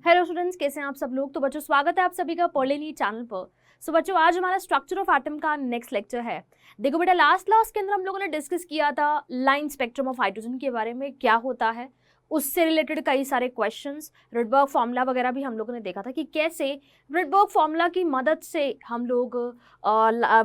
Hello students, कैसे हैं आप सब लोग। तो बच्चों स्वागत है आप सभी का पर्लेनी चैनल पर। सो बच्चों आज हमारा स्ट्रक्चर ऑफ एटम का नेक्स्ट लेक्चर है। देखो बेटा, लास्ट क्लास के अंदर हम लोगों ने डिस्कस किया था लाइन स्पेक्ट्रम ऑफ हाइड्रोजन के बारे में, क्या होता है, उससे रिलेटेड कई सारे क्वेश्चंस, रिडबर्ग फॉर्मूला वगैरह भी हम लोगों ने देखा था कि कैसे रिडबर्ग फॉर्मूला की मदद से हम लोग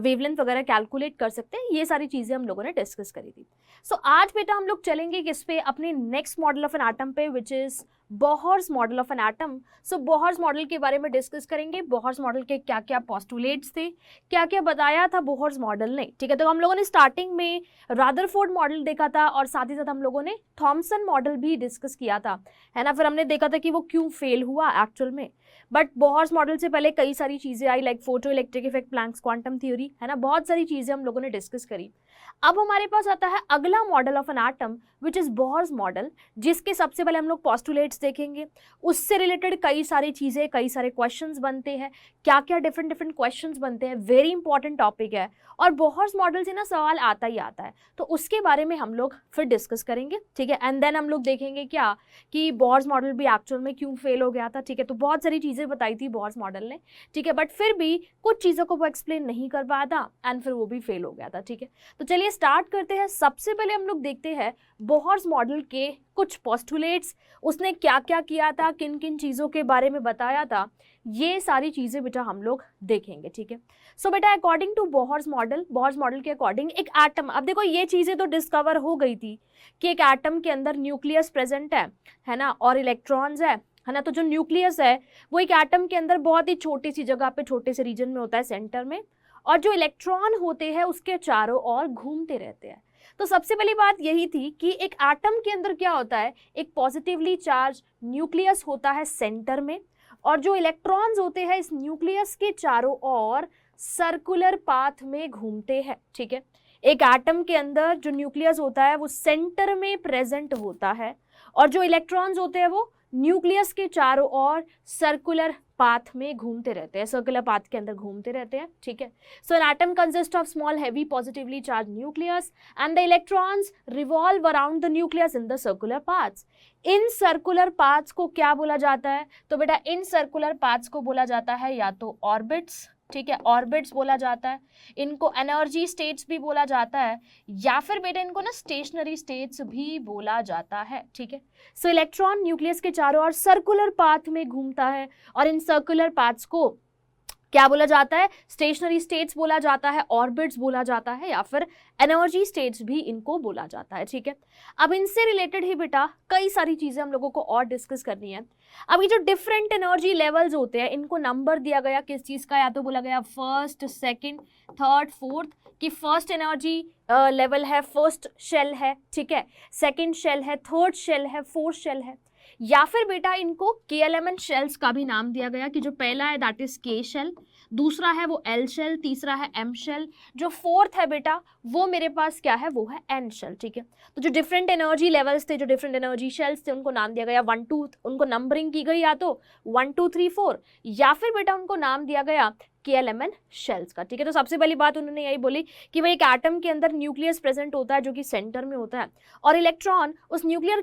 वेवलेंथ वगैरह कैलकुलेट कर सकते हैं। ये सारी चीजें हम लोगों ने डिस्कस करी थी। सो आज बेटा हम लोग चलेंगे किस पे, अपने next model of an atom पे, which is Bohr's model of an atom. So Bohr's model के बारे में डिस्कस करेंगे। बोहर्स मॉडल के क्या क्या पोस्टुलेट्स थे, क्या क्या बताया था बोहर्स मॉडल ने। ठीक है, तो हम लोगों ने स्टार्टिंग में रादरफोर्ड मॉडल देखा था और साथ ही साथ हम लोगों ने थॉमसन मॉडल भी डिस्कस किया था, है ना। फिर हमने देखा था कि वो क्यों फेल हुआ एक्चुअल में। बट बोहर्स मॉडल से पहले कई सारी चीजें आई, like photo electric effect, Planck's quantum theory, है ना। बहुत सारी चीजें हम लोगों ने डिस्कस करी। अब हमारे पास आता है अगला model of an atom which is Bohr's model, जिसके सबसे पहले हम लोग पोस्टुलेट्स देखेंगे। उससे रिलेटेड कई सारी चीजें, कई सारे क्वेश्चंस बनते हैं, क्या क्या डिफरेंट डिफरेंट क्वेश्चंस बनते हैं। वेरी इंपॉर्टेंट टॉपिक है और बोहर्स मॉडल से ना सवाल आता ही आता है, तो उसके बारे में हम लोग फिर डिस्कस करेंगे। ठीक है, एंड देन हम लोग देखेंगे क्या कि बोहर्स मॉडल भी एक्चुअल में क्यों फेल हो गया था। ठीक है, तो बहुत सारी चीजें बताई थी बोहर्स मॉडल ने। ठीक है, बट फिर भी कुछ चीजों को वो एक्सप्लेन नहीं कर पाया था एंड फिर वो भी फेल हो गया था। ठीक है, तो चलिए स्टार्ट करते हैं। सबसे पहले हम लोग देखते हैं बोहर्स मॉडल के कुछ पोस्टुलेट्स, उसने क्या क्या किया था, किन किन चीजों के बारे में बताया था, ये सारी चीजें बेटा हम लोग देखेंगे। ठीक है, सो बेटा अकॉर्डिंग टू बोहर्स मॉडल के अकॉर्डिंग एक एटम, अब देखो ये चीजें तो डिस्कवर हो गई थी कि एक एटम के अंदर न्यूक्लियस प्रेजेंट है ना, और इलेक्ट्रॉन्स है ना। तो जो न्यूक्लियस है वो एक एटम के अंदर बहुत ही छोटी सी जगह पे, छोटे से रीजन में होता है, सेंटर में, और जो इलेक्ट्रॉन होते हैं उसके चारों ओर घूमते रहते हैं। तो सबसे पहली बात यही थी कि एक एटम के अंदर क्या होता है, एक पॉजिटिवली चार्ज न्यूक्लियस होता है सेंटर में, और जो इलेक्ट्रॉन्स होते हैं इस न्यूक्लियस के चारों ओर सर्कुलर पाथ में घूमते हैं। ठीक है, एक एटम के अंदर जो न्यूक्लियस होता है वो सेंटर में प्रेजेंट होता है, और जो इलेक्ट्रॉन्स होते हैं वो न्यूक्लियस के चारों ओर सर्कुलर पाथ में घूमते रहते हैं, सर्कुलर पाथ के अंदर घूमते रहते हैं। ठीक है, so an atom consist of small heavy positively charge nucleus and the electrons revolve around the nucleus in the circular paths. In circular paths को क्या बोला जाता है, तो बेटा इन सर्कुलर पाथ्स को बोला जाता है या तो ऑर्बिट्स, ठीक है, ऑर्बिट्स बोला जाता है, इनको एनर्जी स्टेट्स भी बोला जाता है, या फिर बेटा इनको ना स्टेशनरी स्टेट्स भी बोला जाता है। ठीक है, सो इलेक्ट्रॉन न्यूक्लियस के चारों ओर सर्कुलर पाथ में घूमता है, और इन सर्कुलर पाथ्स को क्या बोला जाता है, स्टेशनरी स्टेट्स बोला जाता है, ऑर्बिट्स बोला जाता है, या फिर एनर्जी स्टेट्स भी इनको बोला जाता है। ठीक है, अब इनसे रिलेटेड ही बेटा कई सारी चीजें हम लोगों को और डिस्कस करनी है। अब ये जो डिफरेंट एनर्जी लेवल्स होते हैं, इनको नंबर दिया गया किस चीज का, या तो बोला गया फर्स्ट, सेकंड, थर्ड, फोर्थ, कि फर्स्ट एनर्जी लेवल है, फर्स्ट शेल है, ठीक है, सेकंड शेल है, थर्ड शेल है, फोर्थ शेल है, या फिर बेटा इनको KLMN शेल्स का भी नाम दिया गया कि जो पहला है दैट इज K शेल, दूसरा है वो L शेल, तीसरा है M शेल, जो फोर्थ है बेटा वो मेरे पास क्या है, वो है N शेल। ठीक है, तो जो डिफरेंट एनर्जी लेवल्स थे, जो डिफरेंट एनर्जी शेल्स थे, उनको नाम दिया गया 1 2, उनको नंबरिंग की गई या तो 1 2 3 4, या फिर बेटा उनको नाम दिया गया KLMN शेल्स का। ठीक है, तो सबसे पहली बात उन्होंने यही बोली कि भाई एक एटम के अंदर न्यूक्लियस प्रेजेंट होता है जो कि सेंटर में होता है, और इलेक्ट्रॉन उस न्यूक्लियस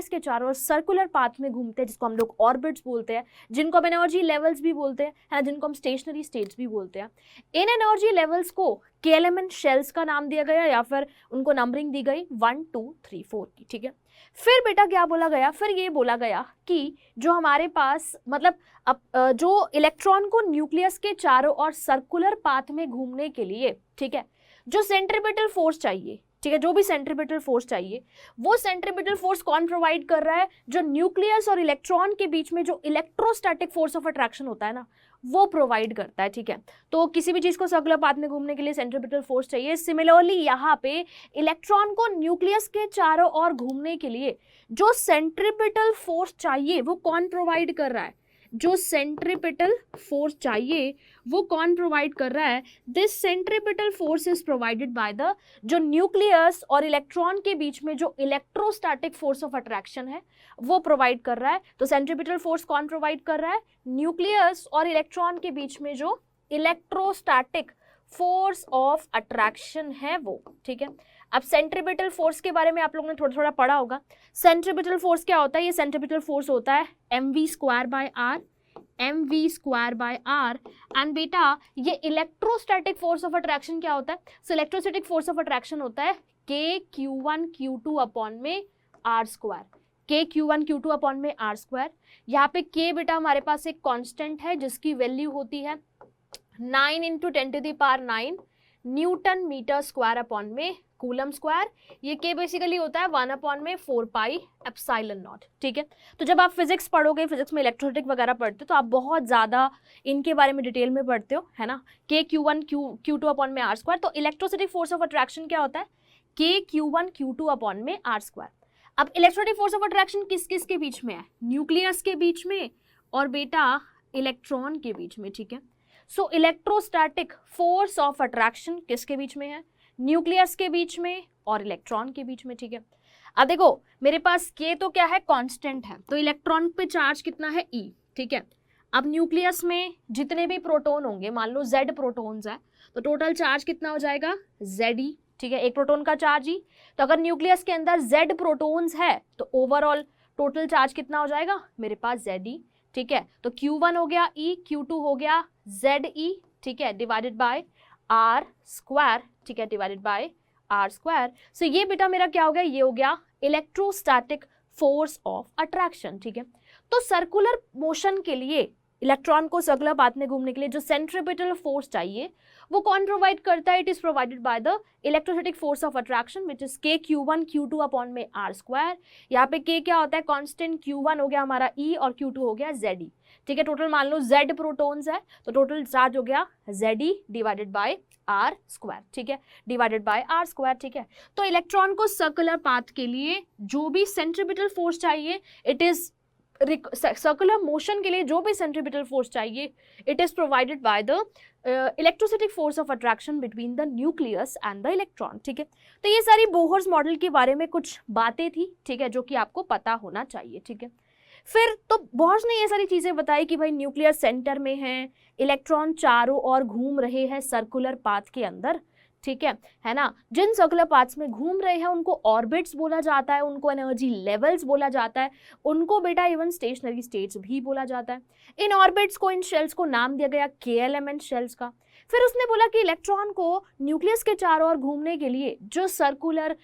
के चारों ओर सर्कुलर पाथ में घूमते हैं, जिसको हम लोग ऑर्बिट्स बोलते हैं, जिनको हम एनर्जी लेवल्स भी बोलते हैं, है ना, जिनको हम स्टेशनरी स्टेट्स भी बोलते हैं। इन एनर्जी लेवल्स को KLMN शेल्स का नाम दिया गया, या फिर उनको नंबरिंग दी गई 1 2 3 4 की। ठीक है, फिर बेटा क्या बोला गया, फिर ये बोला गया कि जो हमारे पास मतलब अब जो इलेक्ट्रॉन को न्यूक्लियस के चारों ओर सर्कुलर पाथ में घूमने के लिए, ठीक है, जो सेंट्रीपिटल फोर्स चाहिए, ठीक है, जो भी सेंट्रीपिटल फोर्स चाहिए, वो सेंट्रीपिटल फोर्स कौन प्रोवाइड कर रहा है, जो न्यूक्लियस और इलेक्ट्रॉन के बीच में जो इलेक्ट्रोस्टैटिक फोर्स ऑफ अट्रैक्शन होता है ना, वो प्रोवाइड करता है। ठीक है, तो किसी भी चीज को सर्कुलर पाथ में घूमने के लिए सेंट्रीपिटल फोर्स चाहिए। सिमिलरली यहाँ पे इलेक्ट्रॉन को न्यूक्लियस के चारों ओर घूमने के लिए जो सेंट्रीपिटल फोर्स चाहिए वो कौन प्रोवाइड कर रहा है, जो सेंट्रीपिटल फोर्स चाहिए वो कौन प्रोवाइड कर रहा है, this centripetal force is provided by the, जो न्यूक्लियस और इलेक्ट्रॉन के बीच में जो इलेक्ट्रोस्टैटिक फोर्स ऑफ अट्रैक्शन है वो प्रोवाइड कर रहा है। तो सेंट्रीपिटल फोर्स कौन प्रोवाइड कर रहा है, न्यूक्लियस और इलेक्ट्रॉन के बीच में जो इलेक्ट्रोस्टैटिक फोर्स ऑफ अट्रैक्शन है वो। ठीक है, अब सेंट्रीपिटल फोर्स के बारे में आप लोगों ने थोड़ा थोड़ा पढ़ा होगा। सेंट्रीपिटल फोर्स क्या होता है? ये सेंट्रीपिटल फोर्स होता है mv² बाय आर। एंड बेटा ये इलेक्ट्रोस्टैटिक फोर्स ऑफ अट्रैक्शन क्या होता है? सो इलेक्ट्रोस्टैटिक फोर्स ऑफ अट्रैक्शन होता है KQ1Q2 अपॉन में r²। KQ1Q2 अपॉन में r²। यहाँ पे K बेटा हमारे पास एक कांस्टेंट है जिसकी वैल्यू होती है 9 × 10⁹ न्यूटन मीटर स्क्वायर अपॉन में कूलम स्क्वायर। ये K बेसिकली होता है 1 अपॉन में 4 पाई एप्सिलॉन नॉट। ठीक है, तो जब आप फिजिक्स पढ़ोगे, फिजिक्स में इलेक्ट्रोस्टैटिक वगैरह पढ़ते हो तो आप बहुत ज़्यादा इनके बारे में डिटेल में पढ़ते हो, है ना। KQ1Q2 अपॉन में r²। तो इलेक्ट्रोस्टैटिक फोर्स ऑफ अट्रैक्शन क्या होता है? KQ1Q2 अपॉन में r²। अब इलेक्ट्रोस्टैटिक फोर्स ऑफ अट्रैक्शन किस किस के बीच में है? न्यूक्लियस के बीच में और बेटा इलेक्ट्रॉन के बीच में। ठीक है, सो इलेक्ट्रोस्टैटिक फोर्स ऑफ अट्रैक्शन किसके बीच में है? न्यूक्लियस के बीच में और इलेक्ट्रॉन के बीच में। ठीक है, अब देखो मेरे पास K तो क्या है? कांस्टेंट है, तो इलेक्ट्रॉन पे चार्ज कितना है? E। ठीक है, अब न्यूक्लियस में जितने भी प्रोटॉन होंगे, मान लो Z प्रोटॉन्स है, तो टोटल चार्ज कितना हो जाएगा? Ze। ठीक है, एक प्रोटॉन का चार्ज ही, तो अगर न्यूक्लियस के अंदर Z प्रोटॉन्स है तो ओवरऑल टोटल चार्ज कितना हो जाएगा मेरे पास? Ze। ठीक है, तो Q1 हो गया E, Q2 हो गया Ze। ठीक है, डिवाइडेड बाय r²। ठीक है, डिवाइडेड बाय r²। सो ये बेटा मेरा क्या हो गया? ये हो गया इलेक्ट्रोस्टैटिक फोर्स ऑफ अट्रैक्शन। ठीक है, तो सर्कुलर मोशन के लिए, इलेक्ट्रॉन को सर्कुलर पाथ में घूमने के लिए जो सेंट्रीपिटल फोर्स चाहिए वो कौन प्रोवाइड करता है? It is provided by the electrostatic force of attraction which is KQ1Q2 upon में r²। यहाँ पे K क्या होता है? कांस्टेंट। Q1 हो गया हमारा E और Q2 हो गया Ze। ठीक है, टोटल मान लो Z प्रोटॉन्स है तो टोटल चार्ज हो गया Ze डिवाइडेड बाय r²। ठीक है, डिवाइडेड बाय r²। ठीक है, तो इलेक्ट्रॉन को सर्कुलर पाथ के लिए जो भी सेंट्रीपिटल फोर्स चाहिए, इट इज सर्कुलर मोशन के लिए जो भी सेंट्रीपिटल फोर्स चाहिए, it is provided by the electrostatic force of attraction between the nucleus and the electron. ठीक है, तो ये सारी बोहर्स मॉडल के बारे में कुछ बातें थी, ठीक है, जो कि आपको पता होना चाहिए। ठीक है, फिर तो बोहर्स ने ये सारी चीजें बताई कि भाई न्यूक्लियस सेंटर में है, इलेक्ट्रॉन चारों ओर घूम रहे हैं सर्कुलर पाथ के अंदर। ठीक है ना। जिन सर्कुलर पाथ्स में घूम रहे हैं उनको ऑर्बिट्स बोला जाता है, उनको एनर्जी लेवल्स बोला जाता है, उनको बेटा इवन स्टेशनरी स्टेट्स भी बोला जाता है। इन ऑर्बिट्स को, इन शेल्स को नाम दिया गया के एलिमेंट शेल्स का। फिर उसने बोला कि इलेक्ट्रॉन को न्यूक्लियस के चारों ओर घूमने के लिए जो सर्कुलर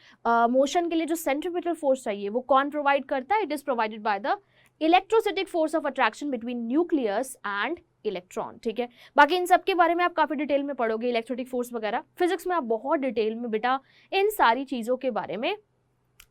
मोशन के लिए जो सेंट्रीपिटल फोर्स चाहिए वो कौन प्रोवाइड करता है? It is provided by the electrostatic force of attraction between nucleus and electron. ठीक है, बाकी इन सब के बारे में आप काफी डिटेल में पढ़ोगे, इलेक्ट्रोस्टैटिक फोर्स वगैरह फिजिक्स में आप बहुत डिटेल में बेटा इन सारी चीजों के बारे में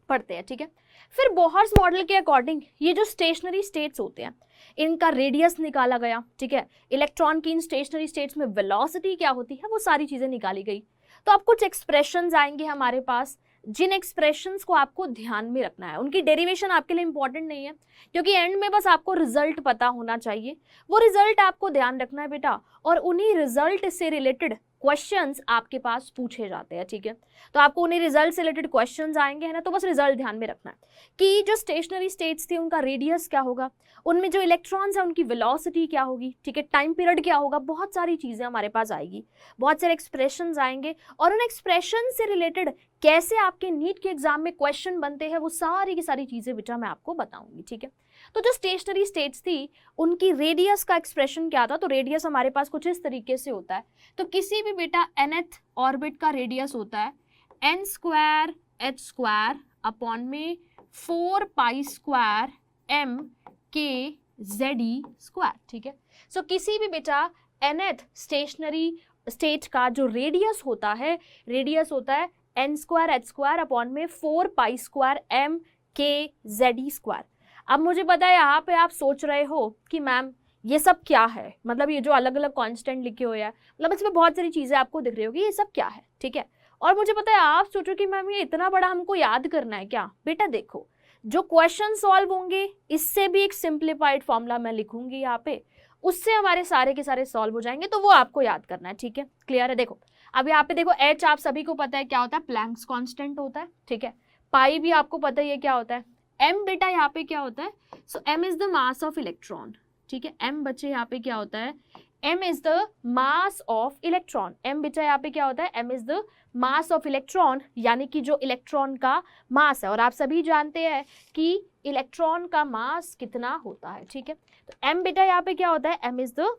पढ़ते हैं। ठीक है, फिर बोहर्स मॉडल के अकॉर्डिंग ये जो स्टेशनरी स्टेट्स होते हैं इनका रेडियस निकाला गया। ठीक है, इलेक्ट्रॉन की इन स्टेशनरी स्टेट्स में वेलोसिटी क्या होती है वो सारी चीजें निकाली गई। तो अब कुछ एक्सप्रेशंस आएंगे हमारे पास, जिन एक्सप्रेशंस को आपको ध्यान में रखना है। उनकी डेरिवेशन आपके लिए इंपॉर्टेंट नहीं है क्योंकि एंड में बस आपको रिजल्ट पता होना चाहिए, वो रिजल्ट आपको ध्यान रखना है बेटा, और उन्हीं रिजल्ट से रिलेटेड क्वेश्चंस आपके पास पूछे जाते हैं। ठीक है, तो आपको उन्हीं रिजल्ट से रिलेटेड क्वेश्चंस आएंगे, है ना, तो बस रिजल्ट ध्यान में रखना है कि जो स्टेशनरी स्टेट्स थी उनका रेडियस क्या होगा, उनमें जो इलेक्ट्रॉन्स है उनकी वेलोसिटी क्या होगी, ठीक है, टाइम पीरियड क्या होगा, बहुत सारी चीजें हमारे पास आएगी, बहुत सारे एक्सप्रेशंस आएंगे, और उन एक्सप्रेशन से रिलेटेड कैसे आपके नीट के एग्जाम में क्वेश्चन बनते हैं वो सारी की सारी चीजें बेटा मैं आपको बताऊंगी। ठीक है, तो जो स्टेशनरी स्टेट्स थी उनकी रेडियस का एक्सप्रेशन क्या था? तो रेडियस हमारे पास कुछ इस तरीके से होता है। तो किसी भी बेटा nth ऑर्बिट का रेडियस होता है n² h² अपॉन में 4 पाई² m k ze²। ठीक है, सो किसी भी बेटा nth स्टेशनरी स्टेट का जो रेडियस होता है n² h² अपॉन में 4 पाई² m k ze²। अब मुझे पता है यहाँ पे आप सोच रहे हो कि मैम ये सब क्या है, मतलब ये जो अलग अलग कांस्टेंट लिखे हुए हैं, मतलब इसमें बहुत सारी चीजें आपको दिख रही होगी, ये सब क्या है। ठीक है, और मुझे पता है आप सोचो कि मैम ये इतना बड़ा हमको याद करना है क्या? बेटा देखो, जो क्वेश्चन सॉल्व होंगे इससे भी एक सिंप्लीफाइड फॉर्मूला मैं लिखूंगी यहाँ पे, उससे हमारे सारे के सारे सॉल्व हो जाएंगे, तो वो आपको याद करना है। ठीक है, क्लियर है? देखो अब यहाँ पे देखो h आप सभी को पता है क्या होता है, प्लैंक्स कांस्टेंट होता है। ठीक है, पाई भी आपको पता ही है क्या होता है, m बेटा यहाँ पे क्या होता है, सो m is the mass of electron. ठीक है, m बच्चे यहाँ पे क्या होता है, m is the mass of electron. m बेटा यहाँ पे क्या होता है, m is the mass of electron, यानी कि जो इलेक्ट्रॉन का मास है। और आप सभी जानते हैं कि इलेक्ट्रॉन का मास कितना होता है, ठीक है। तो m बेटा यहाँ पे क्या होता है, m is the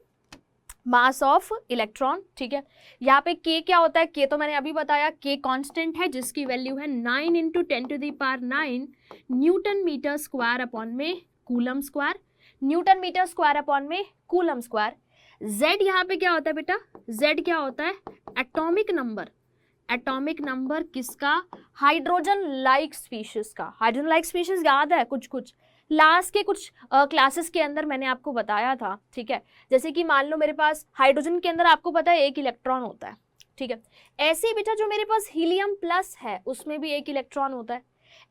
mass of electron, ठीक है। यहाँ पे k क्या होता है, k तो मैंने अभी बताया, k कांस्टेंट है जिसकी वैल्यू है 9 into 10⁻9 newton metre square upon में coulomb square, newton metre square upon में कूलम स्क्वायर। z यहाँ पे क्या होता है बेटा, z क्या होता है, एटॉमिक नंबर, एटॉमिक नंबर किसका, हाइड्रोजन लाइक स्पीशीज का। हाइड्रोजन लाइक स्पीशीज याद है, कुछ कुछ लास्ट के कुछ क्लासेस के अंदर मैंने आपको बताया था, ठीक है। जैसे कि मान लो मेरे पास हाइड्रोजन के अंदर आपको पता है एक इलेक्ट्रॉन होता है, ठीक है। ऐसे ही बेटा जो मेरे पास हीलियम प्लस है उसमें भी एक इलेक्ट्रॉन होता है।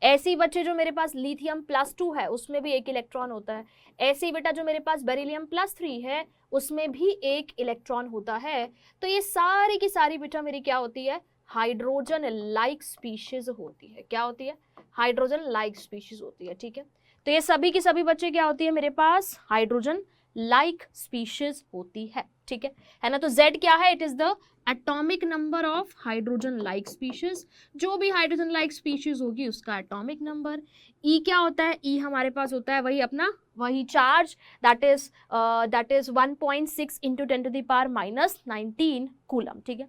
ऐसे ही बच्चे जो मेरे पास लिथियम +2 है उसमें भी एक इलेक्ट्रॉन होता है। ऐसे ही बेटा जो मेरे पास बेरिलियम +3 है उसमें भी एक इलेक्ट्रॉन होता है। तो ये सारी की सारी बेटा मेरी क्या होती है, हाइड्रोजन लाइक स्पीशीज होती है। क्या होती है, हाइड्रोजन लाइक स्पीशीज होती है, ठीक है। तो ये सभी की सभी बच्चे क्या होती है मेरे पास, हाइड्रोजन लाइक स्पीशीज होती है, ठीक है ना। तो Z क्या है, it is the atomic number of hydrogen like species. जो भी हाइड्रोजन लाइक स्पीशीज होगी उसका एटॉमिक नंबर। E क्या होता है, E हमारे पास होता है वही अपना वही charge, that is 1.6 into 10⁻19 coulomb, ठीक है।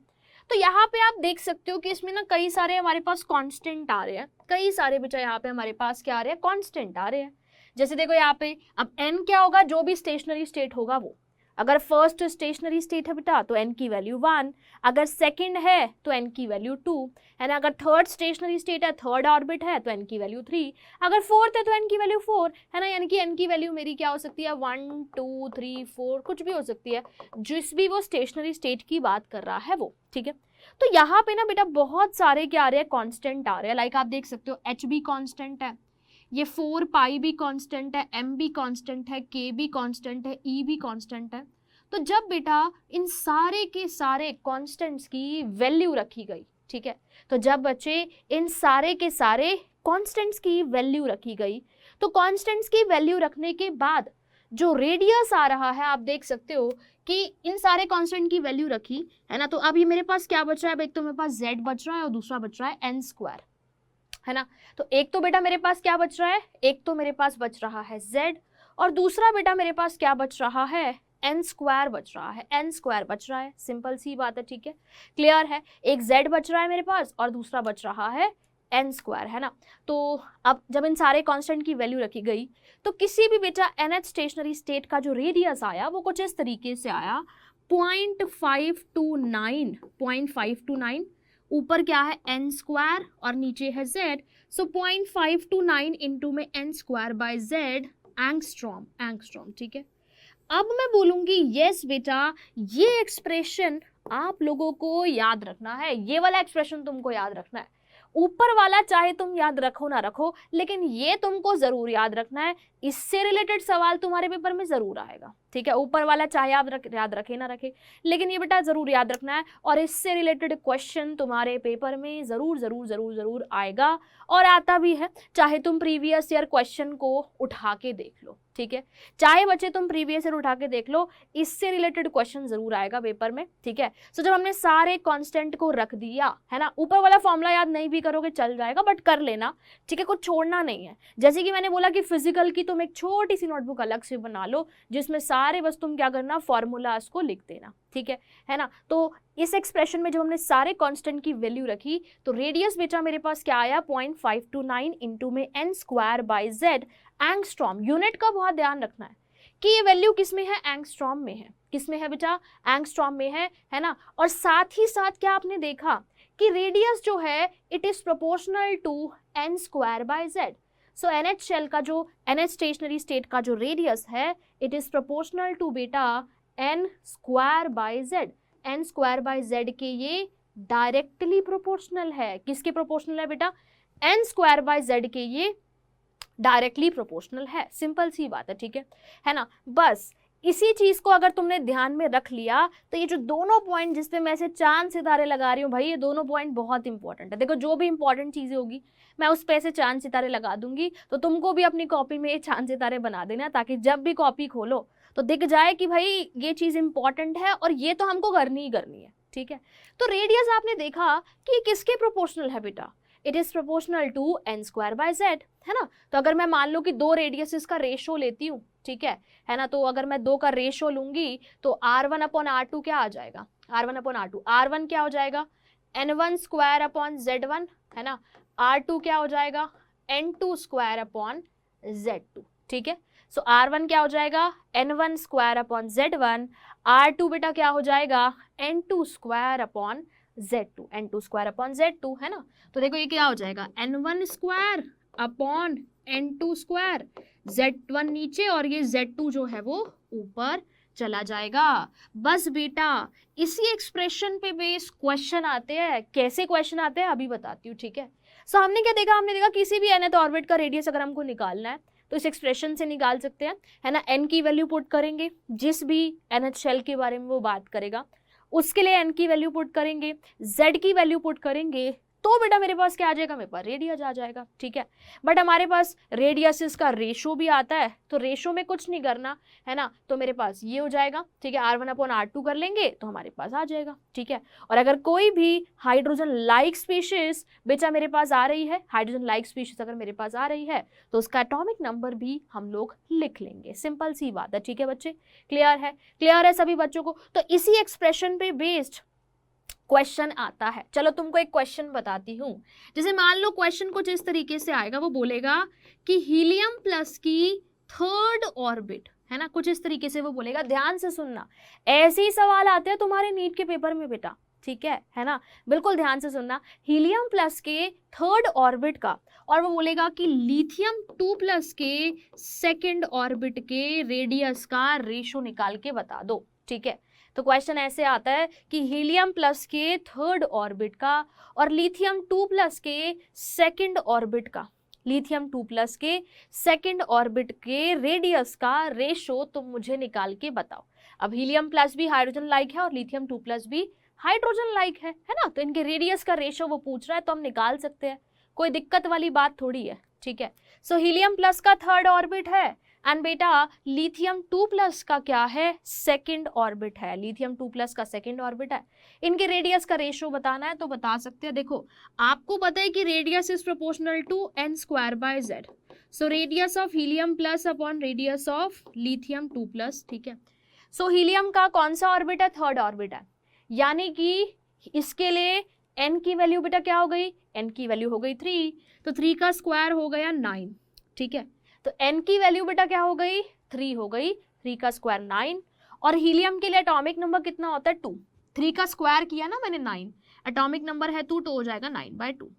तो यहाँ पे आप देख सकते हो कि इसमें ना कई सारे हमारे पास कांस्टेंट आ रहे हैं, कई सारे बेटा यहाँ पे हमारे पास क्या आ रहे हैं, कांस्टेंट आ रहे हैं। जैसे देखो यहाँ पे अब n क्या होगा, जो भी स्टेशनरी स्टेट होगा वो, अगर फर्स्ट स्टेशनरी स्टेट है बेटा तो n की वैल्यू 1, अगर सेकंड है तो n की वैल्यू 2 है ना, अगर थर्ड स्टेशनरी स्टेट है, थर्ड ऑर्बिट है तो n की वैल्यू 3, अगर फोर्थ है तो n की वैल्यू 4 है ना, यानी कि n की वैल्यू मेरी क्या हो सकती है, 1 2 3 4 कुछ भी हो सकती है, जिस भी वो स्टेशनरी स्टेट की बात कर रहा है वो, ठीक है। तो यहाँ पे ना बेटा बहुत सारे क्या आ रहे हैं, कॉन्स्टेंट आ रहे हैं। लाइक आप देख सकते हो h भी कॉन्स्टेंट है, ये 4 पाई भी कांस्टेंट है, m भी कांस्टेंट है, k भी कांस्टेंट है, e भी कांस्टेंट है। तो जब बेटा इन सारे के सारे कांस्टेंट्स की वैल्यू रखी गई, ठीक है, तो जब बच्चे इन सारे के सारे कांस्टेंट्स की वैल्यू रखी गई, तो कांस्टेंट्स की वैल्यू रखने के बाद जो रेडियस आ रहा है, आप देख सकते हो कि इन सारे कांस्टेंट की वैल्यू रखी है ना, तो अब ये मेरे पास क्या बच रहा है, एक तो मेरे पास z बच रहा है और दूसरा बच रहा है n स्क्वायर, है ना। तो एक तो बेटा मेरे पास क्या बच रहा है, एक तो मेरे पास बच रहा है z, और दूसरा बेटा मेरे पास क्या बच रहा है, n स्क्वायर बच रहा है, n स्क्वायर बच रहा है। सिंपल सी बात है, ठीक है, क्लियर है। एक z बच रहा है मेरे पास और दूसरा बच रहा है n स्क्वायर, है ना। तो अब जब इन सारे कांस्टेंट की वैल्यू रखी गई तो किसी भी बेटा nth स्टेशनरी स्टेट का जो रेडियस आया वो कुछ इस तरीके से आया, 0.529 ऊपर क्या है n स्क्वायर और नीचे है z, सो 0.529 इंटू में n square by z angstrom, angstrom, ठीक है। अब मैं बोलूंगी यस बेटा ये एक्सप्रेशन आप लोगों को याद रखना है, ये वाला एक्सप्रेशन तुमको याद रखना है। ऊपर वाला चाहे तुम याद रखो ना रखो, लेकिन ये तुमको जरूर याद रखना है, इससे रिलेटेड सवाल तुम्हारे पेपर में जरूर आएगा, ठीक है। ऊपर वाला चाहे आप याद रखे ना रखे, लेकिन ये बेटा जरूर याद रखना है, और इससे रिलेटेड क्वेश्चन तुम्हारे पेपर में जरूर जरूर जरूर जरूर आएगा, और आता भी है। चाहे तुम प्रीवियस ईयर क्वेश्चन को उठा के देख लो, ठीक है, चाहे बच्चे तुम प्रीवियस ईयर उठा के देख लो, इससे रिलेटेड क्वेश्चन जरूर आएगा पेपर में, ठीक है। सो जब हमने सारे कांस्टेंट को रख दिया है ना, ऊपर वाला फॉर्मूला याद नहीं भी करोगे चल जाएगा, बट कर लेना, ठीक है, कुछ छोड़ना नहीं है। जैसे कि मैंने बोला कि फिजिकल की तुम एक छोटी सी नोटबुक अलग से बना लो जिसमें सारे बस तुम क्या करना, फॉर्मूलाज को लिख देना, ठीक है ना। तो इस एक्सप्रेशन में जब हमने सारे कांस्टेंट की वैल्यू रखी तो रेडियस बेटा मेरे पास क्या आया, 0.529 इंटू में n square by z angstrom. Unit का बहुत ध्यान रखना है कि ये वैल्यू किस में है, एंगस्ट्रॉम में है। किस में है बेटा, एंगस्ट्रॉम में है ना। और साथ ही साथ क्या आपने देखा कि रेडियस जो है it is proportional to n square by z। सो NH शेल का जो NH स्टेशनरी स्टेट का जो रेडियस है इट इज प्रोपोर्शनल टू बेटा n square by z। n square by z के ये डायरेक्टली प्रोपोर्शनल है। किसके प्रोपोर्शनल है बेटा, n स्क्वायर बाय z के ये डायरेक्टली प्रोपोर्शनल है। सिंपल सी बात है, ठीक है ना। बस इसी चीज को अगर तुमने ध्यान में रख लिया तो ये जो दोनों पॉइंट जिस पे मैं ऐसे चांद सितारे लगा रही हूँ भाई, ये दोनों पॉइंट बहुत इंपॉर्टेंट है। देखो जो भी इंपॉर्टेंट चीजें होगी मैं उस पे ऐसे चांद सितारे लगा दूंगी, तो तुमको भी अपनी कॉपी में चांद सितारे बना देना, ताकि जब भी कॉपी खोलो तो दिख जाए कि भाई ये चीज इंपॉर्टेंट है और ये तो हमको करनी ही करनी है, ठीक है। तो रेडियस आपने देखा कि किसके प्रोपोर्शनल है बेटा, it is proportional to n square by z, है ना। तो अगर मैं मान लो कि दो रेडियसेस का रेशो लेती हूँ, ठीक है ना, तो अगर मैं दो का रेशो लूंगी तो r1 अपॉन r2 क्या आ जाएगा, r1 अपॉन r2, r1 क्या हो जाएगा n1 स्क्वायर अपॉन z1, है ना, r2 क्या हो जाएगा n2 स्क्वायर अपॉन z2, ठीक है। सो r1 क्या हो जाएगा n1 square upon z1, r2 बेटा क्या हो जाएगा n2 square upon z2, n2 square upon z2, है ना। तो देखो ये क्या हो जाएगा n1 square upon n2 square, z1 नीचे और ये z2 जो है वो ऊपर चला जाएगा। बस बेटा इसी एक्सप्रेशन पे बेस क्वेश्चन आते हैं। कैसे क्वेश्चन आते हैं अभी बताती हूँ, ठीक है। सो हमने क्या देखा, हमने देखा किसी भी nth ऑर्बिट का रेडियस अगर हमको निकालना है तो इस एक्सप्रेशन से निकाल सकते हैं, है ना। n की वैल्यू पुट करेंगे, जिस भी nth शेल के बारे में वो बात करेगा उसके लिए n की वैल्यू पुट करेंगे, z की वैल्यू पुट करेंगे, तो बेटा मेरे पास क्या आ जाएगा, मेरे पास रेडियस आ जाएगा, ठीक है। बट हमारे पास रेडियस का रेशो भी आता है, तो रेशो में कुछ नहीं करना, है ना। तो मेरे पास ये हो जाएगा, ठीक है, r1 अपॉन r2 कर लेंगे तो हमारे पास आ जाएगा, ठीक है। और अगर कोई भी हाइड्रोजन लाइक स्पीशीज बेटा मेरे पास आ रही है, हाइड्रोजन लाइक स्पीशीज अगर मेरे पास आ रही है तो उसका एटॉमिक नंबर भी हम लोग लिख लेंगे। सिंपल सी बात है, ठीक है बच्चे, क्लियर है, क्लियर है सभी बच्चों को। तो इसी एक्सप्रेशन पे बेस्ड क्वेश्चन आता है। चलो तुमको एक क्वेश्चन बताती हूँ। जैसे मान लो क्वेश्चन कुछ इस तरीके से आएगा, वो बोलेगा कि हीलियम प्लस की थर्ड ऑर्बिट, है ना, कुछ इस तरीके से वो बोलेगा। ध्यान से सुनना, ऐसे ही सवाल आते हैं तुम्हारे नीट के पेपर में बेटा, ठीक है ना, बिल्कुल ध्यान से सुनना। हीलियम प्लस के थर्ड ऑर्बिट का, और वो बोलेगा कि लिथियम 2 प्लस के सेकेंड ऑर्बिट के रेडियस का रेशो निकाल के बता दो, ठीक है। तो क्वेश्चन ऐसे आता है कि हीलियम प्लस के थर्ड ऑर्बिट का और लिथियम 2 प्लस के सेकेंड ऑर्बिट का, लिथियम 2 प्लस के सेकेंड ऑर्बिट के रेडियस का रेशो तुम मुझे निकाल के बताओ। अब हीलियम प्लस भी हाइड्रोजन लाइक है और लिथियम 2 प्लस भी हाइड्रोजन लाइक है ना, तो इनके रेडियस का रेशो वो पूछ रहा है तो हम निकाल सकते हैं, कोई दिक्कत वाली बात थोड़ी है, ठीक है। सो हीलियम प्लस का थर्ड ऑर्बिट है एंड बेटा लिथियम 2 प्लस का क्या है, सेकेंड ऑर्बिट है, लिथियम 2 प्लस का सेकेंड ऑर्बिट है। इनके रेडियस का रेशो बताना है तो बता सकते हैं। देखो आपको पता है कि radius is proportional to n square by z, so radius of helium plus upon radius of lithium 2 plus, ठीक है। सो हीलियम का कौन सा ऑर्बिट है, थर्ड ऑर्बिट है, यानी कि इसके लिए n की वैल्यू बेटा क्या हो गई, n की वैल्यू हो गई 3, तो 3 का स्क्वायर हो गया 9, ठीक है। तो n की वैल्यू बेटा क्या हो गई 3 हो गई, 3 का स्क्वायर 9, और हीलियम के लिए एटॉमिक नंबर कितना होता है 2, 3 का स्क्वायर किया ना मैंने 9, एटॉमिक नंबर है 2 तो हो जाएगा 9/2।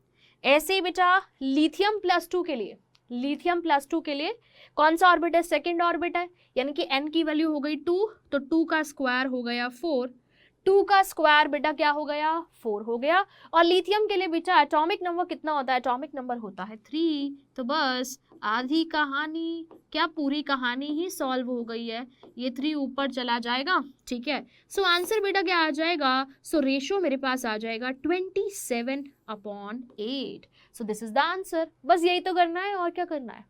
ऐसे ही बेटा लिथियम प्लस 2 के लिए, लिथियम प्लस 2 के लिए कौन सा ऑर्बिट है, सेकेंड ऑर्बिट है, यानी कि n की वैल्यू हो गई 2, तो 2 का स्क्वायर हो गया 4, 2 का स्क्वायर बेटा क्या हो गया 4 हो गया। और लिथियम के लिए बेटा एटॉमिक नंबर कितना होता है, एटॉमिक नंबर होता है 3, तो बस आधी कहानी क्या पूरी कहानी ही सॉल्व हो गई है, ये 3 ऊपर चला जाएगा, ठीक है। सो आंसर बेटा क्या आ जाएगा, सो रेशो मेरे पास आ जाएगा 27/8। So this is the answer. बस यही तो करना है और क्या करना है,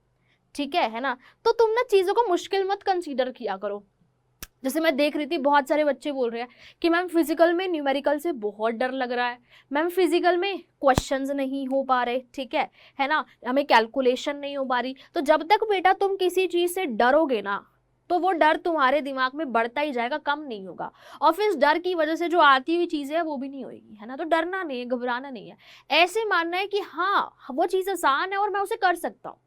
ठीक है ना। तो तुम ना चीजों को मुश्किल मत कंसीडर किया करो। जैसे मैं देख रही थी बहुत सारे बच्चे बोल रहे हैं कि मैम फिजिकल में न्यूमेरिकल से बहुत डर लग रहा है, मैम फिजिकल में क्वेश्चंस नहीं हो पा रहे, ठीक है ना, हमें कैलकुलेशन नहीं हो पा रही। तो जब तक बेटा तुम किसी चीज से डरोगे ना तो वो डर तुम्हारे दिमाग में बढ़ता ही जाएगा, कम नहीं होगा, और फिर इस डर की वजह से जो आती हुई चीजें है वो भी नहीं होगी, है ना। तो डरना नहीं है, घबराना नहीं है, ऐसे मानना है कि हाँ वो चीज आसान है और मैं उसे कर सकता हूँ,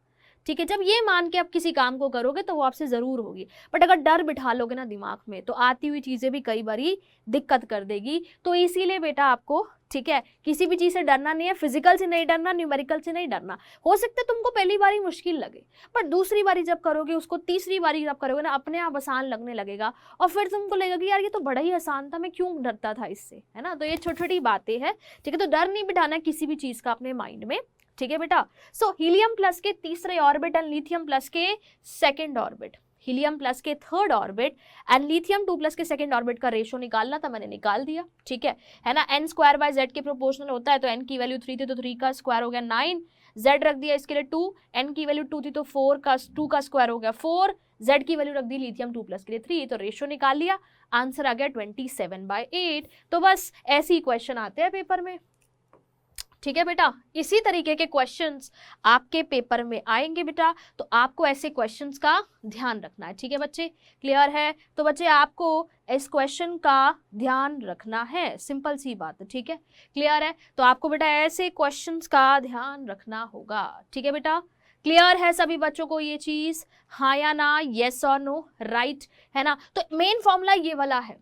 ठीक है। जब ये मान के आप किसी काम को करोगे तो वो आपसे जरूर होगी। बट अगर डर बिठा लोगे ना दिमाग में तो आती हुई चीजें भी कई बारी दिक्कत कर देगी। तो इसीलिए बेटा आपको, ठीक है, किसी भी चीज से डरना नहीं है, फिजिकल से नहीं डरना, न्यूमेरिकल से नहीं डरना। हो सकता है तुमको पहली बारी मुश्किल लगे, पर दूसरी बारी जब करोगे उसको, तीसरी बारी जब करोगे ना, अपने आप आसान लगने लगेगा और फिर तुमको लगेगा कि यार ये तो बड़ा ही आसान था, मैं क्यों डरता था इससे, है ना। तो ये छोटी छोटी बातें हैं, ठीक है। तो डर नहीं बिठाना किसी भी चीज का अपने माइंड में, ठीक है बेटा। सो हीलियम प्लस के तीसरे ऑर्बिट एंड लिथियम प्लस के सेकेंड ऑर्बिट, हीलियम प्लस के third orbit and lithium 2 plus के सेकेंड ऑर्बिट का रेशो निकालना था, मैंने निकाल दिया, ठीक है ना। n स्क्वायर बाय z के प्रोपोर्शनल होता है, तो n की वैल्यू 3 थी तो 3 का स्क्वायर हो गया 9, z रख दिया इसके लिए 2, n की वैल्यू 2 थी तो 2 का स्क्वायर हो गया 4, z की वैल्यू रख दी लिथियम 2 प्लस के लिए 3, तो रेशियो निकाल लिया, आंसर आ गया 27/8। तो बस ऐसे ही क्वेश्चन आते हैं पेपर में, ठीक है बेटा। इसी तरीके के क्वेश्चंस आपके पेपर में आएंगे बेटा, तो आपको ऐसे क्वेश्चंस का ध्यान रखना है, ठीक है बच्चे, क्लियर है। तो बच्चे आपको इस क्वेश्चन का ध्यान रखना है, सिंपल सी बात है, ठीक है, क्लियर है। तो आपको बेटा ऐसे क्वेश्चंस का ध्यान रखना होगा, ठीक है बेटा, क्लियर है सभी बच्चों को ये चीज, हाँ या ना, येस और नो, राइट, है ना। तो मेन फॉर्मूला ये वाला है,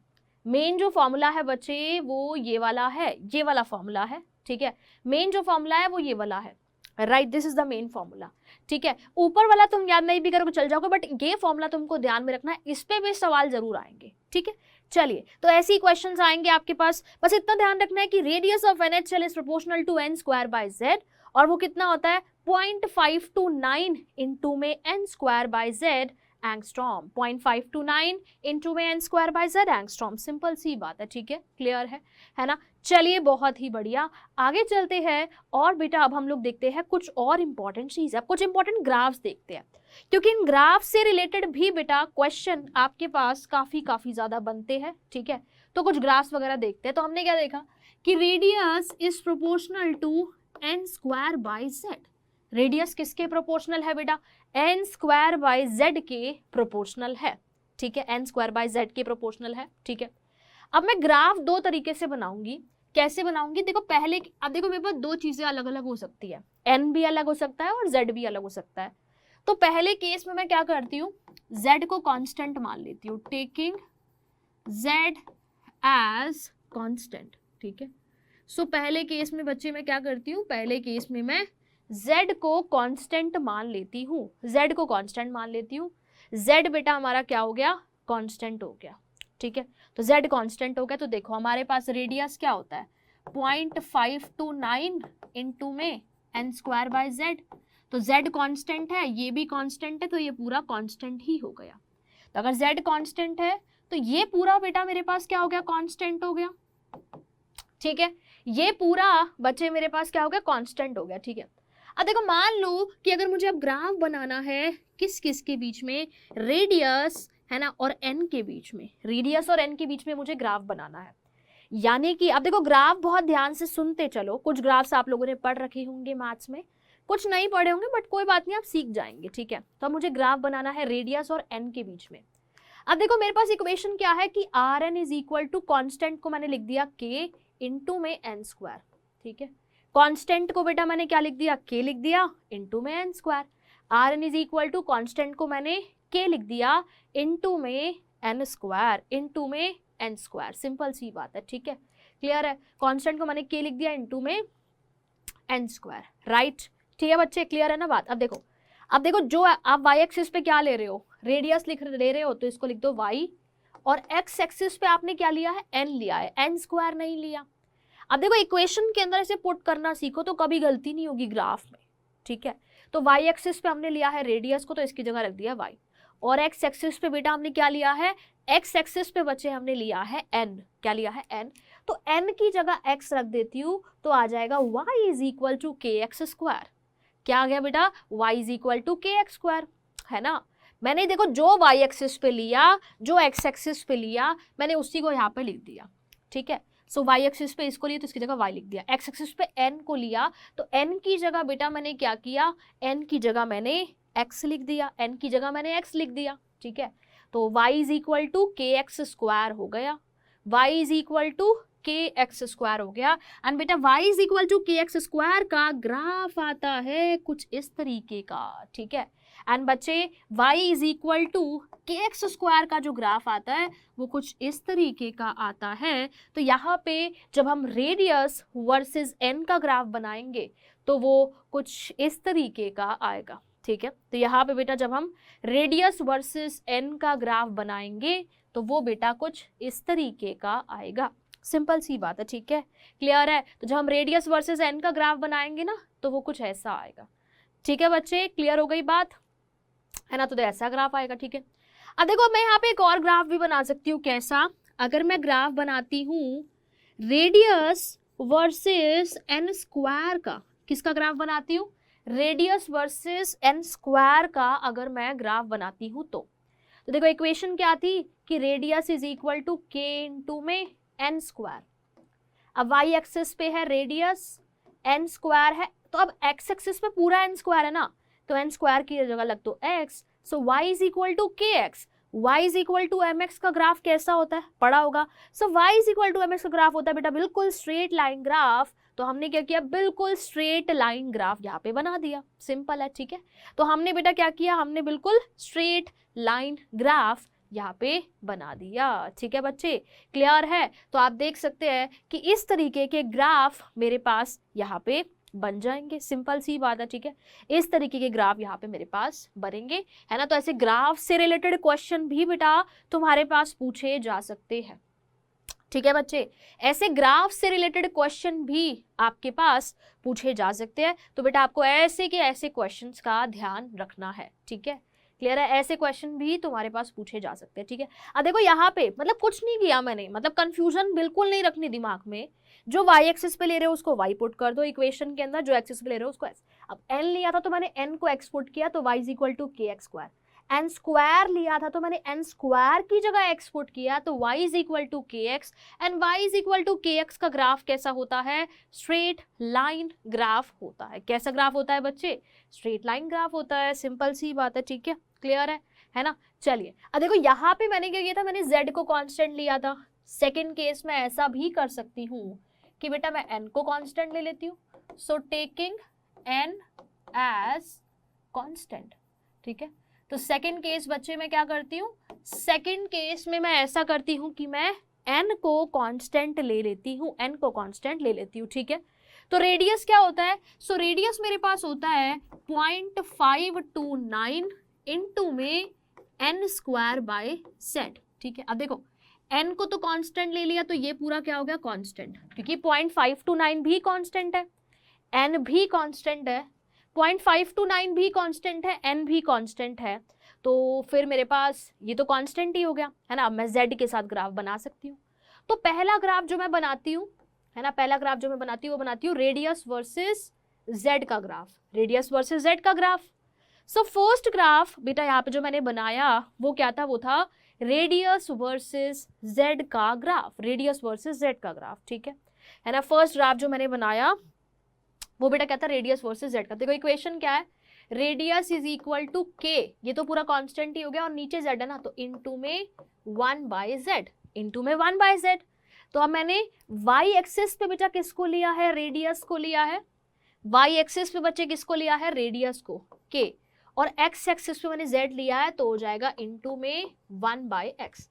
मेन जो फॉर्मूला है बच्चे वो ये वाला है, ये वाला फॉर्मूला है, ठीक है, मेन जो फॉर्मूला है वो ये वाला है, right, this is the main formula, ठीक है। ऊपर वाला तुम याद नहीं भी करोगे चल जाओगे, बट ये फॉर्मूला तुमको ध्यान में रखना है, इस पे भी सवाल जरूर आएंगे, ठीक है। चलिए, तो ऐसे ही क्वेश्चंस आएंगे आपके पास, बस इतना ध्यान रखना है कि radius of NaCl is proportional to n square by z, और वो कितना होता है 0.529 इंटू में n square by z angstrom, 0.529 into में n square by z angstrom, simple सी बात है, ठीक है, क्लियर है ना। चलिए बहुत ही बढ़िया, आगे चलते हैं, और बेटा अब हम लोग देखते हैं कुछ और इंपॉर्टेंट चीज है, कुछ इंपॉर्टेंट ग्राफ्स देखते हैं, क्योंकि इन ग्राफ से रिलेटेड भी बेटा क्वेश्चन आपके पास काफी ज्यादा बनते हैं, ठीक है। तो कुछ ग्राफ्स वगैरह देखते हैं। तो हमने क्या देखा कि radius is proportional to n square by z, radius किसके प्रोपोर्शनल है बेटा, n स्क्वायर बाय z के प्रोपोर्शनल है, ठीक है, n स्क्वायर बाय z के प्रोपोर्शनल है, ठीक है। अब मैं ग्राफ दो तरीके से बनाऊंगी, कैसे बनाऊंगी, देखो पहले, अब देखो मेरे पास दो चीजें अलग अलग हो सकती है, n भी अलग हो सकता है और z भी अलग हो सकता है। तो पहले केस में मैं क्या करती हूँ, z को कांस्टेंट मान लेती हूँ, टेकिंग z एज कांस्टेंट, ठीक है। सो पहले केस में बच्चे मैं क्या करती हूँ, पहले केस में मैं z को कांस्टेंट मान लेती हूँ, z को कांस्टेंट मान लेती हूँ, z बेटा हमारा क्या हो गया, कांस्टेंट हो गया, ठीक है। तो z कांस्टेंट हो गया, तो देखो हमारे पास रेडियस क्या होता है 0.529 इंटू में n स्क्वायर बाय z, तो z कांस्टेंट है, ये भी कांस्टेंट है, तो ये पूरा कांस्टेंट ही हो गया। तो अगर z कांस्टेंट है तो ये पूरा बेटा मेरे पास क्या हो गया, कांस्टेंट हो गया, ठीक है, ये पूरा बच्चे मेरे पास क्या हो गया, कांस्टेंट हो गया, ठीक है। अब देखो मान लो कि अगर मुझे अब ग्राफ बनाना है किस किस के बीच में, रेडियस है ना और n के बीच में, रेडियस और n के बीच में मुझे ग्राफ बनाना है, यानी कि अब देखो ग्राफ बहुत ध्यान से सुनते चलो, कुछ ग्राफ्स आप लोगों ने पढ़ रखे होंगे मैथ्स में, कुछ नहीं पढ़े होंगे, बट कोई बात नहीं, आप सीख जाएंगे, ठीक है। तो अब मुझे ग्राफ बनाना है रेडियस और n के बीच में। अब देखो मेरे पास इक्वेशन क्या है कि Rn is equal to constant को मैंने लिख दिया k इंटू में n स्क्वायर, ठीक है, कांस्टेंट को बेटा मैंने क्या लिख दिया, k लिख दिया इंटू में n square, Rn is equal to constant को मैंने k लिख दिया इंटू में n स्क्वायर, इंटू में n स्क्वायर, सिंपल सी बात है, ठीक है, क्लियर है। कांस्टेंट को मैंने k लिख दिया इंटू में n स्क्वायर, राइट, ठीक है बच्चे, क्लियर है ना बात। अब देखो जो आप y एक्सिस पे क्या ले रहे हो, रेडियस ले रहे हो, तो इसको लिख दो y, और x एक्सिस पे आपने क्या लिया है, n लिया है, n स्क्वायर नहीं लिया। अब देखो इक्वेशन के अंदर इसे पुट करना सीखो तो कभी गलती नहीं होगी ग्राफ में, ठीक है। तो y एक्सिस पे हमने लिया है रेडियस को, तो इसकी जगह रख दिया y, और x एक्सिस पे बेटा हमने क्या लिया है, x एक्सिस पे बच्चे हमने लिया है n, क्या लिया है n, तो n की जगह x रख देती हूँ, तो आ जाएगा y is equal to k x square, क्या आ गया बेटा, y is equal to k x square, है ना। मैंने देखो जो y एक्सिस पे लिया, जो x एक्सिस पे लिया, मैंने उसी को यहाँ पे लिख दिया, ठीक है। सो y एक्सिस पे इसको लिया तो इसकी जगह y लिख दिया, x एक्सिस पे n को लिया तो n की जगह बेटा मैंने क्या किया, n की जगह मैंने x लिख दिया, n की जगह मैंने x लिख दिया, ठीक है। तो y is equal to k x square हो गया, y is equal to k x square हो गया, एंड बेटा y is equal to k x square का ग्राफ आता है कुछ इस तरीके का, ठीक है। एंड बच्चे y is equal to k x square का जो ग्राफ आता है वो कुछ इस तरीके का आता है। तो यहाँ पे जब हम रेडियस वर्सेस n का ग्राफ बनाएंगे तो वो कुछ इस तरीके का आएगा, ठीक है। तो यहाँ पे बेटा जब हम रेडियस वर्सेस n का ग्राफ बनाएंगे तो वो बेटा कुछ इस तरीके का आएगा, सिंपल सी बात है, ठीक है, क्लियर है। तो जब हम रेडियस वर्सेस n का ग्राफ बनाएंगे ना तो वो कुछ ऐसा आएगा, ठीक है बच्चे, क्लियर हो गई बात, है ना। तो ऐसा ग्राफ आएगा, ठीक है। अब देखो मैं यहाँ पे एक और ग्राफ भी बना सकती हूँ, कैसा, अगर मैं ग्राफ बनाती हूँ रेडियस वर्सेस n स्क्वायर का, किसका ग्राफ बनाती हूँ, रेडियस वर्सेस एन स्क्वायर का अगर मैं ग्राफ बनाती हूं तो देखो इक्वेशन क्या थी कि radius is equal to k into में एन स्क्वायर। अब वाई एक्सिस पे है रेडियस, एन स्क्वायर है, तो अब एक्स एक्सिस पे पूरा एन स्क्वायर है ना, तो एन स्क्वायर की जगह लग दो x, so y is equal to k x. y is equal to m x का ग्राफ कैसा होता है, पढ़ा होगा। So y is equal to m x का ग्राफ होता है बेटा बिल्कुल स्ट्रेट लाइन ग्राफ। तो हमने क्या किया, बिल्कुल स्ट्रेट लाइन ग्राफ यहाँ पे बना दिया, सिंपल है, ठीक है। तो हमने बेटा क्या किया, हमने बिल्कुल स्ट्रेट लाइन ग्राफ यहाँ पे बना दिया, ठीक है बच्चे, क्लियर है। तो आप देख सकते हैं कि इस तरीके के ग्राफ मेरे पास यहाँ पे बन जाएंगे, सिंपल सी बात है, ठीक है। इस तरीके के ग्राफ यहाँ पे मेरे पास बनेंगे, है ना। तो ऐसे ग्राफ से रिलेटेड क्वेश्चन भी बेटा तुम्हारे पास पूछे जा सकते हैं, ठीक है बच्चे। ऐसे ग्राफ से रिलेटेड क्वेश्चन भी आपके पास पूछे जा सकते हैं। तो बेटा आपको ऐसे के ऐसे क्वेश्चंस का ध्यान रखना है, ठीक है, क्लियर है। ऐसे क्वेश्चन भी तुम्हारे पास पूछे जा सकते हैं, ठीक है। अब देखो यहाँ पे मतलब कुछ नहीं किया मैंने, मतलब कंफ्यूजन बिल्कुल नहीं रखनी दिमाग में। जो y एक्सिस पे ले रहे हो उसको y पुट कर दो इक्वेशन के अंदर, जो एक्सिस पे ले रहे हो उसको x। अब n लिया था तो मैंने n को x पुट किया, तो y is equal to k x square. n square लिया था तो मैंने n स्क्वायर की जगह x पुट किया, तो y is equal to k x. And y is equal to k x का ग्राफ कैसा होता है, स्ट्रेट लाइन ग्राफ होता है। कैसा ग्राफ होता है बच्चे, स्ट्रेट लाइन ग्राफ होता है, सिंपल सी बात है, ठीक है, क्लियर है ना। चलिए अब देखो यहाँ पे मैंने क्या किया था, मैंने z को कांस्टेंट लिया था। सेकंड केस में ऐसा भी कर सकती हूँ कि बेटा मैं n को कांस्टेंट ले लेती हूँ, so taking n as constant, ठीक है। तो सेकंड केस बच्चे मैं क्या करती हूँ, सेकंड केस में मैं ऐसा करती हूँ कि मैं n को कांस्टेंट ले लेती हूँ, n को कांस्टेंट ले लेती हूँ, ठीक है। तो रेडियस क्या होता है, सो रेडियस मेरे पास होता है 0.529 इनटू में n स्क्वायर बाय z, ठीक है। अब देखो n को तो कांस्टेंट ले लिया तो ये पूरा क्या हो गया, कांस्टेंट, क्योंकि 0.529 भी कांस्टेंट है, n भी कांस्टेंट है, 0.529 भी कांस्टेंट है, n भी कांस्टेंट है, तो फिर मेरे पास ये तो कांस्टेंट ही हो गया, है ना। अब मैं z के साथ ग्राफ बना सकती हूँ। तो पहला ग्राफ जो मैं बनाती हूँ, है ना, पहला ग्राफ जो मैं बनाती हूँ वो बनाती हूँ रेडियस वर्सेस z का ग्राफ, रेडियस वर्सेस z का ग्राफ। सो फर्स्ट ग्राफ बेटा यहाँ पे जो मैंने बनाया वो क्या था, वो था रेडियस वर्सेस z का ग्राफ, रेडियस वर्सेस z का ग्राफ, ठीक है ना। फर्स्ट ग्राफ जो मैंने बनाया वो बेटा क्या था, रेडियस वर्सेस z का। देखो इक्वेशन क्या है, रेडियस इज इक्वल टू के, ये तो पूरा कांस्टेंट ही हो गया, और नीचे z है ना, तो इनटू में 1/z, इनटू में 1/z। तो अब मैंने y एक्सिस पे बेटा किसको लिया है, रेडियस को लिया है, y एक्सिस पे बच्चे किसको लिया है, रेडियस को, k, और x एक्सिस पे मैंने z लिया है, तो हो जाएगा इनटू में 1/x।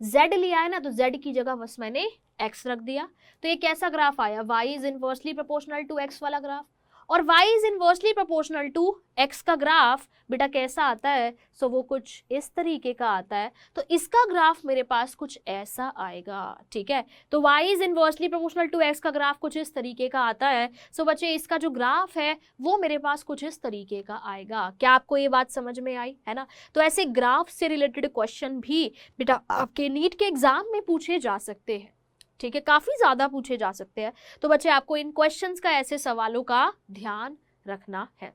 z लिया है ना, तो z की जगह बस मैंने x रख दिया। तो ये कैसा ग्राफ आया, y is inversely proportional to x वाला ग्राफ, और y is inversely proportional to x का ग्राफ बेटा कैसा आता है, सो वो कुछ इस तरीके का आता है। तो इसका ग्राफ मेरे पास कुछ ऐसा आएगा, ठीक है। तो y is inversely proportional to x का ग्राफ कुछ इस तरीके का आता है। सो बच्चे इसका जो ग्राफ है वो मेरे पास कुछ इस तरीके का आएगा। क्या आपको ये बात समझ में आई, है ना। तो ऐसे ग्राफ से रिलेटेड क्वेश्चन भी बेटा आपके नीट के एग्जाम में पूछे जा सकते हैं, ठीक है, काफी ज्यादा पूछे जा सकते हैं। तो बच्चे आपको इन क्वेश्चंस का, ऐसे सवालों का ध्यान रखना है,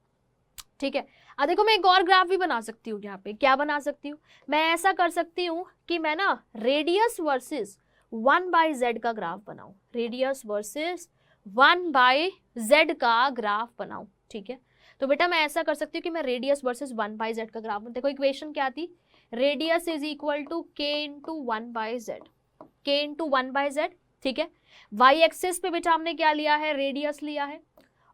ठीक है। अब देखो मैं एक और ग्राफ भी बना सकती हूँ, यहाँ पे क्या बना सकती हूँ, मैं ऐसा कर सकती हूँ कि मैं ना रेडियस वर्सेस 1/z का ग्राफ बनाऊं, रेडियस वर्सेस 1/z का ग्राफ बनाऊं, ठीक है। तो बेटा मैं ऐसा कर सकती हूँ कि मैं रेडियस वर्सेस 1/z का ग्राफ, देखो इक्वेशन क्या थी, radius is equal to k into 1/z, k into 1/z, ठीक है। y एक्सिस पे बेटा हमने क्या लिया है, रेडियस लिया है,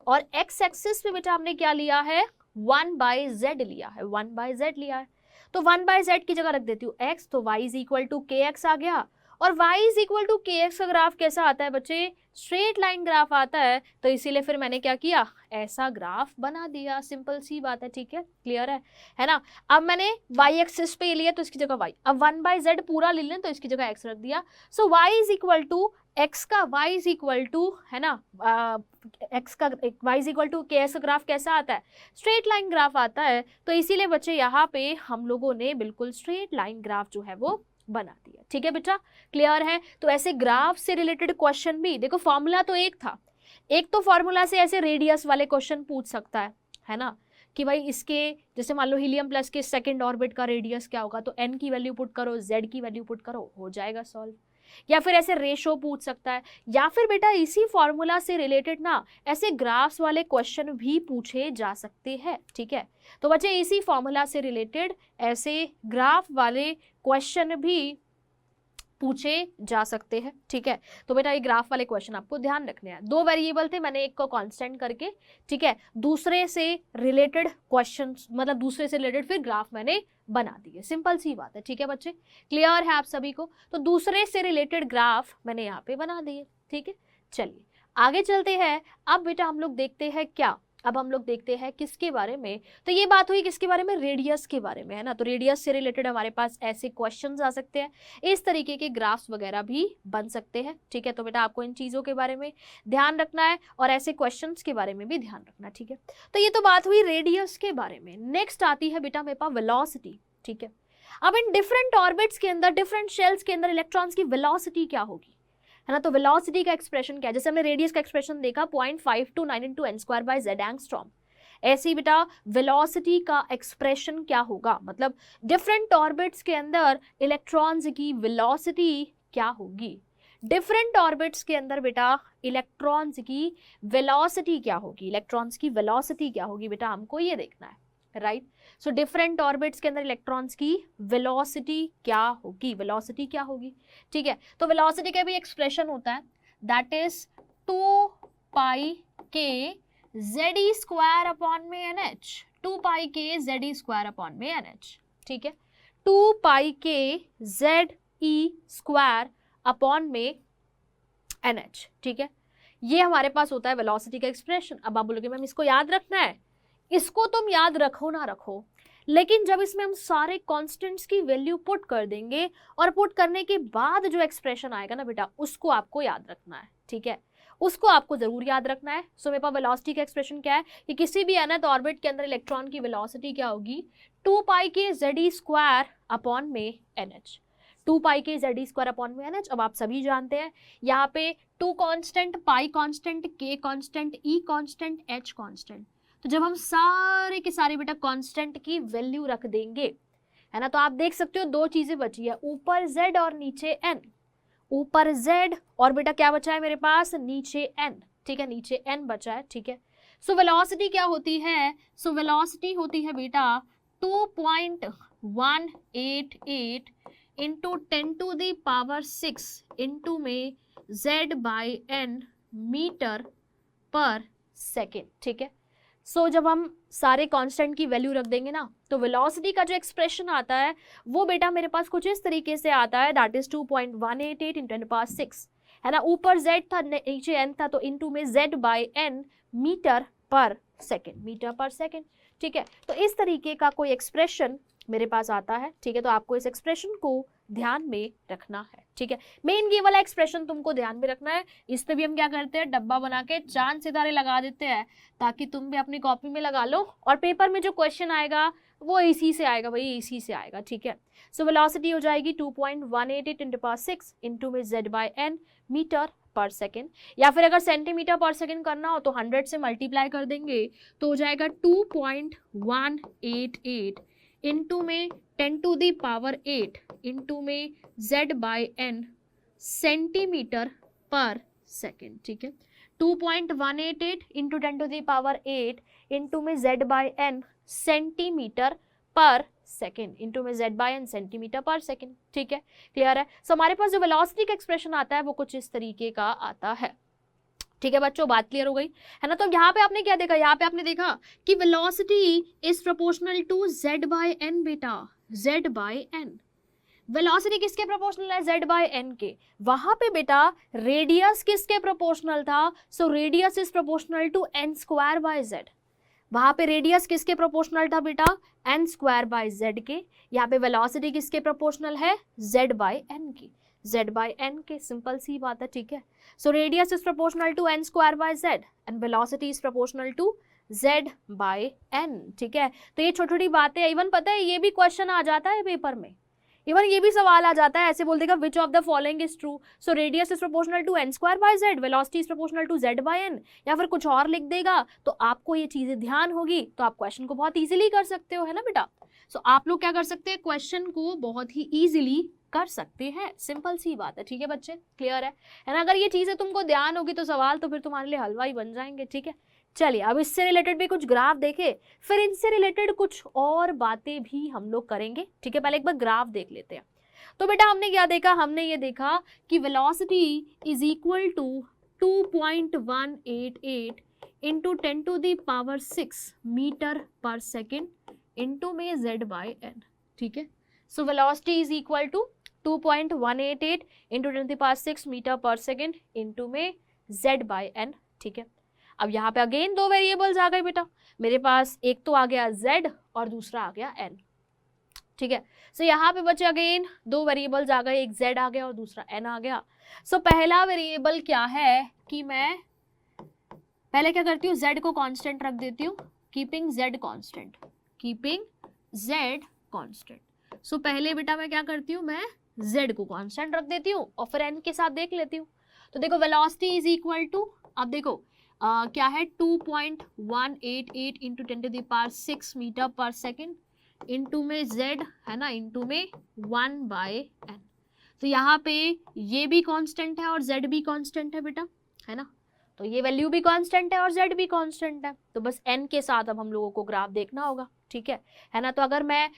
और x एक्सिस पे बेटा हमने क्या लिया है, 1/z लिया है, 1/z लिया है। तो 1/z की जगह रख देती हूँ x, तो y is equal to k x आ गया, और y is equal to k x का ग्राफ कैसा आता है बच्चे, स्ट्रेट लाइन ग्राफ आता है। तो इसीलिए फिर मैंने क्या किया, ऐसा ग्राफ बना दिया, सिंपल सी बात है, ठीक है, क्लियर है ना। अब मैंने y एक्सिस पे लिया तो इसकी जगह y, अब 1/z पूरा ले लें तो इसकी जगह x रख दिया। So y is equal to x का, y इज इक्वल टू, है ना, x का, y is equal to k x का ग्राफ कैसा आता है, स्ट्रेट लाइन ग्राफ आता है। तो इसीलिए बच्चे यहाँ पे हम लोगों ने बिल्कुल स्ट्रेट लाइन ग्राफ जो है वो बना दिया, ठीक है बेटा, क्लियर है। तो ऐसे ग्राफ से रिलेटेड क्वेश्चन भी देखो, फॉर्मूला तो एक था, एक तो फॉर्मूला से ऐसे रेडियस वाले क्वेश्चन पूछ सकता है है ना, कि भाई इसके जैसे मान लो हीलियम प्लस के सेकंड ऑर्बिट का रेडियस क्या होगा, तो n की वैल्यू पुट करो, z की वैल्यू पुट करो, हो जाएगा सॉल्व। या फिर ऐसे रेशो पूछ सकता है, या फिर बेटा इसी फॉर्मूला से रिलेटेड ना ऐसे ग्राफ्स वाले क्वेश्चन भी पूछे जा सकते हैं, ठीक है। तो बच्चे इसी फॉर्मूला से रिलेटेड ऐसे ग्राफ वाले क्वेश्चन भी पूछे जा सकते हैं, ठीक है। तो बेटा ये ग्राफ वाले क्वेश्चन आपको ध्यान रखने हैं। दो वेरिएबल थे, मैंने एक को कांस्टेंट करके, ठीक है, दूसरे से रिलेटेड क्वेश्चंस, मतलब दूसरे से रिलेटेड फिर ग्राफ मैंने बना दिए, सिंपल सी बात है, ठीक है बच्चे, क्लियर है आप सभी को। तो दूसरे से रिलेटेड ग्राफ मैंने यहाँ पे बना दिए, ठीक है। चलिए आगे चलते हैं। अब बेटा हम लोग देखते हैं क्या, अब हम लोग देखते हैं किसके बारे में, तो ये बात हुई किसके बारे में, रेडियस के बारे में, है ना। तो रेडियस से रिलेटेड हमारे पास ऐसे क्वेश्चंस आ सकते हैं, इस तरीके के ग्राफ्स वगैरह भी बन सकते हैं, ठीक है। तो बेटा आपको इन चीज़ों के बारे में ध्यान रखना है और ऐसे क्वेश्चंस के बारे में भी ध्यान रखना, ठीक है। तो ये तो बात हुई रेडियस के बारे में। नेक्स्ट आती है बेटा मेरे पास वेलोसिटी, ठीक है। अब इन डिफरेंट ऑर्बिट्स के अंदर, डिफरेंट शेल्स के अंदर इलेक्ट्रॉन्स की वेलोसिटी क्या होगी, है ना। तो वेलोसिटी का एक्सप्रेशन क्या है, जैसे हमने रेडियस का एक्सप्रेशन देखा 0.529 into N square by Z angstrom, ऐसे ही बेटा वेलोसिटी का एक्सप्रेशन क्या होगा, मतलब डिफरेंट ऑर्बिट्स के अंदर इलेक्ट्रॉन्स की वेलोसिटी क्या होगी, डिफरेंट ऑर्बिट्स के अंदर बेटा इलेक्ट्रॉन्स की वेलोसिटी क्या होगी, इलेक्ट्रॉन्स की वेलोसिटी क्या होगी बेटा, हमको ये देखना है, राइट। सो डिफरेंट ऑर्बिट्स के अंदर इलेक्ट्रॉन्स की वेलोसिटी क्या होगी, वेलोसिटी क्या होगी, ठीक है। तो वेलोसिटी का भी एक्सप्रेशन होता है, दैट इज 2 पाई के जेड ई स्क्वायर अपॉन में एन एच, 2 पाई के जेड ई स्क्वायर अपॉन में एन एच, ठीक है। 2 पाई के जेड ई स्क्वायर अपॉन में एन एच, ठीक है। ये हमारे पास होता है वेलोसिटी का एक्सप्रेशन। अब आप बोलोगे मैम इसको याद रखना है, इसको तुम याद रखो ना रखो, लेकिन जब इसमें हम सारे कांस्टेंट्स की वैल्यू पुट कर देंगे और पुट करने के बाद जो एक्सप्रेशन आएगा ना बेटा, उसको आपको याद रखना है, ठीक है, उसको आपको जरूर याद रखना है। सो मेरे पास वेलोसिटी का एक्सप्रेशन क्या है कि किसी भी अनंत ऑर्बिट के अंदर इलेक्ट्रॉन की वेलोसिटी क्या होगी, 2 पाई के जेड ई स्क्वायर अपॉन में एन एच, 2 पाई के जेड ई स्क्वायर अपॉन में एन एच। अब आप सभी जानते हैं यहाँ पे 2 कांस्टेंट, पाई कांस्टेंट, के कांस्टेंट, ई कांस्टेंट, एच कांस्टेंट, तो जब हम सारे के सारे बेटा कांस्टेंट की वैल्यू रख देंगे, है ना, तो आप देख सकते हो दो चीजें बची है, ऊपर z और नीचे n, ऊपर z और बेटा क्या बचा है मेरे पास, नीचे n, ठीक है, नीचे n बचा है, ठीक है। सो वेलोसिटी क्या होती है, सो वेलोसिटी होती है बेटा 2.188 इंटू 10⁻⁶ इंटू में z by n metre per second, ठीक है। सो जब हम सारे कांस्टेंट की वैल्यू रख देंगे ना, तो वेलोसिटी का जो एक्सप्रेशन आता है वो बेटा मेरे पास कुछ इस तरीके से आता है, दैट इज 2.188 इंटू 10⁻⁶, है ना। ऊपर z था, नीचे n था, तो इनटू में z by n metre per second, metre per second, ठीक है। तो इस तरीके का कोई एक्सप्रेशन मेरे पास आता है, ठीक है। तो आपको इस एक्सप्रेशन को ध्यान में रखना है, ठीक है। मेन ये वाला एक्सप्रेशन तुमको ध्यान में रखना है। इस पे भी हम क्या करते हैं, डब्बा बना के चांद सितारे लगा देते हैं, ताकि तुम भी अपनी कॉपी में लगा लो और पेपर में जो क्वेश्चन आएगा वो इसी से आएगा भाई, इसी से आएगा, ठीक है। सो वेलोसिटी हो जाएगी 2.188 इंटू 10⁻⁶ इंटू में z by n metre per second, या फिर अगर सेंटीमीटर पर सेकेंड करना हो तो 100 से मल्टीप्लाई कर देंगे तो हो जाएगा 2.188 इंटू में 10⁸ इंटू में z बाई n सेंटीमीटर पर सेकेंड, ठीक है। 2.188 इंटू 10⁸ इंटू में z बाई n सेंटीमीटर पर सेकेंड, इंटू में z बाई n सेंटीमीटर पर सेकेंड, ठीक है, क्लियर है। सो हमारे पास जो वेलोसिटी का एक्सप्रेशन आता है वो कुछ इस तरीके का आता है, ठीक है बच्चों, बात क्लियर हो गई है ना। तो यहाँ पे आपने क्या देखा, यहाँ पे आपने देखा कि velocity is proportional to z by n बेटा, z बाई n, वेलोसिटी किसके प्रोपोर्शनल है, z बाई n के। वहां पे बेटा रेडियस किसके प्रोपोर्शनल था, so radius is proportional to n square by z, वहां पे रेडियस किसके प्रोपोर्शनल था बेटा, n स्क्वायर बाई z के। यहाँ पे वेलोसिटी किसके प्रोपोर्शनल है, z बाई n की, z बाई n के, सिंपल सी बात है, ठीक है। So radius is proportional to n square by z and velocity is proportional to z by n, ठीक है। तो ये छोटी छोटी बातें, इवन पता है ये भी क्वेश्चन आ जाता है पेपर में, इवन ये भी सवाल आ जाता है, ऐसे बोल देगा which of the following is true, so radius is proportional to n square by z, velocity is proportional to z by n, या फिर कुछ और लिख देगा, तो आपको ये चीजें ध्यान होगी तो आप क्वेश्चन को बहुत इजीली कर सकते हो, है ना बेटा। सो आप लोग क्या कर सकते हैं, क्वेश्चन को बहुत ही इजीली कर सकते हैं, सिंपल सी बात है, ठीक है बच्चे, क्लियर है ना। अगर ये चीजें तुमको ध्यान होगी तो सवाल तो फिर तुम्हारे लिए हलवा ही बन जाएंगे, ठीक है। चलिए अब इससे रिलेटेड भी कुछ ग्राफ देखे, फिर इनसे रिलेटेड कुछ और बातें भी हम लोग करेंगे, ठीक है। पहले एक बार ग्राफ देख लेते हैं। तो बेटा हमने क्या देखा, हमने ये देखा कि velocity is equal to 2.188 into 10⁻⁶ metre per second into में z बाय n, ठीक है। सो velocity is equal to 2.188 into 10⁻⁶ metre per second into में z बाय n, ठीक है। अब यहाँ पे अगेन दो वेरिएबल्स आ गए बेटा, मेरे पास एक तो आ गया z और दूसरा आ गया n, ठीक है। सो यहाँ पे बच्चे अगेन दो वेरिएबल्स आ गए, एक z आ गया और दूसरा n आ गया। सो पहला वेरिएबल क्या है कि मैं पहले क्या करती हूँ, z को कांस्टेंट रख देती हूँ, keeping z constant, keeping z constant. So पहले बेटा मैं क्या करती हूँ, मैं z को कांस्टेंट रख देती हूँ और फिर n के साथ देख लेती हूँ। तो देखो वेलोसिटी इज इक्वल टू, अब देखो क्या है 2.188 into 10⁻⁶ metre per second into में z है ना, इंटू में 1/n। तो यहाँ पे ये भी कांस्टेंट है और z भी कांस्टेंट है बेटा, है ना। तो ये वैल्यू भी कांस्टेंट है और z भी कांस्टेंट है, तो बस n के साथ अब हम लोगों को ग्राफ देखना होगा, ठीक है ना। तो अगर मैं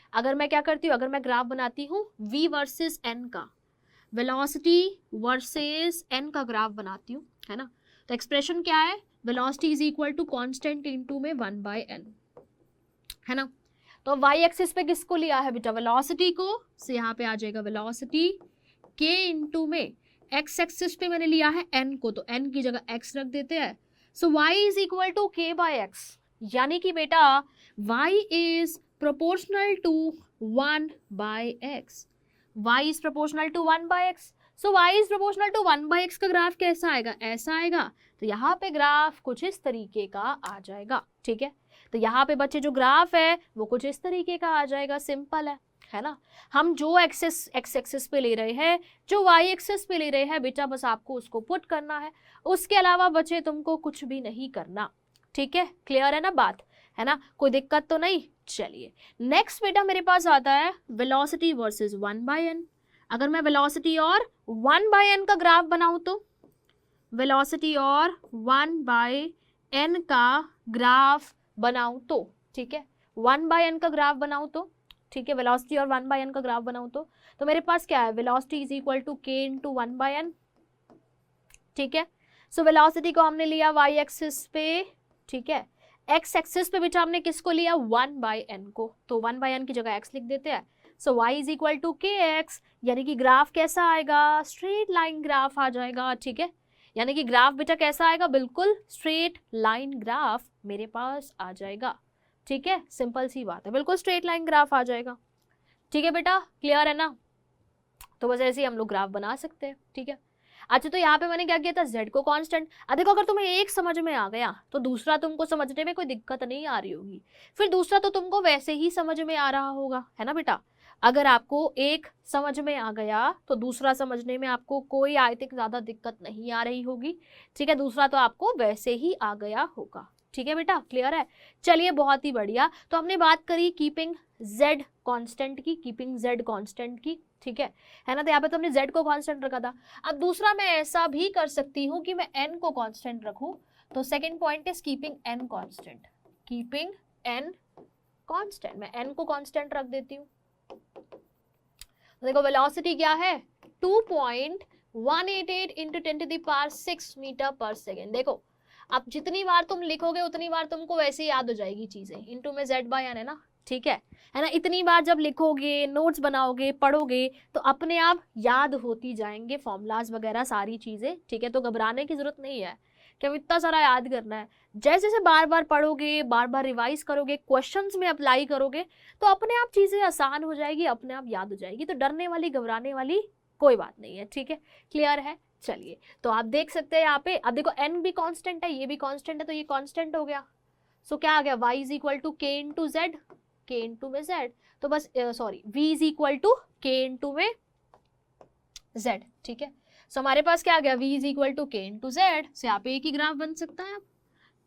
क्या करती हूँ, अगर मैं ग्राफ बनाती हूँ v वर्सेस n का, वेलोसिटी वर्सेस n का ग्राफ बनाती हूँ, है ना। तो एक्सप्रेशन क्या है, velocity is equal to constant into में 1/n, है ना। तो y एक्सिस पे किसको लिया है बेटा, वेलोसिटी को, से यहाँ पे आ जाएगा वेलोसिटी k इंटू में x एक्सिस पे मैंने लिया है n को, तो n की जगह x रख देते हैं। So y is equal to k by x, यानी कि बेटा y is proportional to 1/x, y is proportional to 1/x। So y is proportional to 1/x का ग्राफ कैसा आएगा, ऐसा आएगा। तो यहाँ पे ग्राफ कुछ इस तरीके का आ जाएगा, ठीक है। तो यहाँ पे बच्चे जो ग्राफ है वो कुछ इस तरीके का आ जाएगा, सिंपल है ना। हम जो एक्सेस x एक्सिस पे ले रहे हैं, जो y एक्सिस पे ले रहे हैं बेटा, बस आपको उसको पुट करना है, उसके अलावा बच्चे तुमको कुछ भी नहीं करना, ठीक है। क्लियर है ना बात, है ना, कोई दिक्कत तो नहीं। चलिए नेक्स्ट बेटा मेरे पास आता है वेलोसिटी वर्सेस 1/n। अगर मैं वेलोसिटी और 1/n का ग्राफ बनाऊं तो, वेलोसिटी और 1/n का ग्राफ बनाऊं तो, ठीक है, 1/n का ग्राफ बनाऊं तो, ठीक है, वेलोसिटी और 1/n का ग्राफ बनाऊं तो मेरे पास क्या है, velocity is equal to k into 1/n, ठीक है। सो वेलोसिटी को हमने लिया y एक्सिस पे, ठीक है, x एक्सिस पे बेटा हमने किसको लिया, 1/n को, तो 1/n की जगह x लिख देते हैं। So y is equal to kx, यानी कि ग्राफ कैसा आएगा, स्ट्रेट लाइन ग्राफ आ जाएगा, ठीक है। यानी कि ग्राफ बेटा कैसा आएगा, बिल्कुल स्ट्रेट लाइन ग्राफ मेरे पास आ जाएगा, ठीक है, सिंपल सी बात है, बिल्कुल स्ट्रेट लाइन ग्राफ आ जाएगा, ठीक है बेटा, क्लियर है ना। तो बस ऐसे ही हम लोग ग्राफ बना सकते हैं, ठीक है। अच्छा तो यहाँ पे मैंने क्या किया था, z को कांस्टेंट, देखो अगर तुम्हें एक समझ में आ गया तो दूसरा तुमको समझने में कोई दिक्कत नहीं आ रही होगी, फिर दूसरा तो तुमको वैसे ही समझ में आ रहा होगा, है ना बेटा। अगर आपको एक समझ में आ गया तो दूसरा समझने में आपको कोई आई थिंक ज्यादा दिक्कत नहीं आ रही होगी, ठीक है, दूसरा तो आपको वैसे ही आ गया होगा, ठीक है बेटा, क्लियर है। चलिए बहुत ही बढ़िया, तो हमने बात करी कीपिंग z कांस्टेंट की, कीपिंग z कांस्टेंट की, ठीक है ना। तो यहाँ पे तो हमने z को कांस्टेंट रखा था। अब दूसरा मैं ऐसा भी कर सकती हूँ कि मैं n को कांस्टेंट रखूँ, तो second point is keeping n constant, keeping n constant, मैं n को कांस्टेंट रख देती हूँ। तो देखो वेलोसिटी क्या है, 2.188 इंटू 10⁻⁶ मीटर पर सेकेंड। देखो अब जितनी बार तुम लिखोगे उतनी बार तुमको वैसे ही याद हो जाएगी चीजें, इंटू में z/n है ना, ठीक है ना। इतनी बार जब लिखोगे, नोट्स बनाओगे, पढ़ोगे तो अपने आप याद होती जाएंगे फॉर्मूलाज वगैरह सारी चीजें, ठीक है। तो घबराने की जरूरत नहीं है कि अब इतना सारा याद करना है, जैसे जैसे बार बार पढ़ोगे, बार बार रिवाइज करोगे, क्वेश्चंस में अप्लाई करोगे तो अपने आप चीजें आसान हो जाएगी, अपने आप याद हो जाएगी। तो डरने वाली घबराने वाली कोई बात नहीं है, ठीक है, क्लियर है। चलिए तो आप देख सकते हैं यहाँ पे, अब देखो n भी कांस्टेंट है, ये भी कांस्टेंट है, तो ये कांस्टेंट हो गया। सो क्या आ गया, y is equal to k into z, k into में z, तो बस sorry v is equal to k into में z, ठीक है। सो हमारे पास क्या आ गया, v is equal to k into Z. से यहाँ पे एक ही ग्राफ बन सकता है,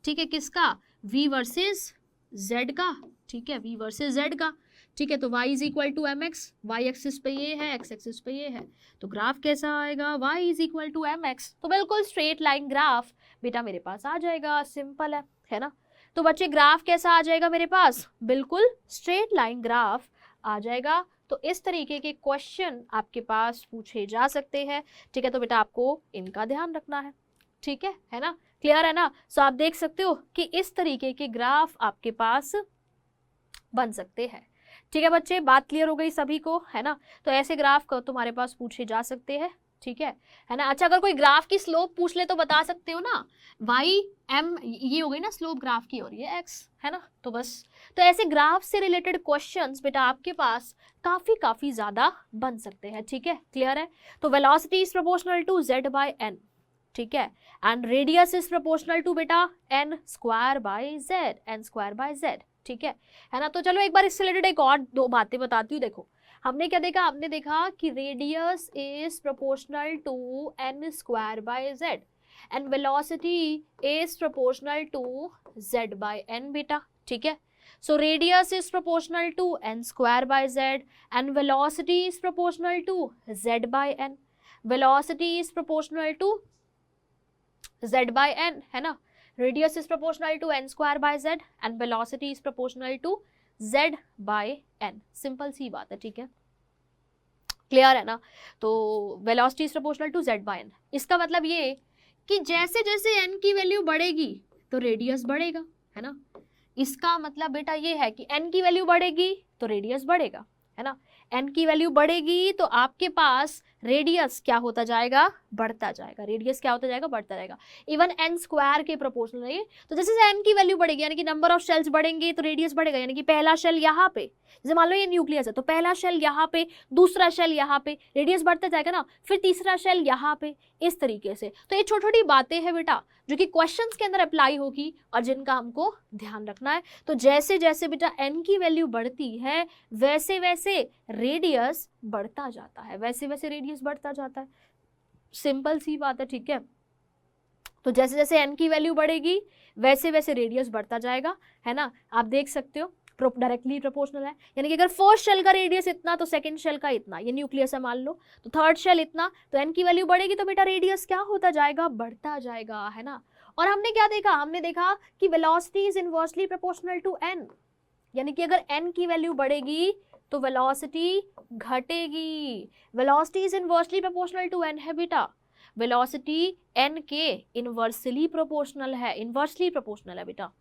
ठीक है, किसका, v वर्सेस z का, ठीक है, v वर्सेस z का, ठीक है। तो y is equal to m x, y axis पे ये है, x एक्सिस पे ये है, तो ग्राफ कैसा आएगा, y is equal to m x. तो बिल्कुल स्ट्रेट लाइन ग्राफ बेटा मेरे पास आ जाएगा, सिंपल है ना। तो बच्चे ग्राफ कैसा आ जाएगा मेरे पास, बिल्कुल स्ट्रेट लाइन ग्राफ आ जाएगा। तो इस तरीके के क्वेश्चन आपके पास पूछे जा सकते हैं, ठीक है। तो बेटा आपको इनका ध्यान रखना है, ठीक है ना, क्लियर है ना। सो आप देख सकते हो कि इस तरीके के ग्राफ आपके पास बन सकते हैं, ठीक है बच्चे, बात क्लियर हो गई सभी को, है ना। तो ऐसे ग्राफ को तुम्हारे पास पूछे जा सकते हैं, ठीक है ना। अच्छा, अगर कोई ग्राफ की स्लोप पूछ ले तो बता सकते हो ना, वाई एम ये हो गई ना स्लोप ग्राफ की, और ये एक्स, है ना। तो बस, तो ऐसे ग्राफ से रिलेटेड क्वेश्चंस बेटा आपके पास काफी ज्यादा बन सकते हैं, ठीक है, क्लियर है। तो velocity is proportional to z by n, ठीक है, and radius is proportional to बेटा n स्क्वायर बाय z, ठीक है ना। तो चलो एक बार इससे रिलेटेड एक और दो बातें बताती हूँ। देखो हमने क्या देखा, हमने देखा कि radius is proportional to n square by z and velocity is proportional to z by n बेटा, ठीक है। So radius is proportional to n square by z and velocity is proportional to z by n, velocity is proportional to z by n, है ना। Radius is proportional to n square by z and velocity is proportional to z by n, simple सी बात है, ठीक है, clear है ना। तो velocity is proportional to z by n, इसका मतलब ये कि जैसे जैसे n की वैल्यू बढ़ेगी तो रेडियस बढ़ेगा, है ना। इसका मतलब बेटा ये है कि n की वैल्यू बढ़ेगी तो रेडियस बढ़ेगा, है ना। n की वैल्यू बढ़ेगी तो आपके पास रेडियस क्या होता जाएगा, बढ़ता जाएगा, रेडियस क्या होता जाएगा, बढ़ता जाएगा। इवन n स्क्वायर के प्रोपोर्शनल है। तो जैसे n की वैल्यू बढ़ेगी यानी कि नंबर ऑफ शेल्स बढ़ेंगे तो रेडियस बढ़ेगा, यानी कि पहला शेल यहाँ पे, जैसे मान लो ये न्यूक्लियस है तो पहला शेल यहाँ पे, दूसरा शेल यहाँ पे, रेडियस बढ़ता जाएगा ना, फिर तीसरा शेल यहाँ पे, इस तरीके से। तो ये छोटी छोटी बातें हैं बेटा जो कि क्वेश्चंस के अंदर अप्लाई होगी और जिनका हमको ध्यान रखना है। तो जैसे जैसे बेटा n की वैल्यू बढ़ती है वैसे वैसे रेडियस बढ़ता जाता है, वैसे वैसे रेडियस बढ़ता जाता है, सिंपल सी बात है, ठीक है। तो जैसे जैसे n की वैल्यू बढ़ेगी वैसे वैसे रेडियस बढ़ता जाएगा, है ना। आप देख सकते हो डायरेक्टली प्रोपोर्शनल है, यानी कि अगर फर्स्ट शेल का रेडियस इतना तो सेकंड शेल का इतना, ये न्यूक्लियस है मान लो, तो थर्ड शेल इतना, तो n की वैल्यू बढ़ेगी तो बेटा रेडियस क्या होता जाएगा, बढ़ता जाएगा, है ना। और हमने क्या देखा, हमने देखा कि velocity is inversely proportional to n, यानी कि अगर n की वैल्यू बढ़ेगी तो वेलोसिटी घटेगी, velocity is inversely proportional to n है बेटा, वेलोसिटी n के इनवर्सली प्रोपोर्शनल है, इनवर्सली प्रोपोर्शनल है बेटा,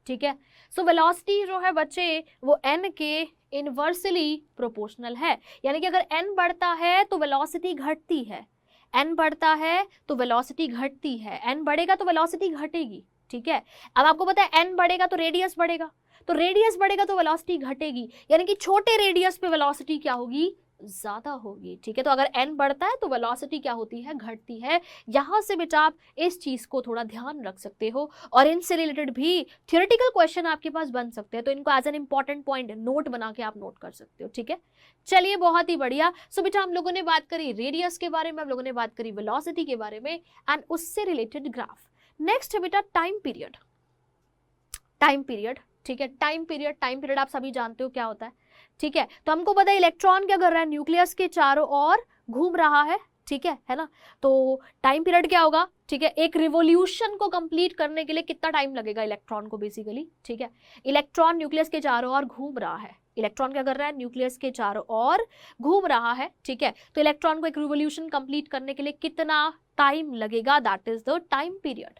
ठीक है। सो वेलोसिटी जो है बच्चे वो n के इनवर्सली प्रोपोर्शनल है, यानी कि अगर n बढ़ता है तो वेलोसिटी घटती है, n बढ़ता है तो वेलोसिटी घटती है, n बढ़ेगा तो वेलोसिटी घटेगी, ठीक है। अब आपको पता है n बढ़ेगा तो रेडियस बढ़ेगा, तो रेडियस बढ़ेगा तो वेलोसिटी घटेगी, यानी कि छोटे रेडियस पे वेलोसिटी क्या होगी, ज्यादा होगी, ठीक है। तो अगर n बढ़ता है तो वेलोसिटी क्या होती है, घटती है। यहां से बेटा आप इस चीज को थोड़ा ध्यान रख सकते हो और इनसे रिलेटेड भी थियोरेटिकल क्वेश्चन आपके पास बन सकते हैं, तो इनको as an important point note बना के आप नोट कर सकते हो, ठीक है। चलिए बहुत ही बढ़िया। सो बेटा हम लोगों ने बात करी रेडियस के बारे में, हम लोगों ने बात करी वेलोसिटी के बारे में एंड उससे रिलेटेड ग्राफ। नेक्स्ट है बेटा टाइम पीरियड, टाइम पीरियड, ठीक है। टाइम पीरियड आप सभी जानते हो क्या होता है, ठीक है। तो हमको पता है इलेक्ट्रॉन क्या कर रहा है, न्यूक्लियस के चारों ओर घूम रहा है, ठीक है ना। तो टाइम पीरियड क्या होगा, ठीक है, एक रिवोल्यूशन को कंप्लीट करने के लिए कितना टाइम लगेगा इलेक्ट्रॉन को बेसिकली, ठीक है। इलेक्ट्रॉन न्यूक्लियस के चारों ओर घूम रहा है, इलेक्ट्रॉन क्या कर रहा है, न्यूक्लियस के चारों ओर घूम रहा है, ठीक है। तो इलेक्ट्रॉन को एक रिवोल्यूशन कंप्लीट करने के लिए कितना टाइम लगेगा, that is the time period,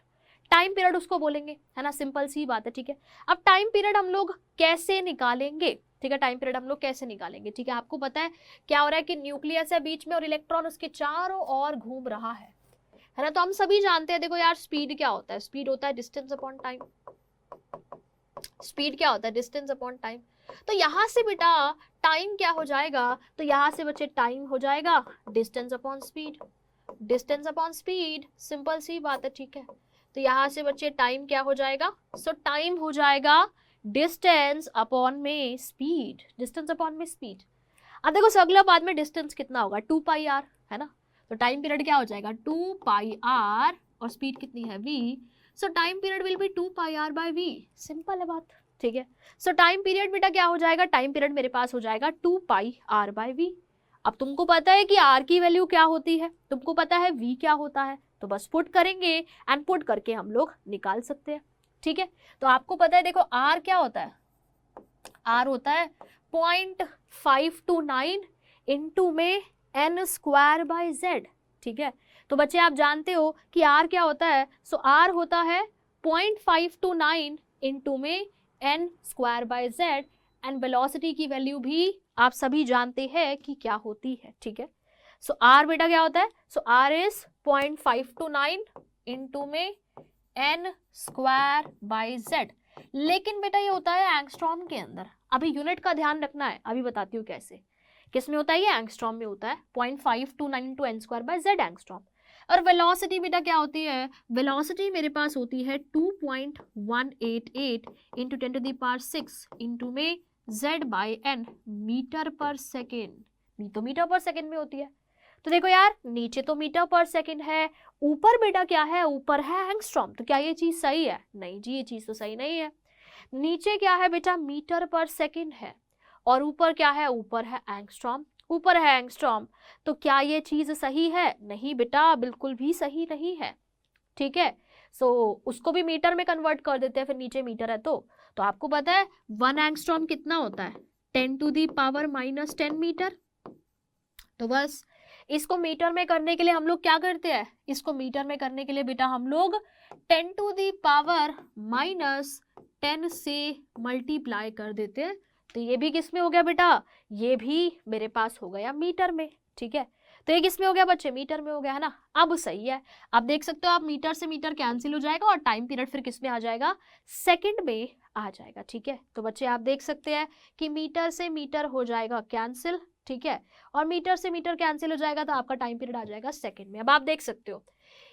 time period उसको बोलेंगे, है ना, सिंपल सी बात है, ठीक है। अब टाइम पीरियड हम लोग कैसे निकालेंगे, ठीक है, टाइम पीरियड हम लोग कैसे निकालेंगे, ठीक है। आपको पता है क्या हो रहा है कि न्यूक्लियस है बीच में और इलेक्ट्रॉन उसके चारों ओर घूम रहा है ना। तो हम सभी जानते हैं, देखो यार स्पीड क्या होता है, स्पीड होता है डिस्टेंस अपॉन टाइम, स्पीड क्या होता है, डिस्टेंस अपॉन टाइम। तो यहां से बेटा टाइम क्या हो जाएगा, तो यहां से बच्चे टाइम हो जाएगा distance upon speed, distance upon speed, simple सी बात है, ठीक है। तो यहां से बच्चे टाइम क्या हो जाएगा, सो टाइम हो जाएगा डिस्टेंस अपॉन में स्पीड, डिस्टेंस अपॉन में स्पीड। अब देखो सर्कुलर पाथ में डिस्टेंस कितना होगा 2 पाई आर, है ना। तो टाइम पीरियड क्या हो जाएगा 2 पाई आर और स्पीड कितनी है v, so time period will be 2 pi R by v। Simple है बात, ठीक है। सो टाइम पीरियड बेटा क्या हो जाएगा, टाइम पीरियड मेरे पास हो जाएगा 2 पाई आर बाय v। अब तुमको पता है कि r की वैल्यू क्या होती है, तुमको पता है v क्या होता है, तो बस पुट करेंगे एंड पुट करके हम लोग निकाल सकते हैं, ठीक है। तो आपको पता है देखो r क्या होता है, r होता है 0.529 इंटू में n स्क्वायर बाय z, ठीक है। तो बच्चे आप जानते हो कि r क्या होता है, सो r होता है 0.529 इंटू में n square by z and velocity की वैल्यू भी आप सभी जानते हैं कि क्या होती है, ठीक है। सो r बेटा क्या होता है, सो r इज 0.529 इंटू में n स्क्वायर बाय z, लेकिन बेटा ये होता है एंगस्ट्रॉम के अंदर। अभी यूनिट का ध्यान रखना है, अभी बताती हूँ कैसे। किस में होता है ये, एंगस्ट्रॉम में होता है, 0.529 into N square by Z angstrom. और वेलोसिटी बेटा क्या होती है, वेलोसिटी मेरे पास होती है 2.188 into 10 to the power 6 into में z by n metre per second. तो मीटर पर सेकेंड में होती है। तो देखो यार नीचे तो मीटर पर सेकेंड है, ऊपर बेटा क्या है, ऊपर है एंगस्ट्रॉम। तो क्या ये चीज सही है, नहीं जी ये चीज तो सही नहीं है। नीचे क्या है बेटा, मीटर पर सेकेंड है, और ऊपर क्या है, ऊपर है एंगस्ट्रॉम, ऊपर है एंगस्ट्रॉम। तो क्या ये चीज सही है, नहीं बेटा बिल्कुल भी सही नहीं है, ठीक है। सो उसको भी मीटर में कन्वर्ट कर देते हैं, फिर नीचे मीटर है तो आपको पता है 1 एंगस्ट्रॉम कितना होता है, 10 टू दी पावर -10 मीटर। तो बस इसको मीटर में करने के लिए हम लोग क्या करते हैं, इसको मीटर में करने के लिए बेटा हम लोग 10 टू दी पावर -10 से मल्टीप्लाई कर देते हैं। तो ये भी किस में हो गया बेटा, ये भी मेरे पास हो गया मीटर में, ठीक है। तो ये किस में हो गया बच्चे, मीटर में हो गया, है ना। अब सही है, अब देख सकते हो आप मीटर से मीटर कैंसिल हो जाएगा और टाइम पीरियड फिर किस में आ जाएगा, सेकंड में आ जाएगा, ठीक है। तो बच्चे आप देख सकते हैं कि मीटर से मीटर हो जाएगा कैंसिल, ठीक है, और मीटर से मीटर कैंसिल हो जाएगा तो आपका टाइम पीरियड आ जाएगा सेकंड में। अब आप देख सकते हो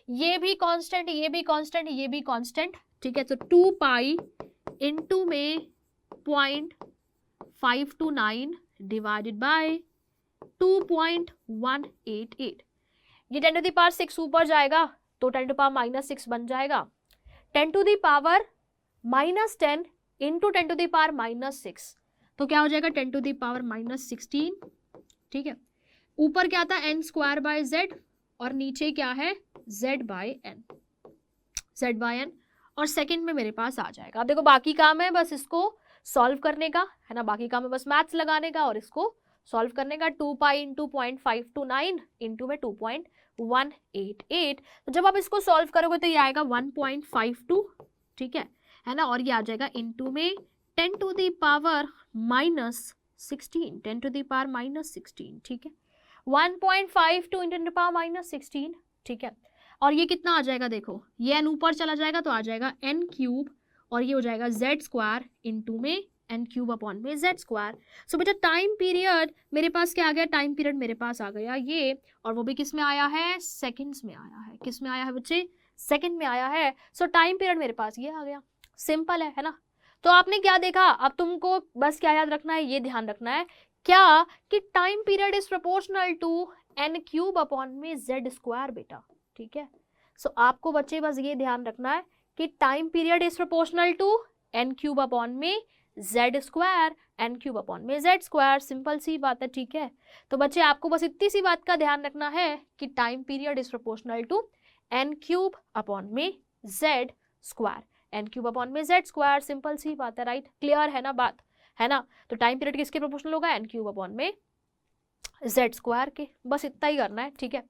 ये भी कांस्टेंट, ये भी कांस्टेंट, ये भी कांस्टेंट, ठीक है। तो 2 पाई इंटू में 0.529 डिवाइडेड बाय 2.188। ये 10 टू दी पावर 6 ऊपर जाएगा तो 10 टू पावर -6 बन जाएगा, 10 to the power -10 into 10 to the power -6 तो क्या हो जाएगा 10 टू दी पावर -16, ठीक है। ऊपर क्या था n स्क्वायर बाय z और नीचे क्या है z बाय n, और सेकंड में मेरे पास आ जाएगा। अब देखो बाकी काम है बस इसको सॉल्व करने का, है ना, बाकी काम है बस मैथ्स लगाने का और इसको सॉल्व करने का। 2 पाई इंटू 0.529 इंटू में 2.188, तो जब आप इसको सॉल्व करोगे तो ये आएगा 1.52, ठीक है ना, और ये आ जाएगा इंटू में 10 to the power -16, 10 to the power -16, ठीक है, 1.52 इंटू 10 टू पावर -16, ठीक है। और ये कितना आ जाएगा, देखो ये n ऊपर चला जाएगा तो आ जाएगा n क्यूब, और ये हो जाएगा z स्क्वायर इंटू में n क्यूब अपॉन में z स्क्वायर। सो बेटा टाइम पीरियड मेरे पास क्या आ गया, टाइम पीरियड मेरे पास आ गया ये, और वो भी किस में आया है, सेकंड्स में आया है। किस में आया है बच्चे, सेकंड में आया है। सो टाइम पीरियड मेरे पास ये आ गया, सिंपल है ना। तो आपने क्या देखा, अब तुमको बस क्या याद रखना है, ये ध्यान रखना है क्या कि time period is proportional to n cube upon में z स्क्वायर बेटा, ठीक है। सो आपको बच्चे बस ये ध्यान रखना है कि time period is proportional to n cube upon में z square, n cube upon में z स्क्वायर, सिंपल सी बात है, ठीक है। तो बच्चे आपको बस इतनी सी बात का ध्यान रखना है कि time period is proportional to n cube upon में z square, n cube upon में z स्क्वायर, सिंपल सी बात है, राइट, क्लियर है ना बात, है ना। तो टाइम पीरियड किसके प्रोपोर्शनल होगा, n क्यूब अपॉन में z स्क्वायर के, बस इतना ही करना है, ठीक है।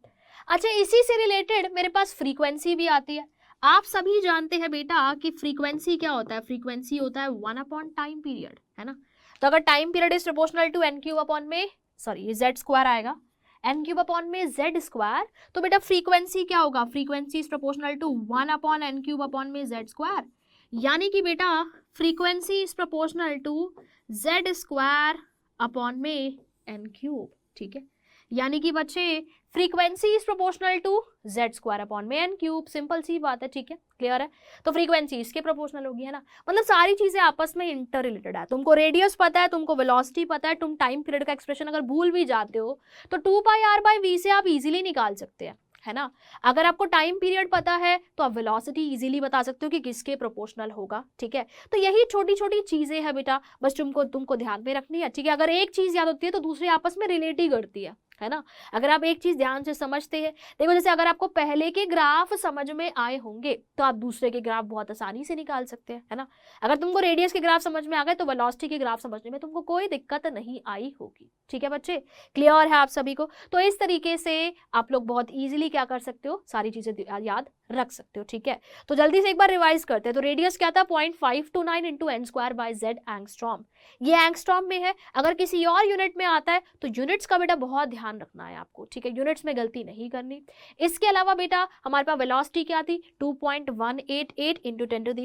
अच्छा इसी से रिलेटेड मेरे पास फ्रीक्वेंसी भी आती है। आप सभी जानते हैं बेटा कि फ्रीक्वेंसी क्या होता है, फ्रीक्वेंसी होता है 1 अपॉन टाइम पीरियड, है ना। तो अगर time period is proportional to n cube upon में, सॉरी ये z स्क्वायर आएगा, n क्यूब अपॉन में z स्क्वायर, तो बेटा फ्रीक्वेंसी क्या होगा, frequency is proportional to 1 upon n cube upon में z स्क्वायर, यानी कि बेटा frequency is proportional to z square upon में n क्यूब, ठीक है। यानी कि बच्चे frequency is proportional to Z square upon में एन क्यूब, सिंपल सी बात है, ठीक है, क्लियर है। तो फ्रीक्वेंसी इसके प्रोपोर्शनल होगी, है ना, मतलब सारी चीजें आपस में इंटर रिलेटेड है। तुमको रेडियस पता है, तुमको वेलोसिटी पता है, तुम टाइम पीरियड का एक्सप्रेशन अगर भूल भी जाते हो तो 2πr/v से आप इजीली निकाल सकते हैं, है ना। अगर आपको टाइम पीरियड पता है तो आप वेलोसिटी इजीली बता सकते हो कि किसके प्रोपोर्शनल होगा, ठीक है। तो यही छोटी छोटी चीजें हैं बेटा, बस तुमको ध्यान में रखनी है, ठीक है। अगर एक चीज याद होती है तो दूसरी आपस में रिलेट ही करती है ना। अगर आप एक चीज ध्यान से समझते हैं, देखो जैसे अगर आपको पहले के ग्राफ समझ में आए होंगे तो आप दूसरे के ग्राफ बहुत आसानी से निकाल सकते हैं, है ना। अगर तुमको रेडियस के ग्राफ समझ में आ गए तो वेलोसिटी के ग्राफ समझने में तुमको कोई दिक्कत नहीं आई होगी, ठीक है बच्चे, क्लियर है आप सभी को। तो इस तरीके से आप लोग बहुत इजीली क्या कर सकते हो, सारी चीजें याद रख सकते हो, ठीक है। तो जल्दी से एक बार रिवाइज करते हैं। तो रेडियस क्या था, 0.529 into N square by Z angstrom, ये एंगस्ट्रॉम में है। अगर किसी और यूनिट में आता है तो यूनिट्स का बेटा बहुत ध्यान रखना है आपको, ठीक है, यूनिट्स में गलती नहीं करनी। इसके अलावा बेटा हमारे पास वेलोसिटी क्या थी, 2.188 इंटू 10⁶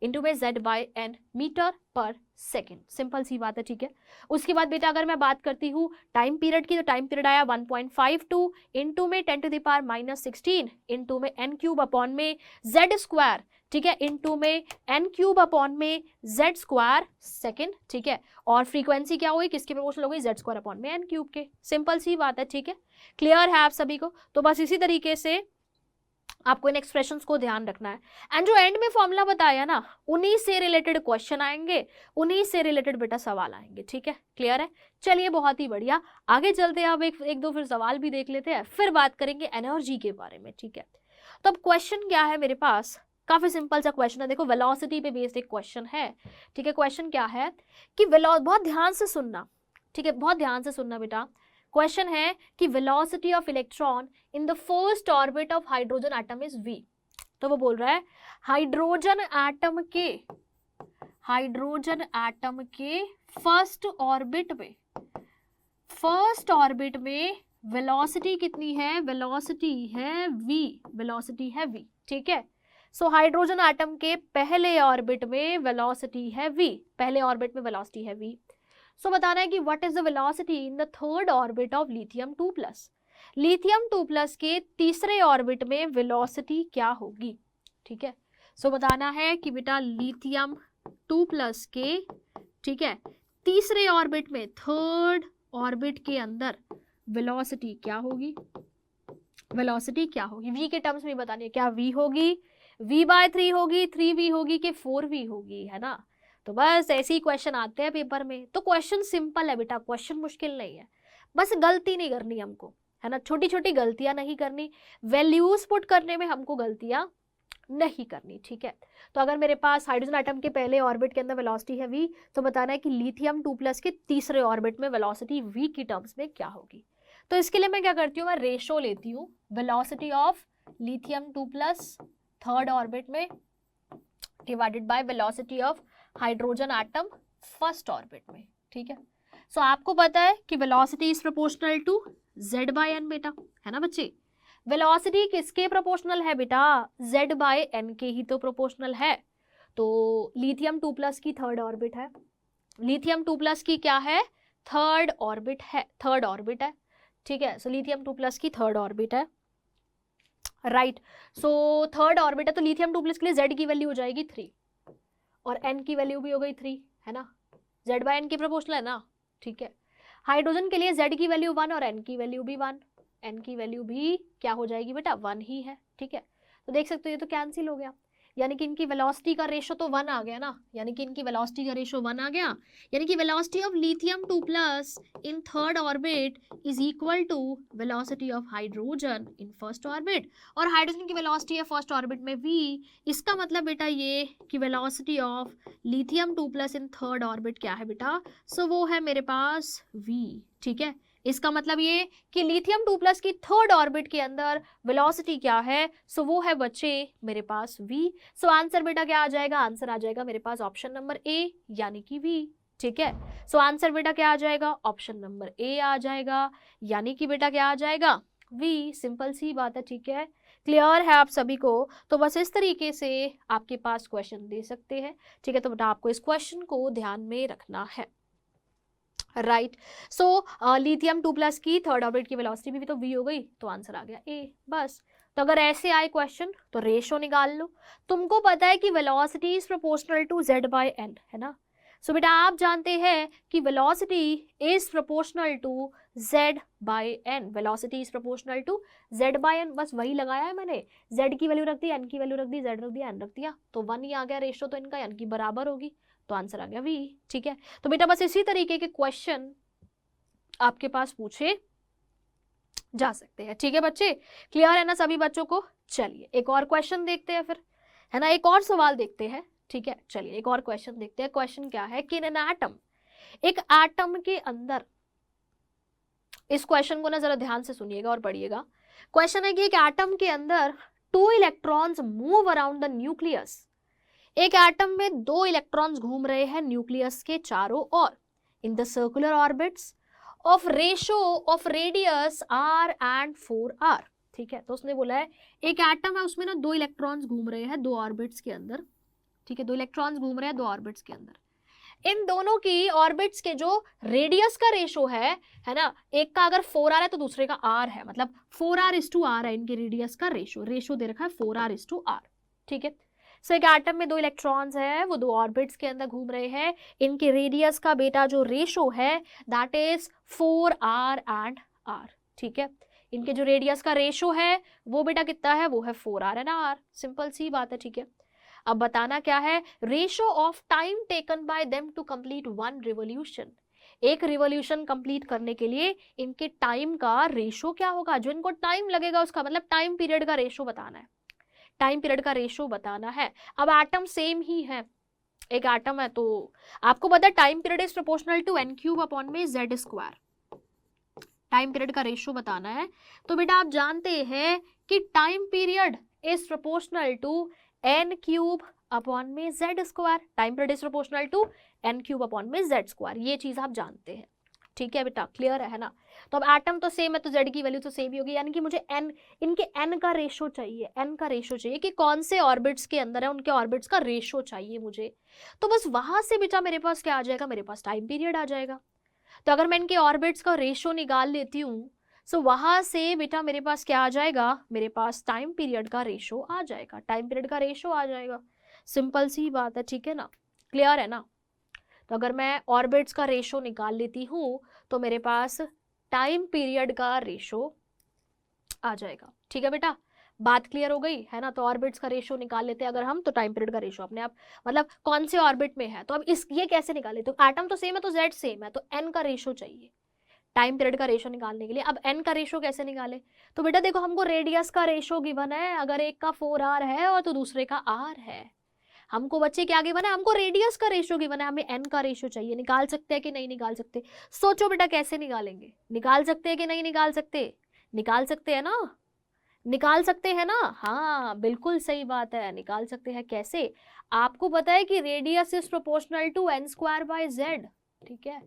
इंटू में z by n metre per second, simple सी बात है, ठीक है। उसके बाद बेटा अगर मैं बात करती हूँ टाइम पीरियड की, तो टाइम पीरियड आया 1.52 इंटू में 10⁻⁻16 इंटू में n क्यूब अपॉन में z स्क्वायर, ठीक है, इंटू में n क्यूब अपॉन में z स्क्वायर सेकेंड, ठीक है। और फ्रीक्वेंसी क्या हुई, किसके प्रोपोर्शनल हो गई, z स्क्वायर अपॉन में n क्यूब के, सिंपल सी बात है, ठीक है, क्लियर है आप सभी को। तो बस इसी तरीके से आपको इन एक्सप्रेशंस को ध्यान रखना है। एंड जो एंड में फॉर्मूला बताया ना, उन्हीं से रिलेटेड क्वेश्चन आएंगे, उन्हीं से रिलेटेड बेटा सवाल आएंगे, ठीक है, क्लियर है। चलिए बहुत ही बढ़िया, आगे चलते हैं। अब एक दो फिर सवाल भी देख लेते हैं, फिर बात करेंगे एनर्जी के बारे में, ठीक है। तो अब क्वेश्चन क्या है मेरे पास, काफी सिंपल सा क्वेश्चन है। देखो वेलोसिटी पे बेस्ड एक क्वेश्चन है, ठीक है। क्वेश्चन क्या है कि बहुत ध्यान से सुनना, ठीक है, बहुत ध्यान से सुनना बेटा। क्वेश्चन है कि velocity of electron in the first orbit of hydrogen atom is v। तो वो बोल रहा है हाइड्रोजन एटम के फर्स्ट ऑर्बिट में वेलोसिटी कितनी है, वेलोसिटी है v, ठीक है। सो हाइड्रोजन एटम के पहले ऑर्बिट में वेलोसिटी है v, पहले ऑर्बिट में वेलोसिटी है v। सो बताना है कि what is the velocity in the third orbit of lithium 2+, lithium 2+ के तीसरे ऑर्बिट में वेलोसिटी क्या होगी, ठीक है। सो बताना है कि बेटा लिथियम 2+ के, ठीक है, तीसरे ऑर्बिट में, थर्ड ऑर्बिट के अंदर वेलोसिटी क्या होगी, v के टर्म्स में बतानी है, क्या v होगी, v/3 होगी, 3v होगी कि 4v होगी, है ना। तो बस ऐसे ही क्वेश्चन आते हैं पेपर में। तो क्वेश्चन सिंपल है बेटा, क्वेश्चन मुश्किल नहीं है, बस गलती नहीं करनी हमको, है ना, छोटी छोटी गलतियां नहीं करनी, वैल्यूज पुट करने में हमको गलतियां नहीं करनी, ठीक है। तो अगर मेरे पास हाइड्रोजन एटम के पहले ऑर्बिट के अंदर वेलोसिटी है v, तो बताना है कि लिथियम 2+ के तीसरे ऑर्बिट में वेलोसिटी v की टर्म्स में क्या होगी। तो इसके लिए मैं क्या करती हूँ, मैं रेशो लेती हूँ, velocity of lithium 2+ third orbit में divided by velocity of hydrogen atom first orbit में, ठीक है। सो आपको पता है कि velocity is proportional to z/n बेटा, है ना बच्चे। वेलोसिटी किसके प्रोपोर्शनल है बेटा, z/n के ही तो प्रोपोर्शनल है। तो लिथियम 2+ की थर्ड ऑर्बिट है, लिथियम 2+ की क्या है, थर्ड ऑर्बिट है, ठीक है। सो लिथियम 2+ की थर्ड ऑर्बिट है, राइट। सो थर्ड ऑर्बिट है, तो लिथियम 2+ के लिए z की वैल्यू हो जाएगी 3 और n की वैल्यू भी हो गई 3, है ना, z/n की प्रोपोर्शनल है ना, ठीक है। हाइड्रोजन के लिए z की वैल्यू 1 और n की वैल्यू भी 1, n की वैल्यू भी क्या हो जाएगी बेटा, 1 ही है, ठीक है। तो देख सकते हो ये तो कैंसिल हो गया, यानी कि इनकी वेलोसिटी का रेशो तो 1 आ गया ना, यानी कि इनकी वेलोसिटी का रेशो 1 आ गया, यानी कि velocity of lithium 2+ in third orbit is equal to velocity of hydrogen in first orbit, और हाइड्रोजन की वेलोसिटी है फर्स्ट ऑर्बिट में v। इसका मतलब बेटा ये कि velocity of lithium 2+ in third orbit क्या है बेटा, सो वो है मेरे पास v, ठीक है। इसका मतलब ये कि लिथियम 2+ की थर्ड ऑर्बिट के अंदर वेलोसिटी क्या है, सो वो है बच्चे मेरे पास v। सो आंसर बेटा क्या आ जाएगा, आंसर आ जाएगा मेरे पास ऑप्शन नंबर ए यानी कि v, ठीक है। सो आंसर बेटा क्या आ जाएगा, ऑप्शन नंबर ए आ जाएगा, यानी कि बेटा क्या आ जाएगा, v, सिंपल सी बात है, ठीक है, क्लियर है आप सभी को। तो बस इस तरीके से आपके पास क्वेश्चन दे सकते हैं, ठीक है। तो बेटा आपको इस क्वेश्चन को ध्यान में रखना है। राइट। सो लिथियम 2+ की थर्ड ऑर्बिट की वेलोसिटी भी तो v हो गई, तो आंसर आ गया a। बस। तो अगर ऐसे आए क्वेश्चन तो रेशो निकाल लो। तुमको पता है कि velocity is proportional to z by n, है ना। सो बेटा आप जानते हैं कि velocity is proportional to z by n, velocity is proportional to z by n, बस वही लगाया है मैंने। z की वैल्यू रख दी, n की वैल्यू रख दी, z रख दिया, n रख दिया, तो 1 ही आ गया रेशो, तो इनका n की बराबर होगी, तो आंसर आ गया v। ठीक है, तो बेटा बस इसी तरीके के क्वेश्चन आपके पास पूछे जा सकते हैं। ठीक है बच्चे, क्लियर है ना सभी बच्चों को। चलिए एक और क्वेश्चन देखते हैं फिर, है ना, एक और सवाल देखते हैं। ठीक है, चलिए एक और क्वेश्चन देखते हैं। क्वेश्चन क्या है कि इन एन एटम, एक एटम के अंदर, इस क्वेश्चन को ना जरा ध्यान से सुनिएगा और पढ़िएगा। क्वेश्चन है कि एक एटम के अंदर 2 electrons move around the nucleus, एक एटम में 2 इलेक्ट्रॉन्स घूम रहे हैं न्यूक्लियस के चारों ओर, in the circular orbits of ratio of radius r and 4r। ठीक है, तो उसने बोला है एक एटम है, उसमें ना 2 इलेक्ट्रॉन्स घूम रहे हैं 2 ऑर्बिट्स के अंदर। ठीक है, 2 इलेक्ट्रॉन्स घूम रहे हैं 2 ऑर्बिट्स के अंदर। इन दोनों की ऑर्बिट्स के जो रेडियस का रेशो है ना, एक का अगर 4r है तो दूसरे का r है, मतलब 4r/r है इनके रेडियस का रेशो। रेशो दे रखा है 4r/r। ठीक है, सो एक एटम में 2 इलेक्ट्रॉन्स है, वो 2 ऑर्बिट्स के अंदर घूम रहे हैं, इनके रेडियस का बेटा जो रेशो है that is 4r and r। ठीक है, इनके जो रेडियस का रेशो है वो बेटा कितना है, वो है 4r एंड r। सिंपल सी बात है। ठीक है, अब बताना क्या है, ratio of time taken by them to complete 1 revolution, एक रिवोल्यूशन कंप्लीट करने के लिए इनके टाइम का रेशो क्या होगा, जो इनको टाइम लगेगा उसका, मतलब टाइम पीरियड का रेशो बताना है, टाइम पीरियड का रेशो बताना है। अब एटम सेम ही है, एक एटम है, तो आपको पता है time period is proportional to n³ z²। Time period का रेशो बताना है, तो बेटा आप जानते हैं कि time period is proportional to n³ z²। Time period is proportional to n³ z², ये चीज आप जानते हैं। ठीक है बेटा, क्लियर है ना। तो अब एटम तो सेम है तो z की वैल्यू तो सेम ही होगी, यानी कि मुझे n, इनके n का रेशो चाहिए, n का रेशो चाहिए कि कौन से ऑर्बिट्स के अंदर है, उनके ऑर्बिट्स का रेशो चाहिए मुझे। तो बस वहां से बेटा मेरे पास क्या आ जाएगा, मेरे पास टाइम पीरियड आ जाएगा। तो अगर मैं इनके ऑर्बिट्स का रेशो निकाल लेती हूँ, सो वहां से बेटा मेरे पास क्या आ जाएगा, मेरे पास टाइम पीरियड का रेशो आ जाएगा, टाइम पीरियड का रेशो आ जाएगा। सिंपल सी बात है। ठीक है ना, क्लियर है ना। तो अगर मैं ऑर्बिट्स का रेशो निकाल लेती हूँ तो मेरे पास टाइम पीरियड का रेशो आ जाएगा। ठीक है बेटा, बात क्लियर हो गई है ना। तो ऑर्बिट्स का रेशो निकाल लेते हैं अगर हम, तो टाइम पीरियड का रेशो अपने आप, मतलब कौन से ऑर्बिट में है। तो अब इस ये कैसे निकाले, तो एटम तो सेम है तो z सेम है, तो n का रेशो चाहिए टाइम पीरियड का रेशो निकालने के लिए। अब n का रेशो कैसे निकाले, तो बेटा देखो हमको रेडियस का रेशो गिवन है, अगर एक का 4r है और तो दूसरे का r है। हमको बच्चे क्या गिवन है, हमको रेडियस का रेशो गिवन है, हमें n का रेशो चाहिए। निकाल सकते हैं कि नहीं निकाल सकते, सोचो बेटा कैसे निकालेंगे, निकाल सकते हैं कि नहीं निकाल सकते, निकाल सकते हैं ना, निकाल सकते हैं ना। हाँ बिल्कुल सही बात है, निकाल सकते हैं। कैसे, आपको पता है कि radius is proportional to n²/z। ठीक है,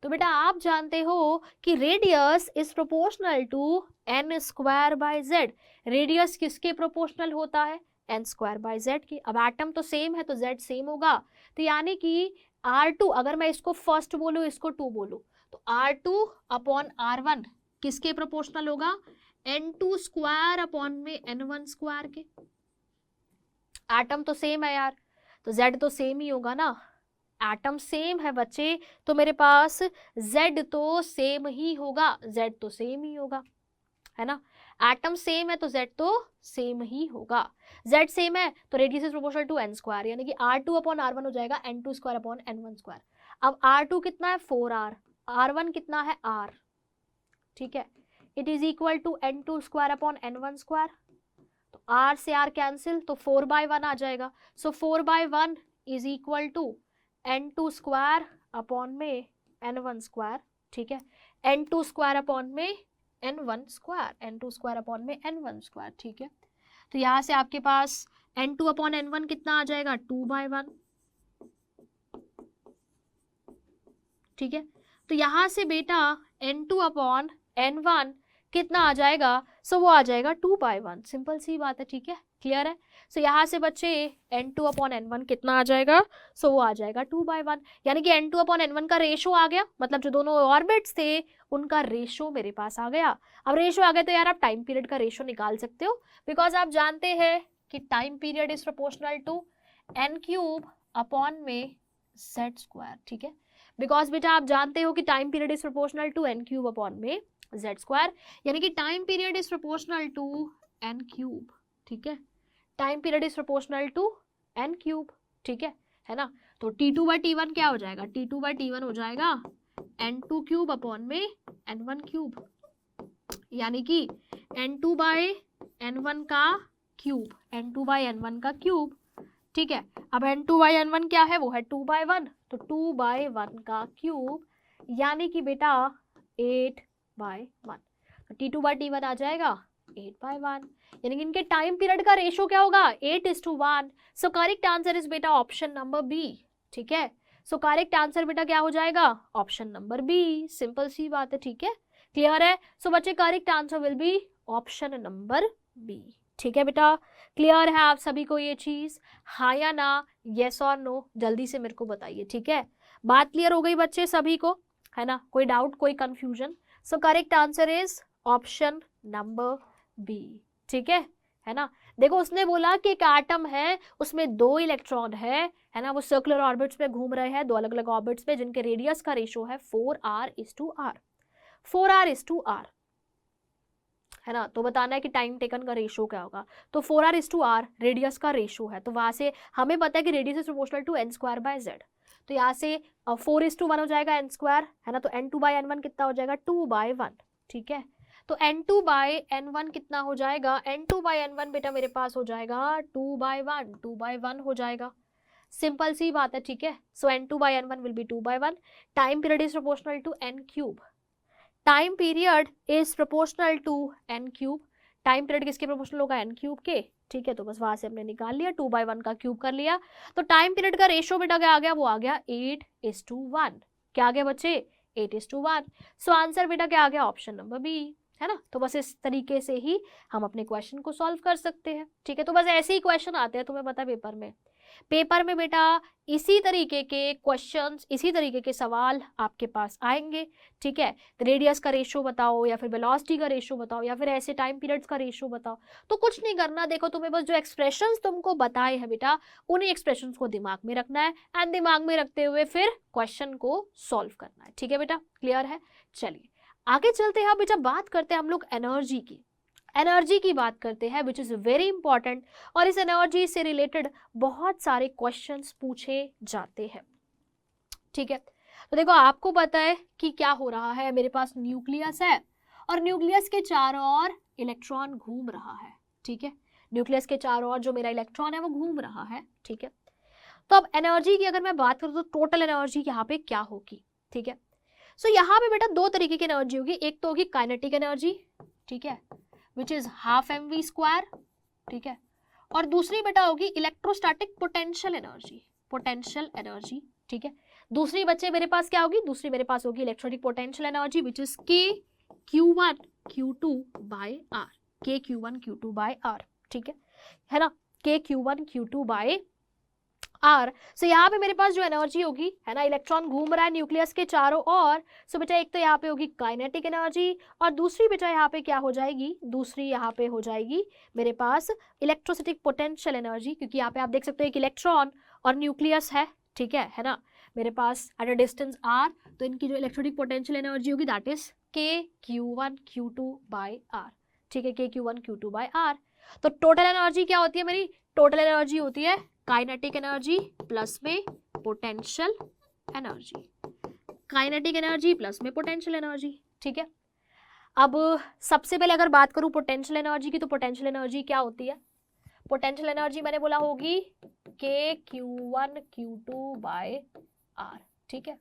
तो बेटा आप जानते हो कि radius is proportional to n²/z। रेडियस किसके प्रोपोर्शनल होता है, n²/z की। अब एटम तो सेम है तो z सेम होगा, तो यानी कि r2, अगर मैं इसको फर्स्ट बोलूं इसको 2 बोलूं, तो r2/r1 किसके प्रोपोर्शनल होगा, n2² के। एटम तो सेम है यार, तो z तो सेम ही होगा ना, एटम सेम है बच्चे, तो मेरे पास z तो सेम ही होगा, z तो सेम ही होगा, है ना। एटम सेम है तो z तो सेम ही होगा, z सेम है तो radius is proportional to n², यानी कि r2/r1 हो जाएगा n2²/n1²। अब r2 कितना है 4r, r1 कितना है r। ठीक है, it is equal to n2²/n1²। तो r से r कैंसिल, तो 4/1 आ जाएगा। सो 4/1 इज इक्वल टू n2²/n1²। ठीक है, n2²/n1²। ठीक है, तो यहां से आपके पास n2/n1 कितना आ जाएगा, 2/1। ठीक है, तो यहां से बेटा n2/n1 कितना आ जाएगा, सो वो आ जाएगा 2/1। सिंपल सी बात है। ठीक है, क्लियर है? सो यहाँ से बच्चे n2 अपॉन n1 कितना आ जाएगा? सो वो आ जाएगा 2/1, यानी कि n2 अपॉन n1 का रेशो आ गया, मतलब जो दोनों ऑर्बिट्स थे उनका रेशो मेरे पास आ गया। अब रेशो आ गया तो यार आप टाइम पीरियड का रेशो निकाल सकते हो, बिकॉज आप जानते हैं कि time period is proportional to n³ upon में z², ठीक है? बिकॉज बेटा आप जानते हो कि time period is proportional to n³ upon में z², यानी कि time period is proportional to n³, ठीक है? Time period is proportional to n³, ठीक है ना? तो T2/T1 क्या हो जाएगा? T2/T1 हो जाएगा n2³ अपॉन में n1³, यानी कि n2/n1 का क्यूब, n2/n1 का क्यूब, ठीक है? अब n2/n1 क्या है? वो है 2/1, तो 2/1 का क्यूब, यानी कि बेटा 8/1, तो T2/T1 आ जाएगा 8/1, यानी कि इनके टाइम पीरियड का रेशो क्या होगा? 8:1। सो करेक्ट आंसर इज बेटा ऑप्शन नंबर बी, ठीक है? सो करेक्ट आंसर बेटा क्या हो जाएगा? ऑप्शन नंबर बी, सिंपल सी बात है, ठीक है? क्लियर है? सो बच्चे correct answer will be option number B, ठीक है बेटा? क्लियर है आप सभी को ये चीज? हाँ या ना, येस और नो, जल्दी से मेरे को बताइए, ठीक है? बात क्लियर हो गई बच्चे सभी को, है ना? कोई डाउट, कोई confusion? So correct answer is option number B, ठीक है ना? देखो उसने बोला कि एक एटम है, उसमें 2 इलेक्ट्रॉन है ना? वो सर्कुलर ऑर्बिट्स में घूम रहे हैं, 2 अलग अलग ऑर्बिट्स में, जिनके रेडियस का रेशो है 4r:r, 4r:r, है ना? तो बताना है कि टाइम टेकन का रेशो क्या होगा। तो 4r:r रेडियस का रेशो है, तो वहां से हमें पता है कि radius is proportional to n²/z, तो यहाँ से 4:1 हो जाएगा n², है ना? तो n2/n1 कितना हो जाएगा? 2/1, ठीक है? तो n2/n1 कितना हो जाएगा? n2/n1 बेटा मेरे पास हो जाएगा 2/1, 2/1 हो जाएगा, सिंपल सी बात है, ठीक है? So n2/n1 will be 2/1, time period is proportional to n³, time period is proportional to n³, time period किसके प्रोपोर्शनल होगा? n³ के, ठीक है? तो बस वहां से हमने निकाल लिया, 2/1 का क्यूब कर लिया, तो टाइम पीरियड का रेशो बेटा क्या आ गया? वो आ गया 8:1, क्या आ गया बच्चे? 8:1। सो आंसर बेटा क्या आ गया? ऑप्शन नंबर बी, है ना? तो बस इस तरीके से ही हम अपने क्वेश्चन को सॉल्व कर सकते हैं, ठीक है? तो बस ऐसे ही क्वेश्चन आते हैं, तुम्हें पता है पेपर में बेटा इसी तरीके के क्वेश्चंस, इसी तरीके के सवाल आपके पास आएंगे, ठीक है? रेडियस का रेशो बताओ, या फिर वेलोसिटी का रेशो बताओ, या फिर ऐसे टाइम पीरियड्स का रेशो बताओ, तो कुछ नहीं करना, देखो तुम्हें बस जो एक्सप्रेशंस तुमको बताए हैं बेटा, उन्हीं एक्सप्रेशंस को दिमाग में रखना है, एंड दिमाग में रखते हुए फिर क्वेश्चन को सॉल्व करना है, ठीक है बेटा? क्लियर है? चलिए आगे चलते हैं बेटा, बात करते हैं हम लोग एनर्जी की बात करते हैं, विच इज वेरी इंपॉर्टेंट, और इस एनर्जी से रिलेटेड बहुत सारे क्वेश्चंस पूछे जाते हैं, ठीक है? तो देखो आपको पता है कि क्या हो रहा है, मेरे पास न्यूक्लियस है और न्यूक्लियस के चारों ओर इलेक्ट्रॉन घूम रहा है, ठीक है? न्यूक्लियस के चारों ओर जो मेरा इलेक्ट्रॉन है वो घूम रहा है, ठीक है? तो अब एनर्जी की अगर मैं बात करूं तो टोटल एनर्जी यहाँ पे क्या होगी, ठीक है? सो यहाँ पे बेटा 2 तरीके की एनर्जी होगी, एक तो होगी काइनेटिक एनर्जी, ठीक है, विच इज ½ mv², ठीक है? और दूसरी बेटा होगी इलेक्ट्रोस्टैटिक पोटेंशियल एनर्जी, ठीक है? दूसरी बच्चे मेरे पास क्या होगी? दूसरी मेरे पास होगी electrostatic potential energy, which is kQ1Q2/r, kQ1Q2/r, ठीक है ना? kQ1Q2/r। सो यहाँ पे मेरे पास जो एनर्जी होगी, है ना, इलेक्ट्रॉन घूम रहा है न्यूक्लियस के चारों ओर, सो बेटा एक तो यहाँ पे होगी काइनेटिक एनर्जी, और दूसरी बेटा यहाँ पे क्या हो जाएगी? दूसरी यहाँ पे हो जाएगी मेरे पास इलेक्ट्रोस्टैटिक पोटेंशियल एनर्जी, क्योंकि यहाँ पे आप देख सकते हो एक इलेक्ट्रॉन और न्यूक्लियस है, ठीक है ना? मेरे पास एट अ डिस्टेंस r, तो इनकी जो इलेक्ट्रोस्टैटिक पोटेंशियल एनर्जी होगी दैट इज kQ1Q2/r, ठीक है? kQ1Q2/r। तो टोटल एनर्जी क्या होती है मेरी? टोटल एनर्जी होती है काइनेटिक एनर्जी प्लस में potential energy, kinetic energy plus में पोटेंशियल एनर्जी, ठीक है? अब सबसे पहले अगर बात करूं पोटेंशियल एनर्जी की, तो पोटेंशियल एनर्जी क्या होती है? पोटेंशियल एनर्जी मैंने बोला होगी kQ1Q2/r, ठीक है?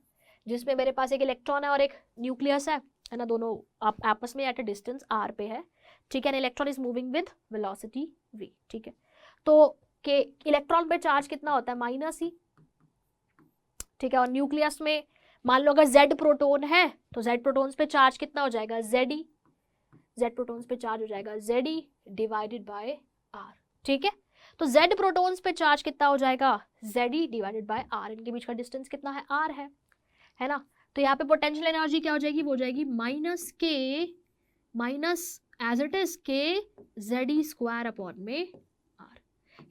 जिसमें मेरे पास एक इलेक्ट्रॉन है और एक न्यूक्लियस है ना? दोनों आपस में एट अ डिस्टेंस r पे है, ठीक है? Electron is moving with velocity v, ठीक है? तो कि इलेक्ट्रॉन पे चार्ज कितना होता है? -e, ठीक है? और न्यूक्लियस में मान लो अगर Z प्रोटॉन है, तो Z प्रोटॉन्स पे चार्ज कितना हो जाएगा? Ze, Z प्रोटॉन्स पे चार्ज हो जाएगा Ze/r, ठीक है। तो Z प्रोटॉन्स पे चार्ज कितना हो जाएगा, Ze डिवाइडेड बाय R, इनके बीच का डिस्टेंस कितना है, R है ना। तो यहाँ पे पोटेंशियल एनर्जी क्या हो जाएगी, वो हो जाएगी माइनस के माइनस एज इट इज के Ze स्क्वायर अपॉन में R।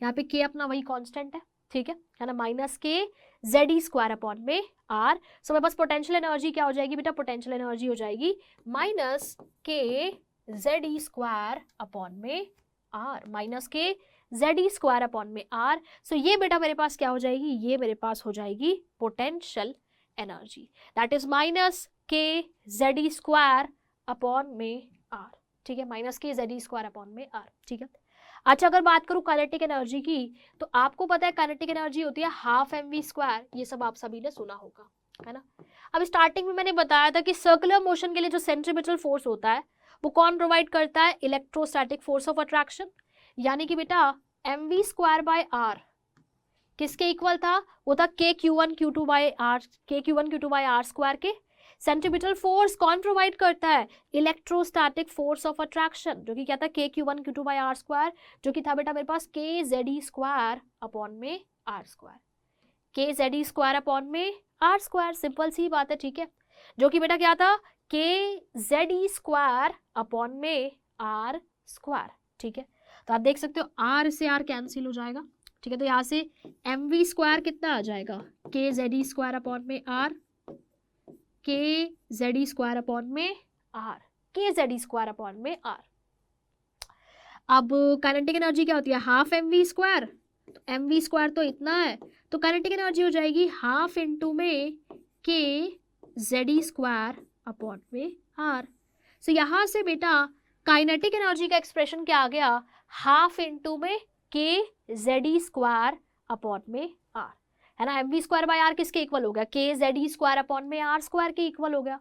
यहाँ पे के अपना वही कांस्टेंट है ना, माइनस के Ze स्क्वायर अपॉन में R। सो मेरे पास पोटेंशियल एनर्जी क्या हो जाएगी बेटा, पोटेंशियल एनर्जी हो जाएगी माइनस के Ze स्क्वायर अपॉन में R, माइनस के Ze स्क्वायर अपॉन में R। सो ये बेटा मेरे पास क्या हो जाएगी, ये मेरे पास हो जाएगी potential energy, that is minus के Ze स्क्वायर अपॉन में R। ठीक है, माइनस के Ze स्क्वायर अपॉन में R। ठीक है। अच्छा, अगर बात करूं काइनेटिक एनर्जी की, तो आपको पता है काइनेटिक एनर्जी होती है हाफ mv स्क्वायर, ये सब आप सभी ने सुना होगा, है ना। अब स्टार्टिंग में मैंने बताया था कि सर्कुलर मोशन के लिए जो सेंट्रीपिटल फोर्स होता है वो कौन प्रोवाइड करता है, इलेक्ट्रोस्टैटिक फोर्स ऑफ अट्रैक्शन। यानी कि बेटा mv स्क्वायर बाय r किसके इक्वल था, वो था kq1q2 बाय r स्क्वायर के। सेंट्रीपिटल फोर्स कौन प्रोवाइड करता है, इलेक्ट्रोस्टैटिक फोर्स ऑफ अट्रैक्शन, जो कि क्या था kq1q2 बाय r स्क्वायर, जो कि था बेटा मेरे पास kze स्क्वायर अपॉन में r square, kze square upon में r स्क्वायर, सिंपल सी बात है। ठीक है, जो कि बेटा क्या था kze स्क्वायर अपॉन में r स्क्वायर। ठीक है, तो आप देख सकते हो r से r कैंसिल हो जाएगा। ठीक है, तो यहाँ से mv स्क्वायर कितना आ जाएगा, kze स्क्वायर अपॉन में r, kze स्क्वायर अपॉन में r, kze स्क्वायर अपॉन में r। अब काइनेटिक एनर्जी क्या होती है, हाफ mv स्क्वायर, तो mv स्क्वायर तो इतना है, तो काइनेटिक एनर्जी हो जाएगी हाफ इंटू में kze स्क्वायर अपॉन में r। सो यहाँ से बेटा काइनेटिक एनर्जी का एक्सप्रेशन क्या आ गया, हाफ इंटू में kze स्क्वायर अपॉन में r, है ना। mv स्क्वायर बाय r किसके इक्वल हो गया, kze स्क्वायर अपॉन में r स्क्वायर के इक्वल हो गया,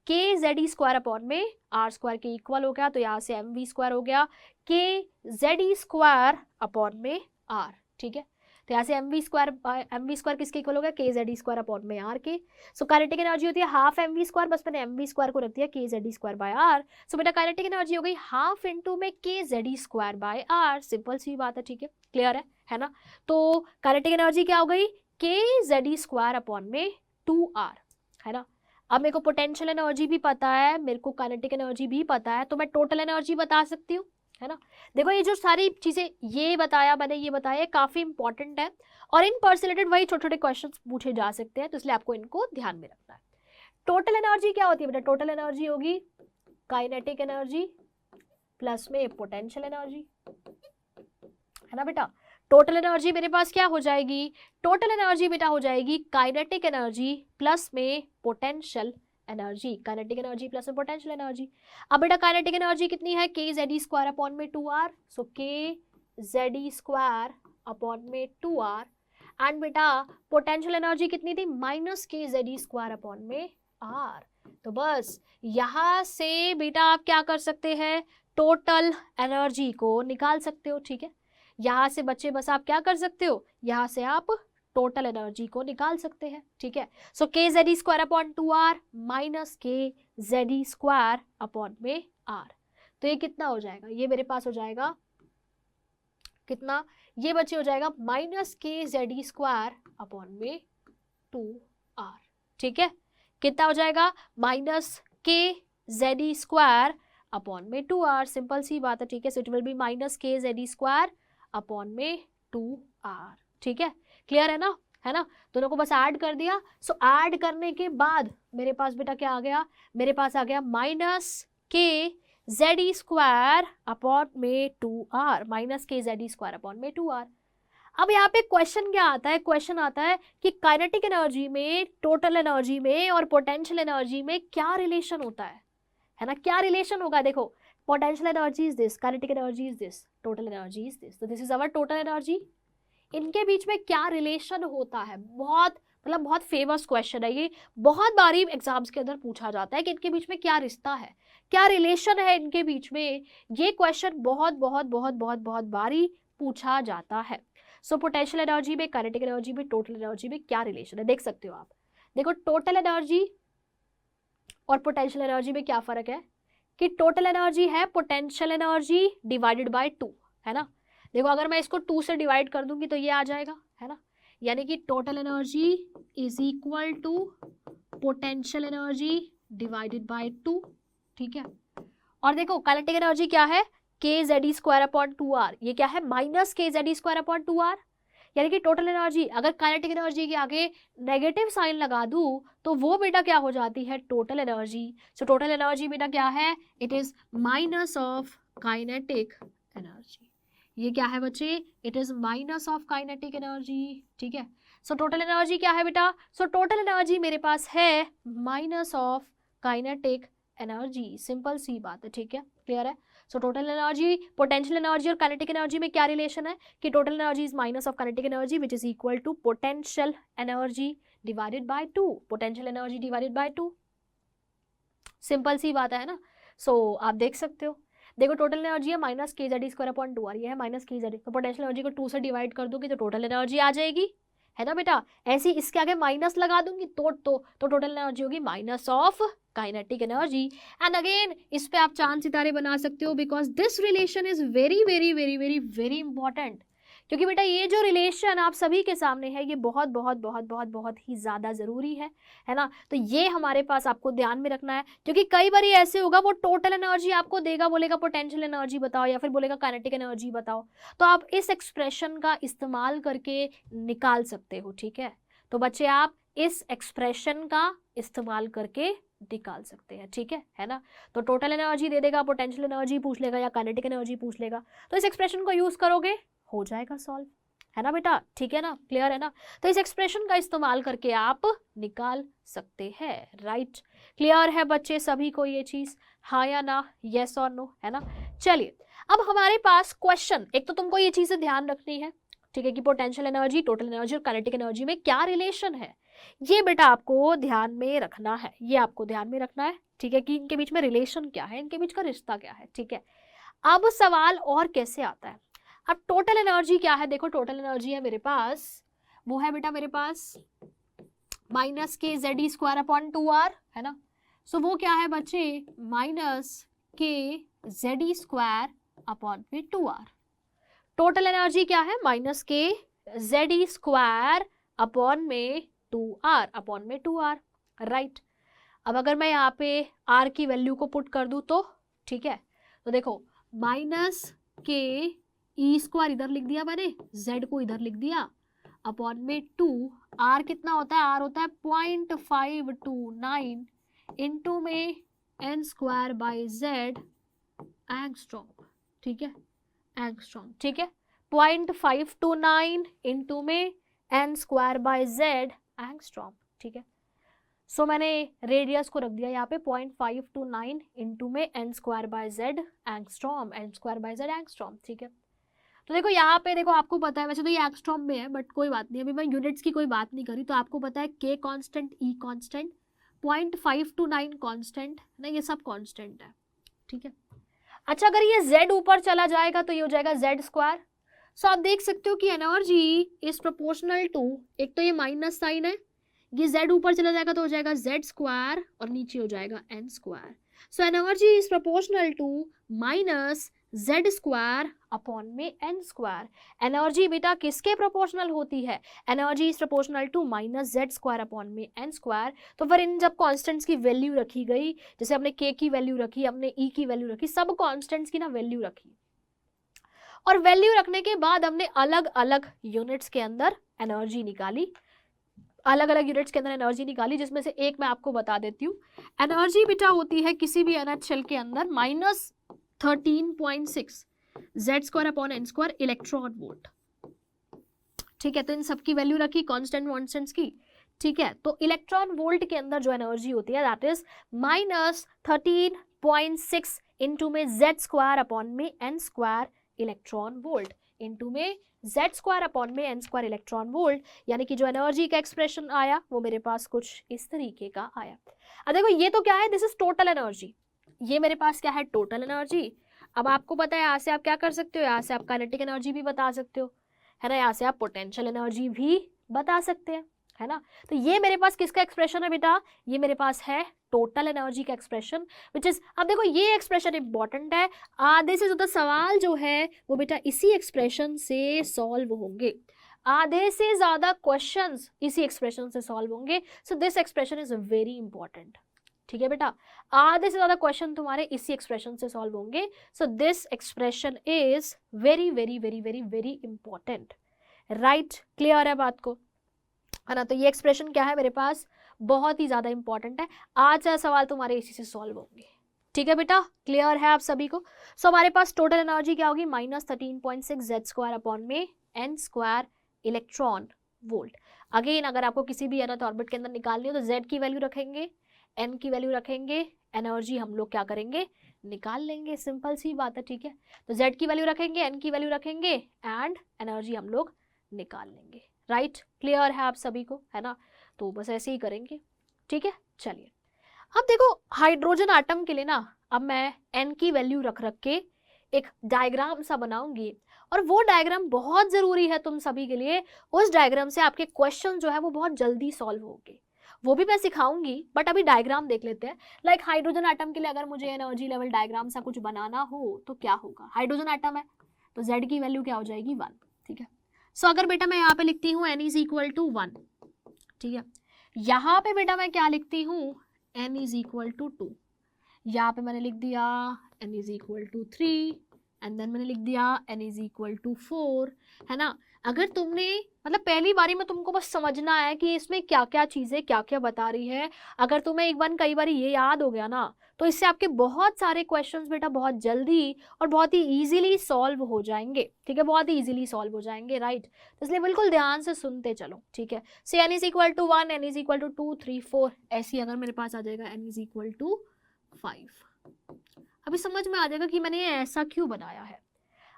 kze स्क्वायर अपॉन में r स्क्वायर के इक्वल हो गया। तो यहाँ से mv स्क्वायर हो गया kze स्क्वायर अपॉन में r। ठीक है, तो यहाँ से mv स्क्वायर किसके इक्वल हो गया, kze स्क्वायर अपॉन में r के। सो काइनेटिक एनर्जी होती है हाफ mv स्क्वायर, बस मैंने mv स्क्वायर को रख दिया kze square by r। So बेटा काइनेटिक एनर्जी हो गई हाफ इंटू में kze square by r, simple सी बात है। ठीक है, क्लियर है ना। तो काइनेटिक एनर्जी क्या हो गई, kze स्क्वायर अपॉन में 2r, है ना। अब मेरे को पोटेंशियल एनर्जी भी पता है, मेरे को काइनेटिक एनर्जी भी पता है, तो मैं टोटल एनर्जी बता सकती हूँ, है ना। देखो ये जो सारी चीजें ये बताया मैंने, ये बताया काफी इंपॉर्टेंट है और इन पर से रिलेटेड वही छोटे छोटे क्वेश्चन पूछे जा सकते हैं, तो इसलिए आपको इनको ध्यान में रखना है। टोटल एनर्जी क्या होती है बेटा, टोटल एनर्जी होगी काइनेटिक एनर्जी प्लस में पोटेंशियल एनर्जी, है ना बेटा। टोटल एनर्जी मेरे पास क्या हो जाएगी, टोटल एनर्जी बेटा हो जाएगी काइनेटिक एनर्जी प्लस में potential energy, kinetic energy plus में पोटेंशियल एनर्जी। अब बेटा काइनेटिक एनर्जी कितनी है, kze स्क्वायर अपॉन में 2r, सो kze स्क्वायर अपॉन में 2r। एंड बेटा पोटेंशियल एनर्जी कितनी थी, माइनस kze स्क्वायर अपॉन में r। तो बस यहाँ से बेटा आप क्या कर सकते हैं, टोटल एनर्जी को निकाल सकते हो। ठीक है, यहाँ से बच्चे बस आप क्या कर सकते हो, यहाँ से आप टोटल एनर्जी को निकाल सकते हैं। ठीक है, सो kze square upon 2r minus kze square upon में r, तो ये कितना हो जाएगा, ये मेरे पास हो जाएगा कितना, ये बच्चे हो जाएगा माइनस kze स्क्वायर अपॉन में 2r। ठीक है, कितना हो जाएगा, माइनस kze स्क्वायर अपॉन में 2r, सिंपल सी बात है। ठीक है, so it will be minus kze square upon में 2r। ठीक है, क्लियर है ना, दोनों को बस ऐड कर दिया। सो ऐड करने के बाद मेरे पास बेटा क्या आ गया, मेरे पास आ गया माइनस kze स्क्वायर अपॉन में 2r, minus kze square upon में 2r। अब यहाँ पे क्वेश्चन क्या आता है, क्वेश्चन आता है कि काइनेटिक एनर्जी में, टोटल एनर्जी में और पोटेंशियल एनर्जी में क्या रिलेशन होता है ना, क्या रिलेशन होगा। देखो potential energy is this, kinetic energy is this, total energy is this, so this is our total energy। इनके बीच में क्या रिलेशन होता है, बहुत फेमस क्वेश्चन है ये, बहुत बारी एग्जाम्स के अंदर पूछा जाता है कि इनके बीच में क्या रिश्ता है, क्या रिलेशन है इनके बीच में। ये क्वेश्चन बहुत बारी पूछा जाता है। सो पोटेंशियल एनर्जी में, काइनेटिक एनर्जी में, टोटल एनर्जी में क्या रिलेशन है, देख सकते हो आप। देखो टोटल एनर्जी और पोटेंशियल एनर्जी में क्या फर्क है कि टोटल एनर्जी है पोटेंशियल एनर्जी डिवाइडेड बाय 2, है ना। देखो अगर मैं इसको 2 से डिवाइड कर दूंगी तो ये आ जाएगा, है ना, यानी कि total energy is equal to potential energy divided by 2, ठीक है। और देखो काइनेटिक एनर्जी क्या है, के Z E square upon 2r, ये क्या है minus k Z E square upon 2r, यानी कि टोटल एनर्जी अगर काइनेटिक एनर्जी के आगे नेगेटिव साइन लगा दूं तो वो बेटा क्या हो जाती है टोटल एनर्जी। सो टोटल एनर्जी बेटा क्या है, it is minus of kinetic energy. ये क्या है बच्चे, it is minus of kinetic energy, ठीक है। सो टोटल एनर्जी क्या है बेटा, सो टोटल एनर्जी मेरे पास है minus of kinetic energy, simple सी बात है, ठीक है, क्लियर है। So total energy, potential energy और काइनेटिक एनर्जी में क्या रिलेशन है कि total energy is minus of kinetic energy which is equal to potential energy divided by 2, potential energy divided by 2, simple सी बात है ना। सो आप देख सकते हो, देखो टोटल एनर्जी है minus k z square upon 2r, ये है माइनस के जेड, तो पोटेंशियल एनर्जी को 2 से डिवाइड कर दूंगी तो टोटल एनर्जी आ जाएगी, है ना बेटा। ऐसी इसके आगे माइनस लगा दूंगी तो टोटल एनर्जी होगी minus of kinetic energy. And again इस पे आप चांद सितारे बना सकते हो because this relation is very very very very very important, क्योंकि बेटा ये जो रिलेशन आप सभी के सामने है ये बहुत बहुत बहुत बहुत बहुत ही ज़्यादा ज़रूरी है ना। तो ये हमारे पास आपको ध्यान में रखना है, क्योंकि कई बार ऐसे होगा वो टोटल एनर्जी आपको देगा, बोलेगा पोटेंशियल एनर्जी बताओ या फिर बोलेगा काइनेटिक एनर्जी बताओ, तो आप इस एक्सप्रेशन का इस्तेमाल करके निकाल सकते हो, ठीक है। तो बच्चे आप इस एक्सप्रेशन का इस्तेमाल करके निकाल सकते हैं, ठीक है ना। तो टोटल एनर्जी दे देगा, पोटेंशियल एनर्जी पूछ लेगा या काइनेटिक एनर्जी पूछ लेगा, तो इस एक्सप्रेशन को यूज करोगे हो जाएगा सॉल्व, है ना बेटा, ठीक है ना, क्लियर है ना। तो इस एक्सप्रेशन का इस्तेमाल करके आप निकाल सकते हैं, राइट। क्लियर है बच्चे सभी को ये चीज, हाँ या ना, यस और नो, है ना। चलिए अब हमारे पास क्वेश्चन, एक तो तुमको ये चीजें ध्यान रखनी है, ठीक है, कि पोटेंशियल एनर्जी, टोटल एनर्जी और काइनेटिक एनर्जी में क्या रिलेशन है, ये बेटा आपको ध्यान में रखना है, ये आपको ध्यान में रखना है, ठीक है, कि इनके बीच में रिलेशन क्या है, इनके बीच का रिश्ता क्या है, ठीक है। अब सवाल और कैसे आता है, अब टोटल एनर्जी क्या है, देखो टोटल एनर्जी है मेरे पास, वो है बेटा मेरे पास minus k Z E square upon 2r, है ना। सो वो क्या है बच्चे, minus k Z E square upon में 2r। टोटल एनर्जी क्या है, minus k Z E square upon में 2r, राइट। अब अगर मैं यहाँ पे r की वैल्यू को पुट कर दूँ तो ठीक है, तो देखो माइनस के ई स्क्वायर इधर लिख दिया मैंने, z को इधर लिख दिया, अपॉन में 2, r कितना होता है, r होता है 0.529 इंटू में n square by z angstrom, ठीक है, एंगस्ट्रॉम, ठीक है, 0.529 इंटू में n square by z angstrom, ठीक है। सो मैंने रेडियस को रख दिया यहाँ पे 0.529 इंटू में n square by z angstrom, n square by z angstrom, ठीक है। तो देखो यहाँ पे देखो आपको पता है, वैसे तो ये एंगस्ट्रॉम में है बट कोई बात नहीं, अभी मैं यूनिट्स की कोई बात नहीं करी, तो आपको पता है k constant, e constant, 0.529 constant ना, ये सब कांस्टेंट है, ठीक है। अच्छा अगर ये z ऊपर चला जाएगा तो ये हो जाएगा z स्क्वायर। सो आप देख सकते हो कि एनर्जी इज प्रोपोर्शनल टू, एक तो ये माइनस साइन है, ये z ऊपर चला जाएगा तो हो जाएगा z स्क्वायर और नीचे हो जाएगा n square. So energy is proportional to minus z square upon में n स्क्वायर। एनर्जी बेटा किसके प्रोपोर्शनल होती है, energy is proportional to minus z square upon में n स्क्वायर। तो फिर इन जब कॉन्स्टेंट्स की वैल्यू रखी गई, जैसे हमने k की वैल्यू रखी, हमने e की वैल्यू रखी, सब कॉन्स्टेंट्स की ना वैल्यू रखी, और वैल्यू रखने के बाद हमने अलग अलग यूनिट्स के अंदर एनर्जी निकाली, अलग अलग यूनिट्स के अंदर एनर्जी निकाली, जिसमें से एक मैं आपको बता देती हूँ। एनर्जी बेटा होती है किसी भी NH शेल के अंदर minus 13.6 z square upon n square electron volt, ठीक है। तो इन सबकी वैल्यू रखी कॉन्स्टेंट कॉन्स्टेंट्स की, ठीक है। तो इलेक्ट्रॉन वोल्ट के अंदर जो एनर्जी होती है दैट इज माइनस 13.6 इंटू में z स्क्वायर अपॉन में n square electron volt into में z स्क्वायर अपॉन में n स्क्वायर इलेक्ट्रॉन वोल्ट, यानी कि जो एनर्जी का एक्सप्रेशन आया वो मेरे पास कुछ इस तरीके का आया। अब देखो ये तो क्या है, दिस इज टोटल एनर्जी, ये मेरे पास क्या है टोटल एनर्जी। अब आपको पता है यहाँ से आप क्या कर सकते हो, यहाँ से आप काइनेटिक एनर्जी भी बता सकते हो, है ना, यहाँ से आप पोटेंशियल एनर्जी भी बता सकते हैं, है ना। तो ये मेरे पास किसका एक्सप्रेशन है बेटा, ये मेरे पास है टोटल एनर्जी का एक्सप्रेशन विच इज, अब देखो ये एक्सप्रेशन इंपॉर्टेंट है, आधे से ज्यादा सवाल जो है वो बेटा इसी एक्सप्रेशन से सॉल्व होंगे, आधे से ज्यादा क्वेश्चंस इसी एक्सप्रेशन से सॉल्व होंगे। So this expression is very important, ठीक है बेटा, आधे से ज्यादा क्वेश्चन तुम्हारे इसी एक्सप्रेशन से सॉल्व होंगे। So this expression is very very very very very important, right, clear है बात को, है ना। तो ये एक्सप्रेशन क्या है मेरे पास, बहुत ही ज्यादा इंपॉर्टेंट है, आज सवाल तुम्हारे इसी से सॉल्व होंगे, ठीक है बेटा, क्लियर है आप सभी को। सो हमारे पास टोटल एनर्जी क्या होगी, -13.6 Z² अपॉन में n² इलेक्ट्रॉन वोल्ट। अगेन अगर आपको किसी भी अनंत ऑर्बिट के अंदर निकालनी हो तो Z की वैल्यू रखेंगे, n की वैल्यू रखेंगे, एनर्जी हम लोग क्या करेंगे, निकाल लेंगे, सिंपल सी बात है, ठीक है। तो Z की वैल्यू रखेंगे, n की वैल्यू रखेंगे एंड एनर्जी हम लोग निकाल लेंगे, राइट, क्लियर है आप सभी को, है ना। तो बस ऐसे ही करेंगे, ठीक है। चलिए अब देखो हाइड्रोजन आटम के लिए ना, अब मैं n की वैल्यू रख रख के एक डायग्राम सा बनाऊंगी, और वो डायग्राम बहुत जरूरी है तुम सभी के लिए, उस डायग्राम से आपके क्वेश्चन जो है वो बहुत जल्दी सॉल्व होंगे, वो भी मैं सिखाऊंगी, बट अभी डायग्राम देख लेते हैं। लाइक हाइड्रोजन आटम के लिए अगर मुझे एनर्जी लेवल डायग्राम सा कुछ बनाना हो तो क्या होगा, हाइड्रोजन आटम है तो Z की वैल्यू क्या हो जाएगी 1, ठीक है। सो अगर बेटा मैं यहाँ पे लिखती हूँ n इज इक्वल टू 1, ठीक है, यहाँ पे बेटा मैं क्या लिखती हूँ, n इज इक्वल टू 2, यहाँ पे मैंने लिख दिया n is equal to 3 and then मैंने लिख दिया n इज इक्वल टू 4, है ना। अगर तुमने मतलब पहली बारी में तुमको बस समझना है कि इसमें क्या क्या चीज़ें क्या क्या बता रही है, अगर तुम्हें एक बार कई बार ये याद हो गया ना तो इससे आपके बहुत सारे क्वेश्चंस बेटा बहुत जल्दी और बहुत ही इजीली सॉल्व हो जाएंगे, ठीक है, बहुत ही इजीली सॉल्व हो जाएंगे, राइट। तो इसलिए बिल्कुल ध्यान से सुनते चलो, ठीक है। से n is equal to 1, n is equal to 2, 3, 4, ऐसी अगर मेरे पास आ जाएगा n इज इक्वल टू 5, अभी समझ में आ जाएगा कि मैंने ये ऐसा क्यों बनाया है।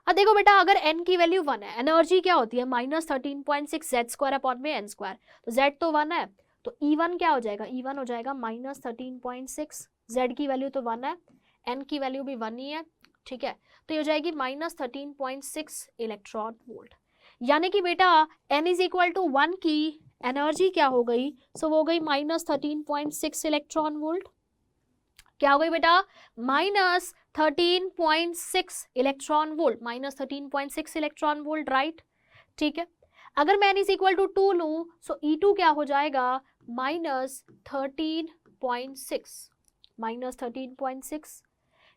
अब देखो बेटा अगर n की वैल्यू 1 है, एनर्जी क्या होती है -13.6 Z² अपॉन में n², तो Z तो 1 है, तो E1 क्या हो जाएगा, E1 हो जाएगा -13.6, Z की वैल्यू तो 1 है, n की वैल्यू भी 1 ही है, ठीक है। तो ये हो जाएगी -13.6 इलेक्ट्रॉन वोल्ट, यानी कि बेटा n इज इक्वल टू 1 की एनर्जी क्या हो गई, सो वो हो गई -13.6 इलेक्ट्रॉन वोल्ट, क्या हो गई बेटा -13.6 electron volt, -13.6 electron volt, right, ठीक है। अगर मैं n इज इक्वल टू 2 लूं सो E2 क्या हो जाएगा -13.6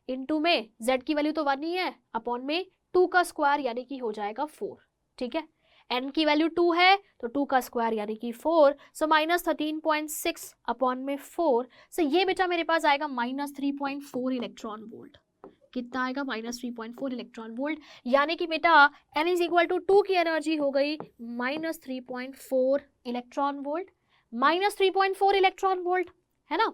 इंटू में Z की वैल्यू तो 1 ही है अपॉन में 2 का स्क्वायर यानी कि हो जाएगा 4, ठीक है। n की वैल्यू 2 है तो 2 का स्क्वायर यानी कि 4, सो -13.6 अपॉन में 4, सो ये बेटा मेरे पास आएगा -3.4 इलेक्ट्रॉन वोल्ट, कितना आएगा -3.4 इलेक्ट्रॉन वोल्ट, यानी कि बेटा n इज इक्वल टू 2 की एनर्जी हो गई -3.4 इलेक्ट्रॉन वोल्ट, -3.4 इलेक्ट्रॉन वोल्ट, है ना।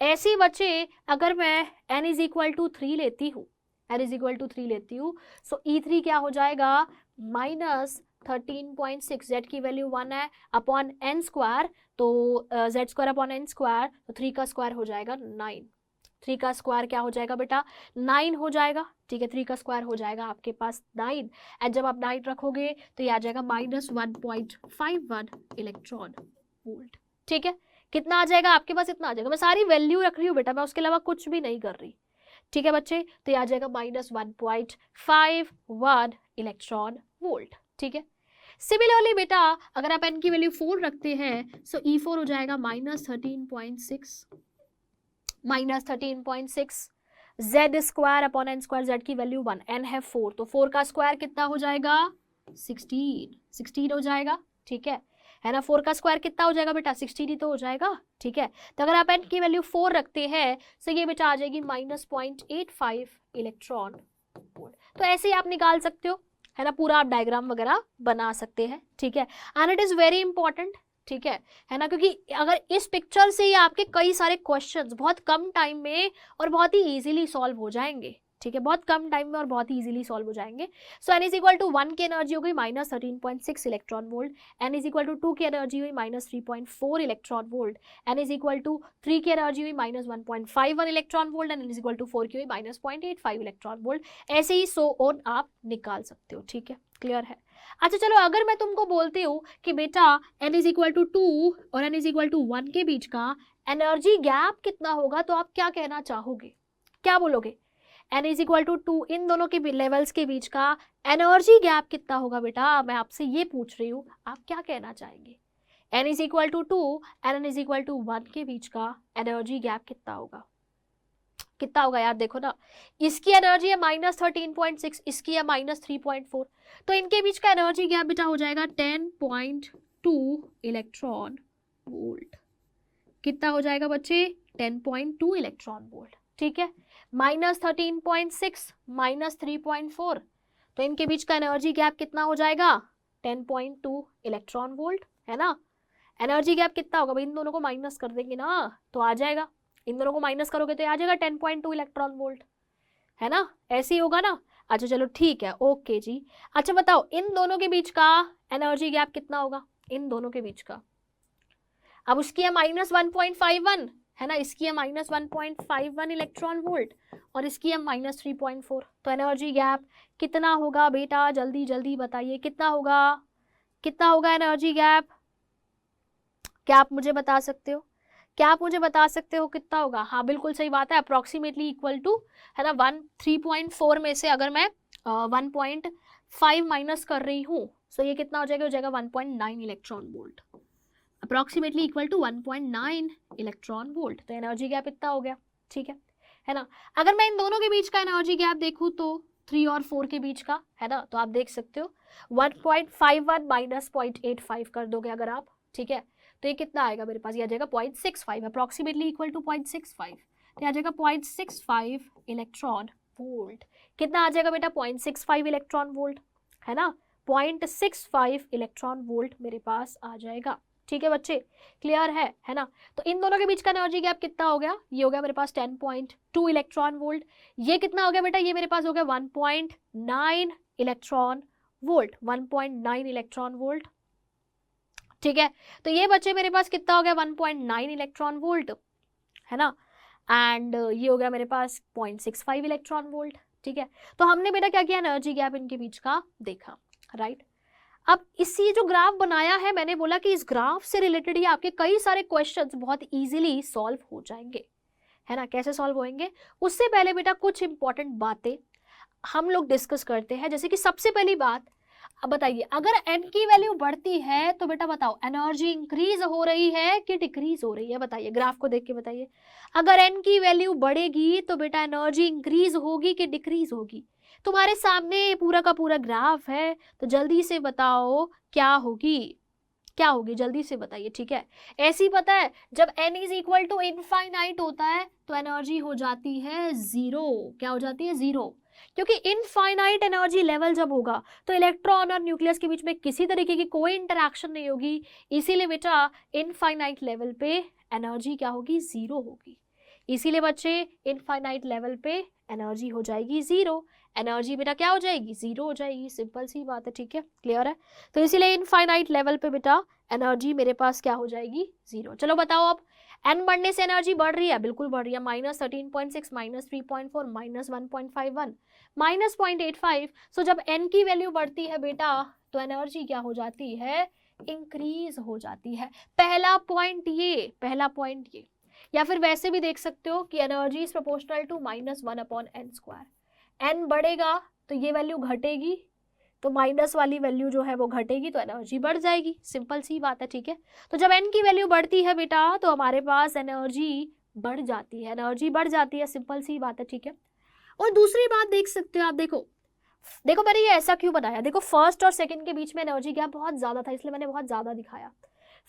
ऐसे बच्चे अगर मैं n इज इक्वल टू 3 लेती हूँ, n इज इक्वल टू 3 लेती हूँ, सो E3 क्या हो जाएगा -13.6, Z की वैल्यू 1 है अपॉन n², तो Z² अपॉन n², तो 3 का स्क्वायर हो जाएगा 9, 3 का स्क्वायर क्या हो जाएगा बेटा 9 हो जाएगा, ठीक है, 3 का स्क्वायर हो जाएगा आपके पास 9, एंड जब आप 9 रखोगे तो ये आ जाएगा -1.51 इलेक्ट्रॉन वोल्ट, ठीक है। कितना आ जाएगा आपके पास, इतना आ जाएगा, मैं सारी वैल्यू रख रही हूँ बेटा, मैं उसके अलावा कुछ भी नहीं कर रही, ठीक है बच्चे। तो ये आ जाएगा -1.51 इलेक्ट्रॉन वोल्ट, ठीक है। सिमिलरली बेटा अगर आप n की वैल्यू 4 रखते हैं सो E4 हो जाएगा -13.6 Z² अपॉन n², Z की वैल्यू 1, n है 4, तो 4 का स्क्वायर कितना हो जाएगा 16 हो जाएगा, ठीक है ना। 4 का स्क्वायर कितना हो जाएगा बेटा 16 ही तो हो जाएगा, ठीक है। तो अगर आप n की वैल्यू 4 रखते हैं तो ये बेटा आ जाएगी -0.85 इलेक्ट्रॉन वोल्ट, तो ऐसे ही आप निकाल सकते हो, है ना, पूरा आप डायग्राम वगैरह बना सकते हैं, ठीक है। And it is very important, ठीक है ना, क्योंकि अगर इस पिक्चर से ही आपके कई सारे क्वेश्चंस बहुत कम टाइम में और बहुत ही इजीली सॉल्व हो जाएंगे, ठीक है, बहुत कम टाइम में और बहुत ही इजीली सॉल्व हो जाएंगे। So n is equal to 1 की एनर्जी हो गई -13.6 electron volt, n is equal to 2 की एनर्जी हुई -3.4 electron volt, n is equal to 3 की एनर्जी हुई -1.51 electron volt, and n is equal to 4 की हुई -0.85 इलेक्ट्रॉन वोल्ट, ऐसे ही सो ऑन आप निकाल सकते हो, ठीक है। क्लियर है? अच्छा चलो, अगर मैं तुमको बोलती हूँ कि बेटा n इज इक्वल टू 2 और n इज इक्वल टू 1 के बीच का एनर्जी गैप कितना होगा, तो आप क्या कहना चाहोगे, क्या बोलोगे? n इज इक्वल टू 2, इन दोनों के लेवल्स के बीच का एनर्जी गैप कितना होगा बेटा, मैं आपसे ये पूछ रही हूँ, आप क्या कहना चाहेंगे? n is equal to 2 and n is equal to 1 के बीच का एनर्जी गैप कितना होगा? कितना होगा यार? देखो ना, इसकी एनर्जी है -13.6, इसकी है -3.4, तो इनके बीच का एनर्जी गैप बेटा हो जाएगा 10.2 इलेक्ट्रॉन वोल्ट। कितना हो जाएगा बच्चे? 10.2 इलेक्ट्रॉन वोल्ट। ठीक है, -13.6 -3.4, तो इनके बीच का एनर्जी गैप कितना हो जाएगा? 10.2 इलेक्ट्रॉन वोल्ट, है ना? एनर्जी गैप कितना होगा भाई? इन दोनों को माइनस कर देंगे ना तो आ जाएगा, इन दोनों को माइनस करोगे तो आ जाएगा 10.2 इलेक्ट्रॉन वोल्ट, है ना? ऐसे ही होगा ना? अच्छा चलो ठीक है, ओके जी। अच्छा बताओ, इन दोनों के बीच का एनर्जी गैप कितना होगा? इन दोनों के बीच का, अब उसकी है -1.51, है ना? इसकी है -1.51 इलेक्ट्रॉन वोल्ट और इसकी है -3.4, तो एनर्जी गैप कितना होगा बेटा? जल्दी जल्दी बताइए, कितना होगा? कितना होगा एनर्जी गैप? क्या आप मुझे बता सकते हो? क्या आप मुझे बता सकते हो कितना होगा? हाँ बिल्कुल सही बात है, अप्रोक्सीमेटली इक्वल टू, है ना, 3.4 में से अगर मैं 1.5 माइनस कर रही हूँ तो ये कितना हो जाएगा? हो जाएगा 1.9 electron volt, approximately equal to 1.9 electron volt, तो एनर्जी गैप इतना हो गया। ठीक है ना? अगर मैं इन दोनों के बीच का एनर्जी गैप देखूँ तो 3 और 4 के बीच का, है ना, तो आप देख सकते हो 1.51 माइनस 0.85 कर दोगे अगर आप, ठीक है, तो ये कितना आएगा मेरे पास? ये आ जाएगा 0.65, अप्रोक्सीमेटली इक्वल टू 0.65, तो आ जाएगा 0.65 इलेक्ट्रॉन वोल्ट। कितना आ जाएगा बेटा? 0.65 इलेक्ट्रॉन वोल्ट, है ना? 0.65 इलेक्ट्रॉन वोल्ट मेरे पास आ जाएगा। ठीक है बच्चे, क्लियर है ना? तो इन दोनों के बीच का एनर्जी गैप कितना हो गया? ये हो गया मेरे पास 10.2 इलेक्ट्रॉन वोल्ट। ये कितना हो गया बेटा? ये मेरे पास हो गया 1.9 इलेक्ट्रॉन वोल्ट, 1.9 इलेक्ट्रॉन वोल्ट। ठीक है, तो ये बच्चे मेरे पास कितना हो गया? 1.9 इलेक्ट्रॉन वोल्ट, है ना? एंड ये हो गया मेरे पास 0.65 इलेक्ट्रॉन वोल्ट। ठीक है, तो हमने बेटा क्या किया? एनर्जी गैप इनके बीच का देखा, राइट? अब इसी जो ग्राफ बनाया है, मैंने बोला कि इस ग्राफ से रिलेटेड ही आपके कई सारे क्वेश्चंस बहुत इजीली सॉल्व हो जाएंगे, है ना? कैसे सॉल्व होंगे? उससे पहले बेटा कुछ इंपॉर्टेंट बातें हम लोग डिस्कस करते हैं। जैसे कि सबसे पहली बात, अब बताइए, अगर n की वैल्यू बढ़ती है तो बेटा बताओ एनर्जी इंक्रीज हो रही है कि डिक्रीज हो रही है? बताइए, ग्राफ को देख के बताइए। अगर n की वैल्यू बढ़ेगी तो बेटा एनर्जी इंक्रीज होगी कि डिक्रीज होगी? तुम्हारे सामने पूरा का पूरा ग्राफ है, तो जल्दी से बताओ क्या होगी, क्या होगी? जल्दी से बताइए। ठीक है, ऐसी पता है, जब n is equal to infinite होता है तो एनर्जी हो जाती है 0। क्या हो जाती है? 0, क्योंकि इनफाइनाइट एनर्जी लेवल जब होगा तो इलेक्ट्रॉन और न्यूक्लियस के बीच में किसी तरीके की कोई इंटरैक्शन नहीं होगी, इसीलिए बेटा इनफाइनाइट लेवल पे एनर्जी क्या होगी? 0 होगी। इसीलिए बच्चे इनफाइनाइट लेवल पे एनर्जी हो जाएगी 0, एनर्जी बेटा क्या हो जाएगी? 0 हो जाएगी, सिंपल सी बात है। ठीक है, क्लियर है? तो इसीलिए इनफाइनाइट लेवल पे बेटा एनर्जी मेरे पास क्या हो जाएगी? 0। चलो बताओ, अब n बढ़ने से एनर्जी बढ़ रही है? बिल्कुल बढ़ रही है, -13.6 -3.4 -1.51 -0.85। सो जब n की वैल्यू बढ़ती है बेटा तो एनर्जी क्या हो जाती है? इंक्रीज हो जाती है। पहला पॉइंट ये, या फिर वैसे भी देख सकते हो कि energy is proportional to -1/n²। n बढ़ेगा तो ये वैल्यू घटेगी, तो माइनस वाली वैल्यू जो है वो घटेगी, तो एनर्जी बढ़ जाएगी, सिंपल सी बात है। ठीक है, तो जब n की वैल्यू बढ़ती है बेटा तो हमारे पास एनर्जी बढ़ जाती है, एनर्जी बढ़ जाती है, सिंपल सी बात है। ठीक है, और दूसरी बात देख सकते हो आप, देखो मैंने ये ऐसा क्यों बनाया? देखो, फर्स्ट और सेकंड के बीच में एनर्जी गैप बहुत ज्यादा था, इसलिए मैंने बहुत ज्यादा दिखाया।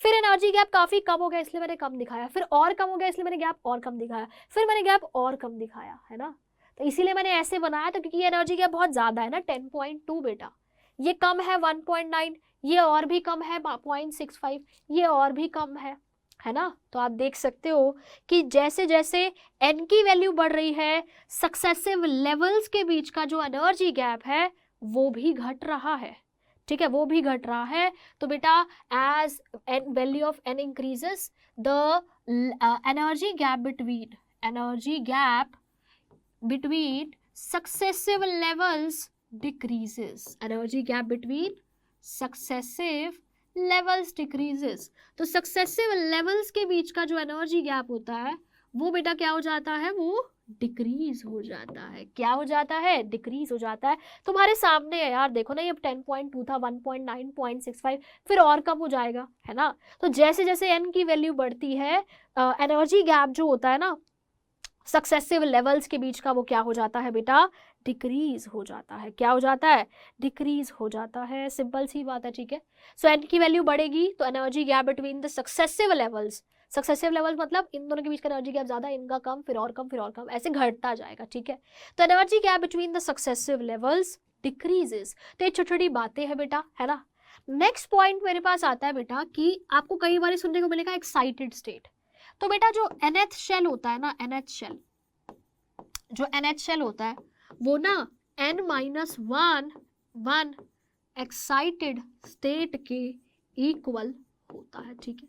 फिर एनर्जी गैप काफी कम हो गया, इसलिए मैंने कम दिखाया। फिर और कम हो गया, इसलिए मैंने गैप और कम दिखाया। फिर मैंने गैप और कम दिखाया, है ना? तो इसीलिए मैंने ऐसे बनाया, तो क्योंकि एनर्जी गैप बहुत ज्यादा है ना, 10.2 बेटा, ये कम है 1.9, ये और भी कम है 0.65, ये और भी कम है ना? तो आप देख सकते हो कि जैसे जैसे n की वैल्यू बढ़ रही है, सक्सेसिव लेवल्स के बीच का जो एनर्जी गैप है वो भी घट रहा है। ठीक है, वो भी घट रहा है। तो बेटा as value of n increases, the energy gap between successive levels decreases, energy gap between successive levels decreases. तो सक्सेसिव लेवल्स के बीच का जो एनर्जी गैप होता है वो बेटा क्या हो जाता है, वो डिक्रीज हो जाता है। क्या हो जाता है, डिक्रीज हो जाता है। तुम्हारे सामने है यार, देखो ना, ये 10.2 था, 1.9, 0.65, फिर और कम हो जाएगा, है ना। तो जैसे जैसे एन की वैल्यू बढ़ती है, एनर्जी गैप जो होता है ना सक्सेसिव लेवल्स के बीच का, वो क्या हो जाता है बेटा, डिक्रीज हो जाता है। क्या हो जाता है, डिक्रीज हो जाता है। सिंपल सी बात है, ठीक है। सो एन की वैल्यू बढ़ेगी तो energy gap between the successive levels, successive levels मतलब इन दोनों के बीच का एनर्जी गैप ज्यादा, इनका कम, फिर और कम, फिर और कम, ऐसे घटता जाएगा, ठीक है। तो energy gap between the successive levels decreases. तो ये छोटी छोटी बातें हैं बेटा, है ना। नेक्स्ट पॉइंट मेरे पास आता है बेटा कि आपको कई बार सुनने को मिलेगा एक्साइटेड स्टेट। तो बेटा जो nth शेल होता है ना, nth शेल, जो nth शेल होता है वो ना n-1 एक्साइटेड स्टेट के इक्वल होता है, ठीक है।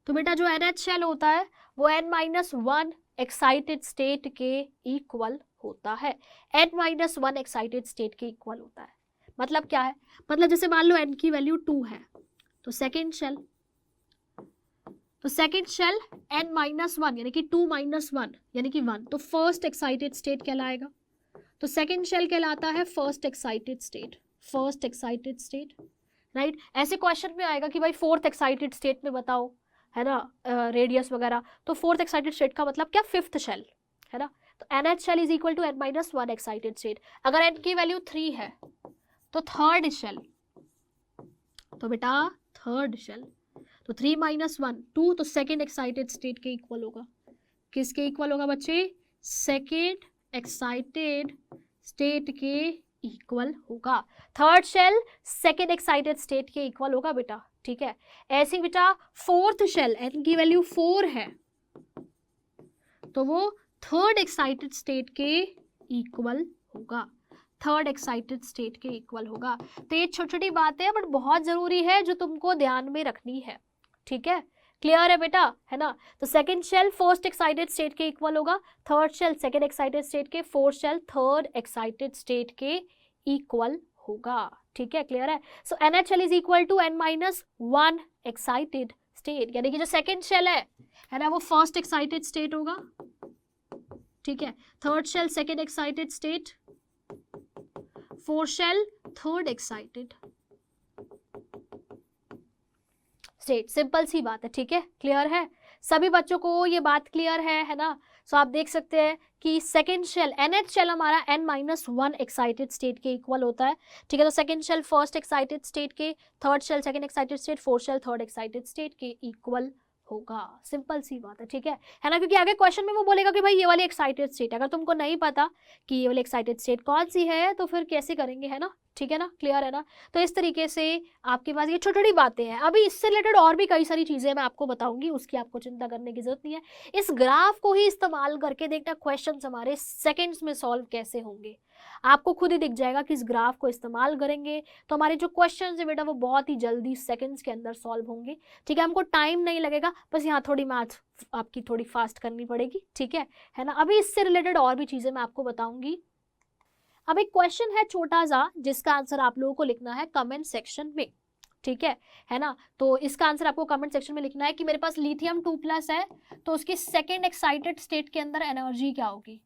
तो बेटा जो nth शेल होता है वो n-1 एक्साइटेड स्टेट के इक्वल होता है, n-1 एक्साइटेड स्टेट के इक्वल होता है। मतलब क्या है, मतलब जैसे मान लो n की वैल्यू 2 है, तो सेकेंड शेल, तो सेकेंड शेल n-1 यानी कि 2 - 1 यानी कि 1, तो फर्स्ट एक्साइटेड स्टेट कहलाएगा। तो सेकेंड शेल कहलाता है first excited state, first excited state, right. ऐसे क्वेश्चन में आएगा कि भाई फोर्थ एक्साइटेड स्टेट में बताओ, है ना, रेडियस वगैरह। तो फोर्थ एक्साइटेड स्टेट का मतलब क्या, फिफ्थ शेल, है ना। तो nth shell is equal to n-1 excited state. अगर n की वैल्यू 3 है तो थर्ड शेल, तो बेटा थर्ड शेल, तो 3 - 1 2, तो सेकेंड एक्साइटेड स्टेट के इक्वल होगा। किसके इक्वल होगा बच्चे, सेकेंड एक्साइटेड स्टेट के इक्वल होगा। Third shell second excited state के इक्वल होगा बेटा, ठीक है। ऐसे बेटा फोर्थ शेल, n की वैल्यू 4 है तो वो थर्ड एक्साइटेड स्टेट के इक्वल होगा, थर्ड एक्साइटेड स्टेट के इक्वल होगा। तो ये छोटी छोटी बातें बट बहुत जरूरी है जो तुमको ध्यान में रखनी है, ठीक है। क्लियर है बेटा, है ना। तो second shell first excited state के इक्वल होगा, third shell second excited state के, fourth shell third excited state के इक्वल होगा, ठीक है। क्लियर है। So nth shell is equal to n-1 excited state, यानी कि जो सेकंड शेल है ना, वो फर्स्ट एक्साइटेड स्टेट होगा, ठीक है। Third shell second excited state, fourth shell third excited state. Simple सी बात है, ठीक है। क्लियर है, सभी बच्चों को ये बात क्लियर है ना। सो आप देख सकते हैं कि सेकेंड शेल, nth शेल हमारा n-1 एक्साइटेड स्टेट के इक्वल होता है, ठीक है। तो second shell first excited state के, third shell second excited state, fourth shell third excited state के इक्वल होगा। सिंपल सी बात है, ठीक है ना। क्योंकि आगे क्वेश्चन में वो बोलेगा कि भाई ये वाली एक्साइटेड स्टेट, अगर तुमको नहीं पता कि ये वाली एक्साइटेड स्टेट कौन सी है तो फिर कैसे करेंगे, है ना, ठीक है ना। क्लियर है ना। तो इस तरीके से आपके पास ये छोटी छोटी बातें हैं। अभी इससे रिलेटेड और भी कई सारी चीजें मैं आपको बताऊंगी, उसकी आपको चिंता करने की जरूरत नहीं है। इस ग्राफ को ही इस्तेमाल करके देखना क्वेश्चन हमारे सेकेंड्स में सॉल्व कैसे होंगे, आपको खुद ही दिख जाएगा कि इस ग्राफ को इस्तेमाल करेंगे तो हमारे जो क्वेश्चन है बेटा वो बहुत ही जल्दी सेकंड्स के अंदर सॉल्व होंगे, ठीक है। हमको टाइम नहीं लगेगा, बस यहाँ थोड़ी मैथ आपकी थोड़ी फास्ट करनी पड़ेगी, ठीक है ना। अभी इससे रिलेटेड और भी चीजें मैं आपको बताऊंगी। अब एक क्वेश्चन है छोटा सा जिसका आंसर आप लोगों को लिखना है कमेंट सेक्शन में, ठीक है ना। तो इसका आंसर आपको कमेंट सेक्शन में लिखना है कि मेरे पास लिथियम 2+ है तो उसकी सेकेंड एक्साइटेड स्टेट के अंदर एनर्जी क्या होगी,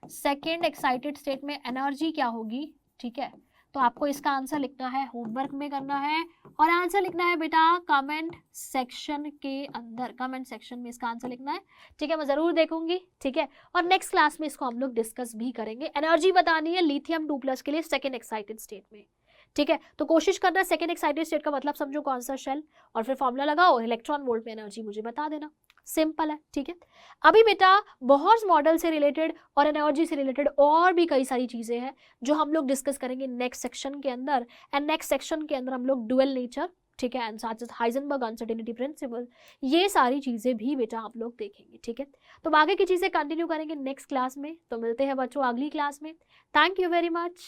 सेकेंड एक्साइटेड स्टेट में एनर्जी क्या होगी, ठीक है। तो आपको इसका आंसर लिखना है, होमवर्क में करना है और आंसर लिखना है बेटा कमेंट सेक्शन के अंदर, कमेंट सेक्शन में इसका आंसर लिखना है, ठीक है। मैं जरूर देखूंगी, ठीक है। और नेक्स्ट क्लास में इसको हम लोग डिस्कस भी करेंगे। एनर्जी बतानी है लिथियम 2+ के लिए सेकेंड एक्साइटेड स्टेट में, ठीक है। तो कोशिश करना सेकेंड एक्साइटेड स्टेट का मतलब समझो कौन सा शेल, और फिर फॉर्मूला लगाओ, इलेक्ट्रॉन वोल्ट में एनर्जी मुझे बता देना, सिंपल है, ठीक है। अभी बेटा बोहर्स मॉडल से रिलेटेड और एनर्जी से रिलेटेड और भी कई सारी चीजें हैं जो हम लोग डिस्कस करेंगे नेक्स्ट सेक्शन के अंदर। एंड नेक्स्ट सेक्शन के अंदर हम लोग डुअल नेचर, ठीक है, एंड हाइजेनबर्ग अनसर्टेनिटी प्रिंसिपल, ये सारी चीजें भी बेटा आप लोग देखेंगे, ठीक है। तो आगे की चीजें कंटिन्यू करेंगे नेक्स्ट क्लास में। तो मिलते हैं बच्चों अगली क्लास में। Thank you very much.